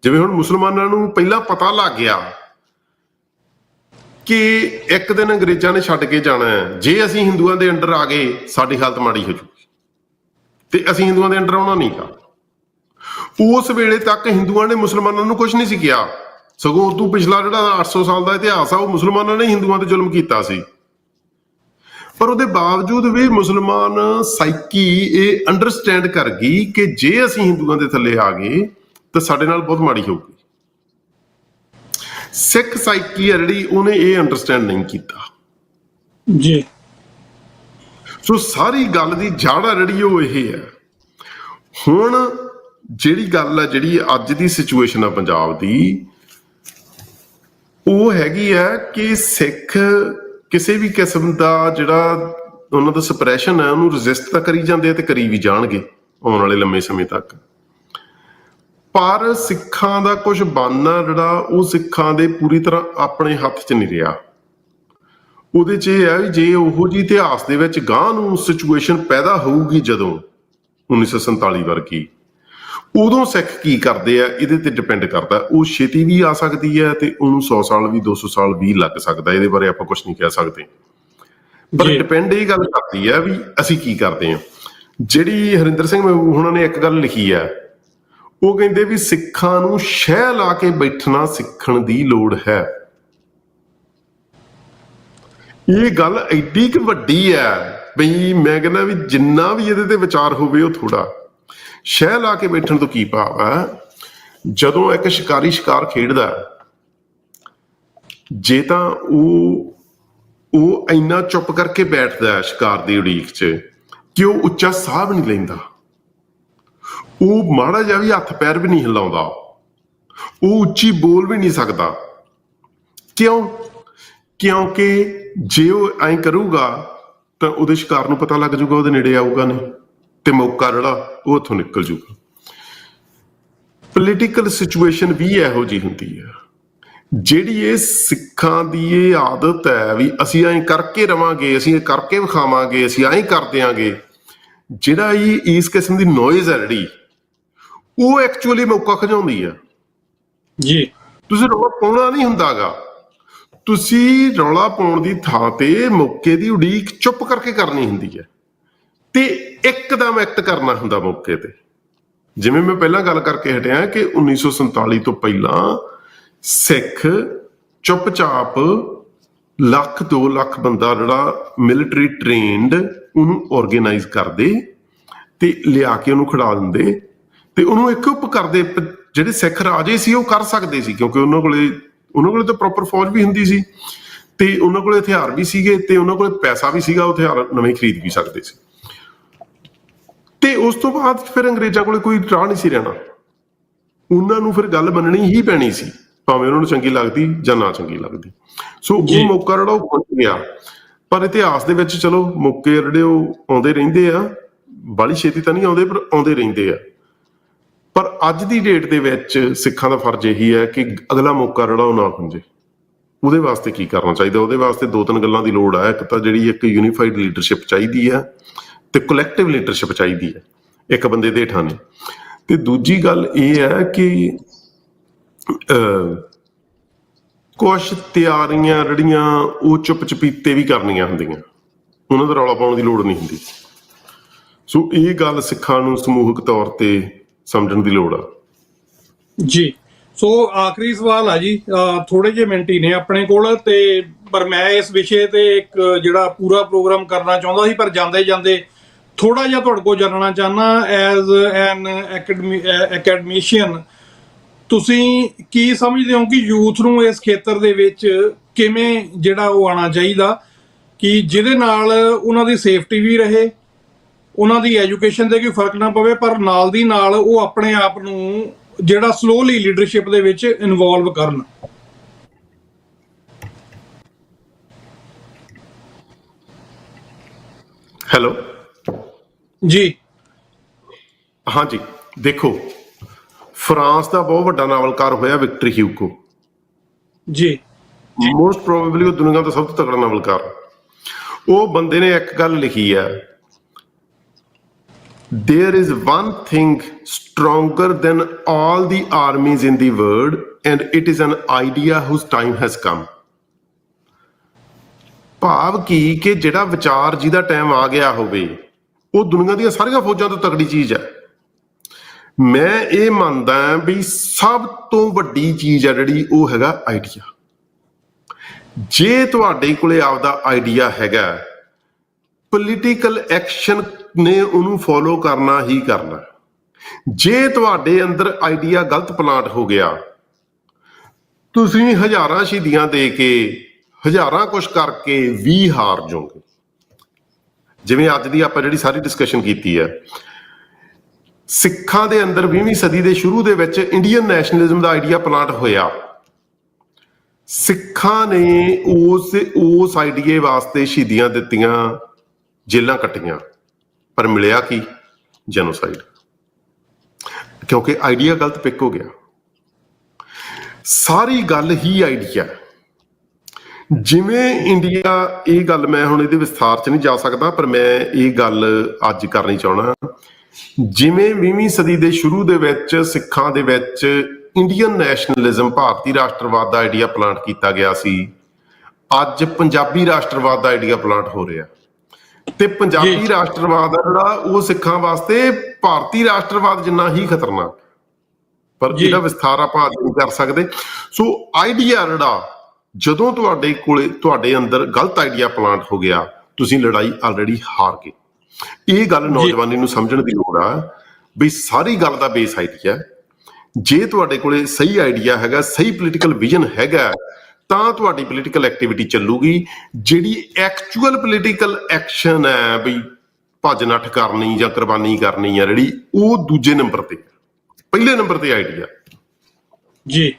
ਜਿਵੇਂ ਹੁਣ ਮੁਸਲਮਾਨਾਂ ਨੂੰ ਪਹਿਲਾਂ ਪਤਾ ਲੱਗ ਗਿਆ ਕਿ ਇੱਕ ਦਿਨ ਅੰਗਰੇਜ਼ਾਂ ਨੇ ਛੱਡ ਕੇ ਜਾਣਾ ਹੈ, ਜੇ ਅਸੀਂ ਹਿੰਦੂਆਂ ਦੇ ਅੰਡਰ ਆ ਗਏ ਸਾਡੀ ਹਾਲਤ ਮਾੜੀ ਹੋ ਜੂਗੀ, ਤੇ ਅਸੀਂ ਹਿੰਦੂਆਂ ਦੇ ਅੰਡਰ ਆਉਣਾ ਨਹੀਂ ਗਾ। ਉਸ ਵੇਲੇ ਤੱਕ ਹਿੰਦੂਆਂ ਨੇ ਮੁਸਲਮਾਨਾਂ ਨੂੰ ਕੁਝ ਨਹੀਂ ਸੀ ਕਿਹਾ, ਸਗੋਂ ਉਦੋਂ ਪਿਛਲਾ ਜਿਹੜਾ 800 ਸਾਲ ਦਾ ਇਤਿਹਾਸ ਆ, ਉਹ ਮੁਸਲਮਾਨਾਂ ਨੇ ਹਿੰਦੂਆਂ ਤੇ ਜ਼ੁਲਮ ਕੀਤਾ ਸੀ। ਪਰ ਉਹਦੇ ਬਾਵਜੂਦ ਵੀ ਮੁਸਲਮਾਨ ਸਾਈਕੀ ਇਹ ਅੰਡਰਸਟੈਂਡ ਕਰ ਗਈ ਕਿ ਜੇ ਅਸੀਂ ਹਿੰਦੂਆਂ ਦੇ ਥੱਲੇ ਆ ਗਏ ਤਾਂ ਸਾਡੇ ਨਾਲ ਬਹੁਤ ਮਾੜੀ ਹੋਊਗੀ। ਸਿੱਖ ਸਾਈਕੀ ਆ ਜਿਹੜੀ, ਉਹਨੇ ਇਹ ਅੰਡਰਸਟੈਂਡ ਨਹੀਂ ਕੀਤਾ ਜੀ। ਸੋ ਸਾਰੀ ਗੱਲ ਦੀ ਜੜ ਆ ਜਿਹੜੀ ਉਹ ਇਹ ਹੈ। ਹੁਣ ਜਿਹੜੀ ਗੱਲ ਆ, ਜਿਹੜੀ ਅੱਜ ਦੀ ਸਿਚੁਏਸ਼ਨ ਆ ਪੰਜਾਬ ਦੀ, ਉਹ ਹੈਗੀ ਆ ਕਿ ਸਿੱਖ ਕਿਸੇ ਵੀ ਕਿਸਮ ਦਾ ਜਿਹੜਾ ਉਹਨਾਂ ਦਾ ਸਪਰੈਸ਼ਨ ਹੈ, ਉਹਨੂੰ ਰਜਿਸਟ ਤਾਂ ਕਰੀ ਜਾਂਦੇ ਆ, ਤੇ ਕਰੀ ਵੀ ਜਾਣਗੇ ਆਉਣ ਵਾਲੇ ਲੰਮੇ ਸਮੇਂ ਤੱਕ। ਪਰ ਸਿੱਖਾਂ ਦਾ ਕੁਝ ਬਣਨਾ ਜਿਹੜਾ ਉਹ ਸਿੱਖਾਂ ਦੇ ਪੂਰੀ ਤਰ੍ਹਾਂ ਆਪਣੇ ਹੱਥ 'ਚ ਨਹੀਂ ਰਿਹਾ। ਉਹਦੇ 'ਚ ਇਹ ਹੈ ਵੀ ਜੇ ਉਹੋ ਜਿਹੀ ਇਤਿਹਾਸ ਦੇ ਵਿੱਚ ਗਾਂਹ ਨੂੰ ਸਿਚੁਏਸ਼ਨ ਪੈਦਾ ਹੋਊਗੀ ਜਦੋਂ 1947 ਵਰਗੀ, ਉਦੋਂ ਸਿੱਖ ਕੀ ਕਰਦੇ ਆ ਇਹਦੇ ਤੇ ਡਿਪੈਂਡ ਕਰਦਾ। ਉਹ ਛੇਤੀ ਵੀ ਆ ਸਕਦੀ ਹੈ ਤੇ ਉਹਨੂੰ 100 ਸਾਲ ਵੀ 200 ਸਾਲ ਵੀ ਲੱਗ ਸਕਦਾ। ਇਹਦੇ ਬਾਰੇ ਆਪਾਂ ਕੁਝ ਨਹੀਂ ਕਹਿ ਸਕਦੇ, ਪਰ ਡਿਪੈਂਡ ਇਹ ਗੱਲ ਕਰਦੀ ਹੈ ਵੀ ਅਸੀਂ ਕੀ ਕਰਦੇ ਹਾਂ। ਜਿਹੜੀ ਹਰਿੰਦਰ ਸਿੰਘ ਉਹਨਾਂ ਨੇ ਇੱਕ ਗੱਲ ਲਿਖੀ ਹੈ, ਉਹ ਕਹਿੰਦੇ ਵੀ ਸਿੱਖਾਂ ਨੂੰ ਸ਼ਹਿ ਲਾ ਕੇ ਬੈਠਣਾ ਸਿੱਖਣ ਦੀ ਲੋੜ ਹੈ। ਇਹ ਗੱਲ ਐਡੀ ਕਿ ਵੱਡੀ ਹੈ ਬਈ ਮੈਂ ਕਹਿੰਦਾ ਵੀ ਜਿੰਨਾ ਵੀ ਇਹਦੇ ਤੇ ਵਿਚਾਰ ਹੋਵੇ ਉਹ ਥੋੜਾ। ਸ਼ਹਿ ਲਾ ਕੇ ਬੈਠਣ ਤੋਂ ਕੀ ਭਾਵ ਹੈ? ਜਦੋਂ ਇੱਕ ਸ਼ਿਕਾਰੀ ਸ਼ਿਕਾਰ ਖੇਡਦਾ, ਜੇ ਤਾਂ ਉਹ ਇੰਨਾ ਚੁੱਪ ਕਰਕੇ ਬੈਠਦਾ ਸ਼ਿਕਾਰ ਦੀ ਉਡੀਕ 'ਚ ਕਿ ਉਹ ਉੱਚਾ ਸਾਹ ਵੀ ਨਹੀਂ ਲੈਂਦਾ, ਉਹ ਮਾੜਾ ਜਿਹਾ ਵੀ ਹੱਥ ਪੈਰ ਵੀ ਨਹੀਂ ਹਿਲਾਉਂਦਾ, ਉਹ ਉੱਚੀ ਬੋਲ ਵੀ ਨਹੀਂ ਸਕਦਾ। ਕਿਉਂ? ਕਿਉਂਕਿ ਜੇ ਉਹ ਐਂ ਕਰੂਗਾ ਤਾਂ ਉਹਦੇ ਸ਼ਿਕਾਰ ਨੂੰ ਪਤਾ ਲੱਗ ਜਾਊਗਾ, ਉਹਦੇ ਨੇੜੇ ਆਊਗਾ ਨਹੀਂ ਤੇ ਮੌਕਾ ਜਿਹੜਾ ਉਹ ਉੱਥੋਂ ਨਿਕਲ ਜੂਗਾ। ਪੋਲੀਟੀਕਲ ਸਿਚੁਏਸ਼ਨ ਵੀ ਇਹੋ ਜਿਹੀ ਹੁੰਦੀ ਹੈ। ਜਿਹੜੀ ਇਹ ਸਿੱਖਾਂ ਦੀ ਇਹ ਆਦਤ ਹੈ ਵੀ ਅਸੀਂ ਐਂ ਕਰਕੇ ਰਵਾਂਗੇ, ਅਸੀਂ ਇਹ ਕਰਕੇ ਵਿਖਾਵਾਂਗੇ, ਅਸੀਂ ਐਂ ਕਰ ਦਿਆਂਗੇ, ਜਿਹੜਾ ਇਹ ਇਸ ਕਿਸਮ ਦੀ ਨੋਇਜ਼ ਹੈ ਜਿਹੜੀ ਉਹ ਐਕਚੁਅਲੀ ਮੌਕਾ ਖਿਚਾਉਂਦੀ ਆ ਜੀ। ਤੁਸੀਂ ਰੌਲਾ ਪਾਉਣਾ ਨਹੀਂ ਹੁੰਦਾਗਾ, ਤੁਸੀਂ ਰੌਲਾ ਪਾਉਣ ਦੀ ਥਾਂ ਤੇ ਮੌਕੇ ਦੀ ਉਡੀਕ ਚੁੱਪ ਕਰਕੇ ਕਰਨੀ ਹੁੰਦੀ ਹੈ ਤੇ ਇੱਕਦਮ ਐਕਟ ਕਰਨਾ ਹੁੰਦਾ ਮੌਕੇ ਤੇ। ਜਿਵੇਂ ਮੈਂ ਪਹਿਲਾਂ ਗੱਲ ਕਰਕੇ ਹਟਿਆ ਕਿ 1947 ਤੋਂ ਪਹਿਲਾਂ ਸਿੱਖ ਚੁੱਪਚਾਪ 1-2 ਲੱਖ ਬੰਦਾ ਜਿਹੜਾ ਮਿਲਟਰੀ ਟ੍ਰੇਨਡ ਉਹਨੂੰ ਆਰਗੇਨਾਈਜ਼ ਕਰਦੇ ਤੇ ਲਿਆ ਕੇ ਉਹਨੂੰ ਖੜਾ ਦਿੰਦੇ ਤੇ ਉਹਨੂੰ ਇਕੁਇਪ ਕਰਦੇ। ਜਿਹੜੇ ਸਿੱਖ ਰਾਜੇ ਸੀ ਉਹ ਕਰ ਸਕਦੇ ਸੀ ਕਿਉਂਕਿ ਉਹਨਾਂ ਕੋਲੇ ਤਾਂ ਪ੍ਰੋਪਰ ਫੌਜ ਵੀ ਹੁੰਦੀ ਸੀ ਤੇ ਉਹਨਾਂ ਕੋਲੇ ਹਥਿਆਰ ਵੀ ਸੀਗੇ ਤੇ ਉਹਨਾਂ ਕੋਲੇ ਪੈਸਾ ਵੀ ਸੀਗਾ, ਉਹ ਹਥਿਆਰ ਨਵੇਂ ਖਰੀਦ ਵੀ ਸਕਦੇ ਸੀ। ਤੇ ਉਸ ਤੋਂ ਬਾਅਦ ਫਿਰ ਅੰਗਰੇਜ਼ਾਂ ਕੋਲੇ ਕੋਈ ਰਾਹ ਨਹੀਂ ਸੀ ਰਹਿਣਾ, ਉਹਨਾਂ ਨੂੰ ਫਿਰ ਗੱਲ ਮੰਨਣੀ ਹੀ ਪੈਣੀ ਸੀ, ਭਾਵੇਂ ਉਹਨਾਂ ਨੂੰ ਚੰਗੀ ਲੱਗਦੀ ਜਾਂ ਨਾ ਚੰਗੀ ਲੱਗਦੀ। ਸੋ ਉਹ ਮੌਕਾ ਜਿਹੜਾ ਉਹ ਪਹੁੰਚ ਗਿਆ। ਪਰ ਇਤਿਹਾਸ ਦੇ ਵਿੱਚ ਚਲੋ ਮੌਕੇ ਜਿਹੜੇ ਉਹ ਆਉਂਦੇ ਰਹਿੰਦੇ ਆ, ਬਾਹਲੀ ਛੇਤੀ ਤਾਂ ਨਹੀਂ ਆਉਂਦੇ ਪਰ ਆਉਂਦੇ ਰਹਿੰਦੇ ਆ। ਪਰ ਅੱਜ ਦੀ ਡੇਟ ਦੇ ਵਿੱਚ ਸਿੱਖਾਂ ਦਾ ਫਰਜ਼ ਇਹੀ ਹੈ ਕਿ ਅਗਲਾ ਮੌਕਾ ਜਿਹੜਾ ਉਹ ਨਾ ਖੁੰਝੇ। ਉਹਦੇ ਵਾਸਤੇ ਕੀ ਕਰਨਾ ਚਾਹੀਦਾ? ਉਹਦੇ ਵਾਸਤੇ 2-3 ਗੱਲਾਂ ਦੀ ਲੋੜ ਹੈ। ਇੱਕ ਤਾਂ ਜਿਹੜੀ ਇੱਕ ਯੂਨੀਫਾਈਡ ਲੀਡਰਸ਼ਿਪ ਚਾਹੀਦੀ ਹੈ ਤੇ ਕਲੈਕਟਿਵ ਲੀਡਰਸ਼ਿਪ ਚਾਹੀਦੀ ਹੈ ਇੱਕ ਬੰਦੇ ਦੇ ਠਾਣੇ। ਤੇ ਦੂਜੀ ਗੱਲ ਇਹ ਹੈ ਕਿ ਕੁਛ ਤਿਆਰੀਆਂ ਜਿਹੜੀਆਂ ਉਹ ਚੁੱਪ ਚਪੀਤੇ ਵੀ ਕਰਨੀਆਂ ਹੁੰਦੀਆਂ, ਉਹਨਾਂ ਦਾ ਰੌਲਾ ਪਾਉਣ ਦੀ ਲੋੜ ਨਹੀਂ ਹੁੰਦੀ। ਸੋ ਇਹ ਗੱਲ ਸਿੱਖਾਂ ਨੂੰ ਸਮੂਹਿਕ ਤੌਰ ਤੇ ਸਮਝਣ ਦੀ ਲੋੜ ਆ ਜੀ। ਸੋ ਆਖਰੀ ਸਵਾਲ ਆ ਜੀ, ਥੋੜੇ ਜਿਹੇ ਮਿੰਟ ਹੀ ਨੇ ਆਪਣੇ ਕੋਲ ਤੇ ਪਰ ਮੈਂ ਇਸ ਵਿਸ਼ੇ ਤੇ ਇੱਕ ਜਿਹੜਾ ਪੂਰਾ ਪ੍ਰੋਗਰਾਮ ਕਰਨਾ ਚਾਹੁੰਦਾ ਸੀ, ਪਰ ਜਾਂਦੇ ਜਾਂਦੇ ਥੋੜਾ ਜਿਹਾ ਤੁਹਾਡੇ ਕੋਲ ਜਾਣਨਾ ਚਾਹਨਾ ਐਜ਼ ਐਨ ਐਕੈਡਮਿਸ਼ੀਅਨ, ਤੁਸੀਂ ਕੀ ਸਮਝਦੇ ਹੋ ਕਿ ਯੂਥ ਨੂੰ ਇਸ ਖੇਤਰ ਦੇ ਵਿੱਚ ਕਿਵੇਂ ਜਿਹੜਾ ਉਹ ਆਉਣਾ ਚਾਹੀਦਾ ਕਿ ਜਿਹਦੇ ਨਾਲ ਉਹਨਾਂ ਦੀ ਸੇਫਟੀ ਵੀ ਰਹੇ, ਉਹਨਾਂ ਦੀ ਐਜੂਕੇਸ਼ਨ ਤੇ ਕੋਈ ਫਰਕ ਨਾ ਪਵੇ, ਪਰ ਨਾਲ ਦੀ ਨਾਲ ਉਹ ਆਪਣੇ ਆਪ ਨੂੰ ਜਿਹੜਾ ਸਲੋਲੀ ਲੀਡਰਸ਼ਿਪ ਦੇ ਵਿੱਚ ਇਨਵੋਲਵ ਕਰਨ? ਹੈਲੋ ਜੀ। ਹਾਂਜੀ, ਦੇਖੋ ਫਰਾਂਸ ਦਾ ਬਹੁਤ ਵੱਡਾ ਨਾਵਲਕਾਰ ਹੋਇਆ ਵਿਕਟਰ ਹਿਊਗੋ ਜੀ। ਮੋਸਟ ਪ੍ਰੋਬੇਬਲੀ ਉਹ ਦੁਨੀਆ ਦਾ ਸਭ ਤੋਂ ਤਕੜਾ ਨਾਵਲਕਾਰ। ਉਹ ਬੰਦੇ ਨੇ ਇੱਕ ਗੱਲ ਲਿਖੀ ਹੈ, there is one thing stronger than all the armies in the world and it is an idea whose time has come। ਭਾਵ ਕਿ ਜਿਹੜਾ ਵਿਚਾਰ ਜਿਹਦਾ ਟਾਈਮ ਆ ਗਿਆ ਹੋਵੇ ਉਹ ਦੁਨੀਆ ਦੀਆਂ ਸਾਰੀਆਂ ਫੌਜਾਂ ਤੋਂ ਤਕੜੀ ਚੀਜ਼ ਹੈ। ਮੈਂ ਇਹ ਮੰਨਦਾ ਵੀ ਸਭ ਤੋਂ ਵੱਡੀ ਚੀਜ਼ ਹੈ ਜਿਹੜੀ ਉਹ ਹੈਗਾ ਆਈਡੀਆ। ਜੇ ਤੁਹਾਡੇ ਕੋਲੇ ਆਪਦਾ ਆਈਡੀਆ ਹੈਗਾ, ਪੋਲੀਟੀਕਲ ਐਕਸ਼ਨ ਨੇ ਉਹਨੂੰ ਫੋਲੋ ਕਰਨਾ ਹੀ ਕਰਨਾ। ਜੇ ਤੁਹਾਡੇ ਅੰਦਰ ਆਈਡੀਆ ਗਲਤ ਪਲਾਂਟ ਹੋ ਗਿਆ, ਤੁਸੀਂ ਹਜ਼ਾਰਾਂ ਸ਼ਹੀਦੀਆਂ ਦੇ ਕੇ, ਹਜ਼ਾਰਾਂ ਕੁਛ ਕਰਕੇ ਵੀ ਹਾਰ ਜਾਓਗੇ। ਜਿਵੇਂ ਅੱਜ ਦੀ ਆਪਾਂ ਜਿਹੜੀ ਸਾਰੀ ਡਿਸਕਸ਼ਨ ਕੀਤੀ ਹੈ, ਸਿੱਖਾਂ ਦੇ ਅੰਦਰ 20ਵੀਂ ਸਦੀ ਦੇ ਸ਼ੁਰੂ ਦੇ ਵਿੱਚ ਇੰਡੀਅਨ ਨੈਸ਼ਨਲਿਜ਼ਮ ਦਾ ਆਈਡੀਆ ਪਲਾਂਟ ਹੋਇਆ। ਸਿੱਖਾਂ ਨੇ ਉਸ ਆਈਡੀਏ ਵਾਸਤੇ ਸ਼ਹੀਦੀਆਂ ਦਿੱਤੀਆਂ, ਜੇਲਾਂ ਕੱਟੀਆਂ, ਪਰ ਮਿਲਿਆ ਕੀ? ਜੈਨੋਸਾਈਡ। ਕਿਉਂਕਿ ਆਈਡੀਆ ਗਲਤ ਪਿਕ ਹੋ ਗਿਆ। ਸਾਰੀ ਗੱਲ ਹੀ ਆਈਡੀਆ। ਜਿਵੇਂ ਇੰਡੀਆ, ਇਹ ਗੱਲ ਮੈਂ ਹੁਣ ਇਹਦੇ ਵਿਸਥਾਰ 'ਚ ਨਹੀਂ ਜਾ ਸਕਦਾ, ਪਰ ਮੈਂ ਇਹ ਗੱਲ ਅੱਜ ਕਰਨੀ ਚਾਹੁੰਦਾ। ਜਿਵੇਂ 20ਵੀਂ ਸਦੀ ਦੇ ਸ਼ੁਰੂ ਦੇ ਵਿੱਚ ਸਿੱਖਾਂ ਦੇ ਵਿੱਚ ਇੰਡੀਅਨ ਨੈਸ਼ਨਲਿਜ਼ਮ, ਭਾਰਤੀ ਰਾਸ਼ਟਰਵਾਦ ਦਾ ਆਈਡੀਆ ਪਲਾਂਟ ਕੀਤਾ ਗਿਆ ਸੀ, ਅੱਜ ਪੰਜਾਬੀ ਰਾਸ਼ਟਰਵਾਦ ਦਾ ਆਈਡੀਆ ਪਲਾਂਟ ਹੋ ਰਿਹਾ। ਤੇ ਪੰਜਾਬੀ ਰਾਸ਼ਟਰਵਾਦ ਆ ਜਿਹੜਾ, ਉਹ ਸਿੱਖਾਂ ਵਾਸਤੇ ਭਾਰਤੀ ਰਾਸ਼ਟਰਵਾਦ ਜਿੰਨਾ ਹੀ ਖਤਰਨਾਕ, ਪਰ ਇਹਦਾ ਵਿਸਥਾਰ ਆਪਾਂ ਅੱਜ ਨਹੀਂ ਕਰ ਸਕਦੇ। ਸੋ ਆਈਡੀਆ ਜਿਹੜਾ, ਜਦੋਂ ਤੁਹਾਡੇ ਕੋਲੇ, ਤੁਹਾਡੇ ਅੰਦਰ ਗਲਤ ਆਈਡੀਆ ਪਲਾਂਟ ਹੋ ਗਿਆ, ਤੁਸੀਂ ਲੜਾਈ ਆਲਰੇਡੀ ਹਾਰ ਗਏ। ਇਹ ਗੱਲ ਨੌਜਵਾਨੀ ਨੂੰ ਸਮਝਣ ਦੀ ਲੋੜ ਆ ਵੀ ਸਾਰੀ ਗੱਲ ਦਾ ਬੇਸ ਆਈਡੀਆ। ਜੇ ਤੁਹਾਡੇ ਕੋਲੇ ਸਹੀ ਆਈਡੀਆ ਹੈਗਾ, ਸਹੀ ਪੋਲੀਟੀਕਲ ਵਿਜ਼ਨ ਹੈਗਾ, ਤਾਂ ਤੁਹਾਡੀ ਪੋਲੀਟੀਕਲ ਐਕਟੀਵਿਟੀ ਚੱਲੂਗੀ। ਜਿਹੜੀ ਐਕਚੁਅਲ ਪੋਲੀਟੀਕਲ ਐਕਸ਼ਨ ਹੈ ਵੀ ਭੱਜ ਨੱਠ ਕਰਨੀ ਜਾਂ ਕੁਰਬਾਨੀ ਕਰਨੀ ਹੈ ਜਿਹੜੀ, ਉਹ ਦੂਜੇ ਨੰਬਰ ਤੇ। ਪਹਿਲੇ ਨੰਬਰ ਤੇ ਆਈਡੀਆ ਜੀ।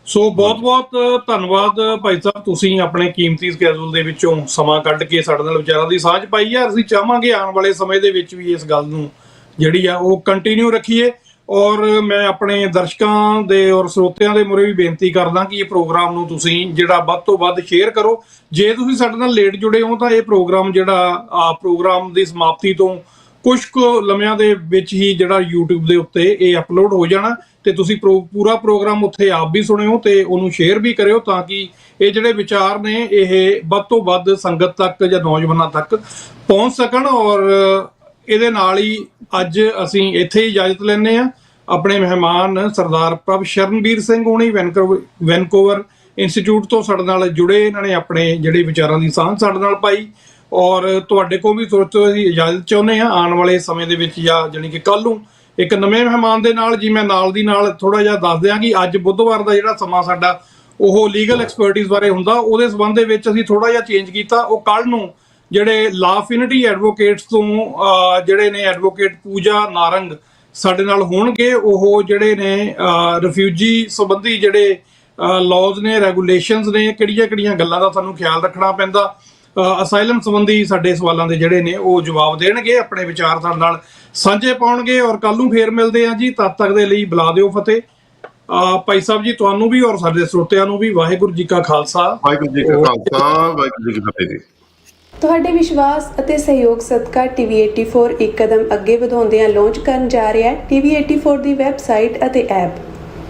ਸੋ ਬਹੁਤ-ਬਹੁਤ ਧੰਨਵਾਦ ਭਾਈ ਸਾਹਿਬ, ਤੁਸੀਂ ਆਪਣੇ ਕੀਮਤੀ ਸਕੇਡਿਊਲ ਦੇ ਵਿੱਚੋਂ ਸਮਾਂ ਕੱਢ ਕੇ ਸਾਡੇ ਨਾਲ ਵਿਚਾਰਾਂ ਦੀ ਸਾਂਝ ਪਾਈ ਹੈ। ਅਸੀਂ ਚਾਹਾਂਗੇ ਆਉਣ ਵਾਲੇ ਸਮੇਂ ਦੇ ਵਿੱਚ ਵੀ ਇਸ ਗੱਲ ਨੂੰ ਜਿਹੜੀ ਆ ਉਹ ਕੰਟੀਨਿਊ ਰੱਖੀਏ। ਔਰ ਮੈਂ ਆਪਣੇ ਦਰਸ਼ਕਾਂ ਦੇ ਔਰ ਸਰੋਤਿਆਂ ਦੇ ਮੂਹਰੇ ਵੀ ਬੇਨਤੀ ਕਰਦਾ ਕਿ ਇਹ ਪ੍ਰੋਗਰਾਮ ਨੂੰ ਤੁਸੀਂ ਜਿਹੜਾ ਵੱਧ ਤੋਂ ਵੱਧ ਸ਼ੇਅਰ ਕਰੋ। ਜੇ ਤੁਸੀਂ ਸਾਡੇ ਨਾਲ ਲੇਟ ਜੁੜੇ ਹੋ ਤਾਂ ਇਹ ਪ੍ਰੋਗਰਾਮ ਜਿਹੜਾ ਪ੍ਰੋਗਰਾਮ ਦੀ ਸਮਾਪਤੀ ਤੋਂ ਕੁਝ ਕੁ ਲਮਿਆਂ ਦੇ ਵਿੱਚ ਹੀ ਜਿਹੜਾ YouTube ਦੇ ਉੱਤੇ ਇਹ ਅਪਲੋਡ ਹੋ ਜਾਣਾ, ਤੇ ਤੁਸੀਂ ਪੂਰਾ ਪ੍ਰੋਗਰਾਮ ਉੱਥੇ ਆਪ ਵੀ ਸੁਣਿਓ ਤੇ ਉਹਨੂੰ ਸ਼ੇਅਰ ਵੀ ਕਰਿਓ, ਤਾਂ ਕਿ ਇਹ ਜਿਹੜੇ ਵਿਚਾਰ ਨੇ ਇਹ ਵੱਧ ਤੋਂ ਵੱਧ ਸੰਗਤ ਤੱਕ ਜਾਂ ਨੌਜਵਾਨਾਂ ਤੱਕ ਪਹੁੰਚ ਸਕਣ। ਔਰ ਇਹਦੇ ਨਾਲ ਹੀ ਅੱਜ ਅਸੀਂ ਇੱਥੇ ਹੀ ਇਜਾਜ਼ਤ ਲੈਂਦੇ ਹਾਂ। ਆਪਣੇ ਮਹਿਮਾਨ ਸਰਦਾਰ ਪ੍ਰਭ ਸ਼ਰਨਵੀਰ ਸਿੰਘ ਹੋਣੀ ਵੈਨਕੂਵਰ ਇੰਸਟੀਚਿਊਟ ਤੋਂ ਸਾਡੇ ਨਾਲ ਜੁੜੇ, ਇਹਨਾਂ ਨੇ ਆਪਣੇ ਜਿਹੜੇ ਵਿਚਾਰਾਂ ਦੀ ਸਾਂਝ ਸਾਡੇ ਨਾਲ ਪਾਈ। ਔਰ ਤੁਹਾਡੇ ਕੋਲ ਵੀ ਅਸੀਂ ਇਜਾਜ਼ਤ ਚਾਹੁੰਦੇ ਹਾਂ ਆਉਣ ਵਾਲੇ ਸਮੇਂ ਦੇ ਵਿੱਚ, ਜਾਂ ਜਾਣੀ ਕਿ ਕੱਲ੍ਹ ਨੂੰ ਇੱਕ ਨਵੇਂ ਮਹਿਮਾਨ ਦੇ ਨਾਲ। ਜੀ ਮੈਂ ਨਾਲ ਦੀ ਨਾਲ ਥੋੜਾ ਜਿਹਾ ਦੱਸ ਦਿਆਂ ਕਿ ਅੱਜ ਬੁੱਧਵਾਰ ਦਾ ਜਿਹੜਾ ਸਮਾਂ ਸਾਡਾ ਉਹ ਲੀਗਲ ਐਕਸਪਰਟਿਜ਼ ਬਾਰੇ ਹੁੰਦਾ, ਉਹਦੇ ਸੰਬੰਧ ਦੇ ਵਿੱਚ ਅਸੀਂ ਥੋੜਾ ਜਿਹਾ ਚੇਂਜ ਕੀਤਾ। ਉਹ ਕੱਲ੍ਹ ਨੂੰ ਜਿਹੜੇ ਲਾਫਿਨਿਟੀ ਐਡਵੋਕੇਟਸ ਤੋਂ ਜਿਹੜੇ ਨੇ ਐਡਵੋਕੇਟ ਪੂਜਾ ਨਾਰੰਗ ਸਾਡੇ ਨਾਲ ਹੋਣਗੇ। ਉਹ ਜਿਹੜੇ ਨੇ ਰਿਫਿਊਜੀ ਸੰਬੰਧੀ ਜਿਹੜੇ ਲਾਜ਼ ਨੇ, ਰੈਗੂਲੇਸ਼ਨਸ ਨੇ, ਕਿਹੜੀਆਂ ਗੱਲਾਂ ਦਾ ਸਾਨੂੰ ਖਿਆਲ ਰੱਖਣਾ ਪੈਂਦਾ, ਅਸਾਈਲਮ ਸੰਬੰਧੀ ਸਾਡੇ ਸਵਾਲਾਂ ਦੇ ਜਿਹੜੇ ਨੇ ਉਹ ਜਵਾਬ ਦੇਣਗੇ, ਆਪਣੇ ਵਿਚਾਰ ਸਾਡੇ ਨਾਲ ਸਾਂਝੇ ਪਾਉਣਗੇ। ਔਰ ਕੱਲ ਨੂੰ ਫੇਰ ਮਿਲਦੇ ਆ ਜੀ, ਤਦ ਤੱਕ ਦੇ ਲਈ ਬੁਲਾ ਦਿਓ ਫਤਿਹ। ਭਾਈ ਸਾਹਿਬ ਜੀ, ਤੁਹਾਨੂੰ ਵੀ ਔਰ ਸਾਡੇ ਸਰੋਤਿਆਂ ਨੂੰ ਵੀ ਵਾਹਿਗੁਰੂ ਜੀ ਕਾ ਖਾਲਸਾ, ਵਾਹਿਗੁਰੂ ਜੀ ਕਾ ਖਾਲਸਾ, ਵਾਹਿਗੁਰੂ ਜੀ ਕੀ ਫਤਿਹ ਜੀ। ਤੁਹਾਡੇ ਵਿਸ਼ਵਾਸ ਅਤੇ ਸਹਿਯੋਗ ਸਦਕਾ TV84 ਇੱਕ ਕਦਮ ਅੱਗੇ ਵਧਾਉਂਦਿਆਂ ਲਾਂਚ ਕਰਨ ਜਾ ਰਿਹਾ ਹੈ TV84 ਦੀ ਵੈਬਸਾਈਟ ਅਤੇ ਐਪ,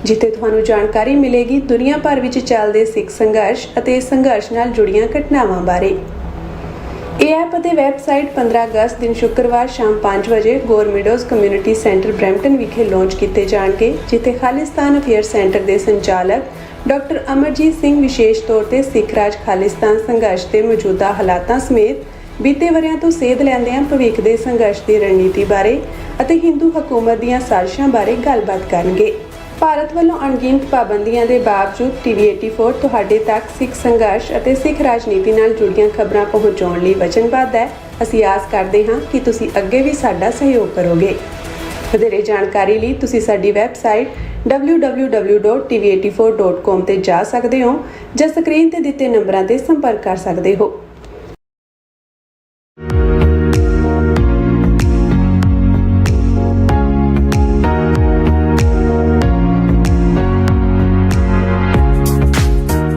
ਜਿੱਥੇ ਤੁਹਾਨੂੰ ਜਾਣਕਾਰੀ ਮਿਲੇਗੀ ਦੁਨੀਆ ਭਰ ਵਿੱਚ ਚੱਲਦੇ ਸਿੱਖ ਸੰਘਰਸ਼ ਅਤੇ ਇਸ ਸੰਘਰਸ਼ ਨਾਲ ਜੁੜੀਆਂ ਘਟਨਾਵਾਂ ਬਾਰੇ। ਇਹ ਐਪ ਅਤੇ ਵੈਬਸਾਈਟ 15 ਅਗਸਤ ਦਿਨ ਸ਼ੁੱਕਰਵਾਰ ਸ਼ਾਮ 5 ਵਜੇ ਗੌਰ ਮੀਡੋਜ਼ ਕਮਿਊਨਿਟੀ ਸੈਂਟਰ ਬਰੈਂਪਟਨ ਵਿਖੇ ਲਾਂਚ ਕੀਤੇ ਜਾਣਗੇ, ਜਿੱਥੇ ਖਾਲਿਸਤਾਨ ਅਫੇਅਰ ਸੈਂਟਰ ਦੇ ਸੰਚਾਲਕ ਡਾਕਟਰ ਅਮਰਜੀਤ ਸਿੰਘ ਵਿਸ਼ੇਸ਼ ਤੌਰ ਤੇ ਸਿੱਖ ਰਾਜ ਖਾਲਿਸਤਾਨ ਸੰਘਰਸ਼ ਦੇ ਮੌਜੂਦਾ ਹਾਲਾਤਾਂ ਸਮੇਤ ਬੀਤੇ ਵਰ੍ਹਿਆਂ ਤੋਂ ਸੇਧ ਲੈਂਦਿਆਂ ਭਵਿੱਖ ਦੇ ਸੰਘਰਸ਼ ਦੀ ਰਣਨੀਤੀ ਬਾਰੇ ਅਤੇ ਹਿੰਦੂ ਹਕੂਮਤ ਦੀਆਂ ਸਾਜ਼ਿਸ਼ਾਂ ਬਾਰੇ ਗੱਲਬਾਤ ਕਰਨਗੇ। ਭਾਰਤ ਵੱਲੋਂ ਅਣਗਿਣਤ ਪਾਬੰਦੀਆਂ ਦੇ ਬਾਵਜੂਦ TV84 ਤੁਹਾਡੇ ਤੱਕ ਸਿੱਖ ਸੰਘਰਸ਼ ਅਤੇ ਸਿੱਖ ਰਾਜਨੀਤੀ ਨਾਲ ਜੁੜੀਆਂ ਖਬਰਾਂ ਪਹੁੰਚਾਉਣ ਲਈ ਵਚਨਬੱਧ ਹੈ। ਅਸੀਂ ਆਸ ਕਰਦੇ ਹਾਂ ਕਿ ਤੁਸੀਂ ਅੱਗੇ ਵੀ ਸਾਡਾ ਸਹਿਯੋਗ ਕਰੋਗੇ। ਵਧੇਰੇ ਜਾਣਕਾਰੀ ਲਈ ਤੁਸੀਂ ਸਾਡੀ ਵੈਬਸਾਈਟ www.tv84.com ਤੇ ਜਾ ਸਕਦੇ ਹੋ ਜਾਂ ਸਕਰੀਨ ਤੇ ਦਿੱਤੇ ਨੰਬਰਾਂ ਤੇ ਸੰਪਰਕ ਕਰ ਸਕਦੇ ਹੋ।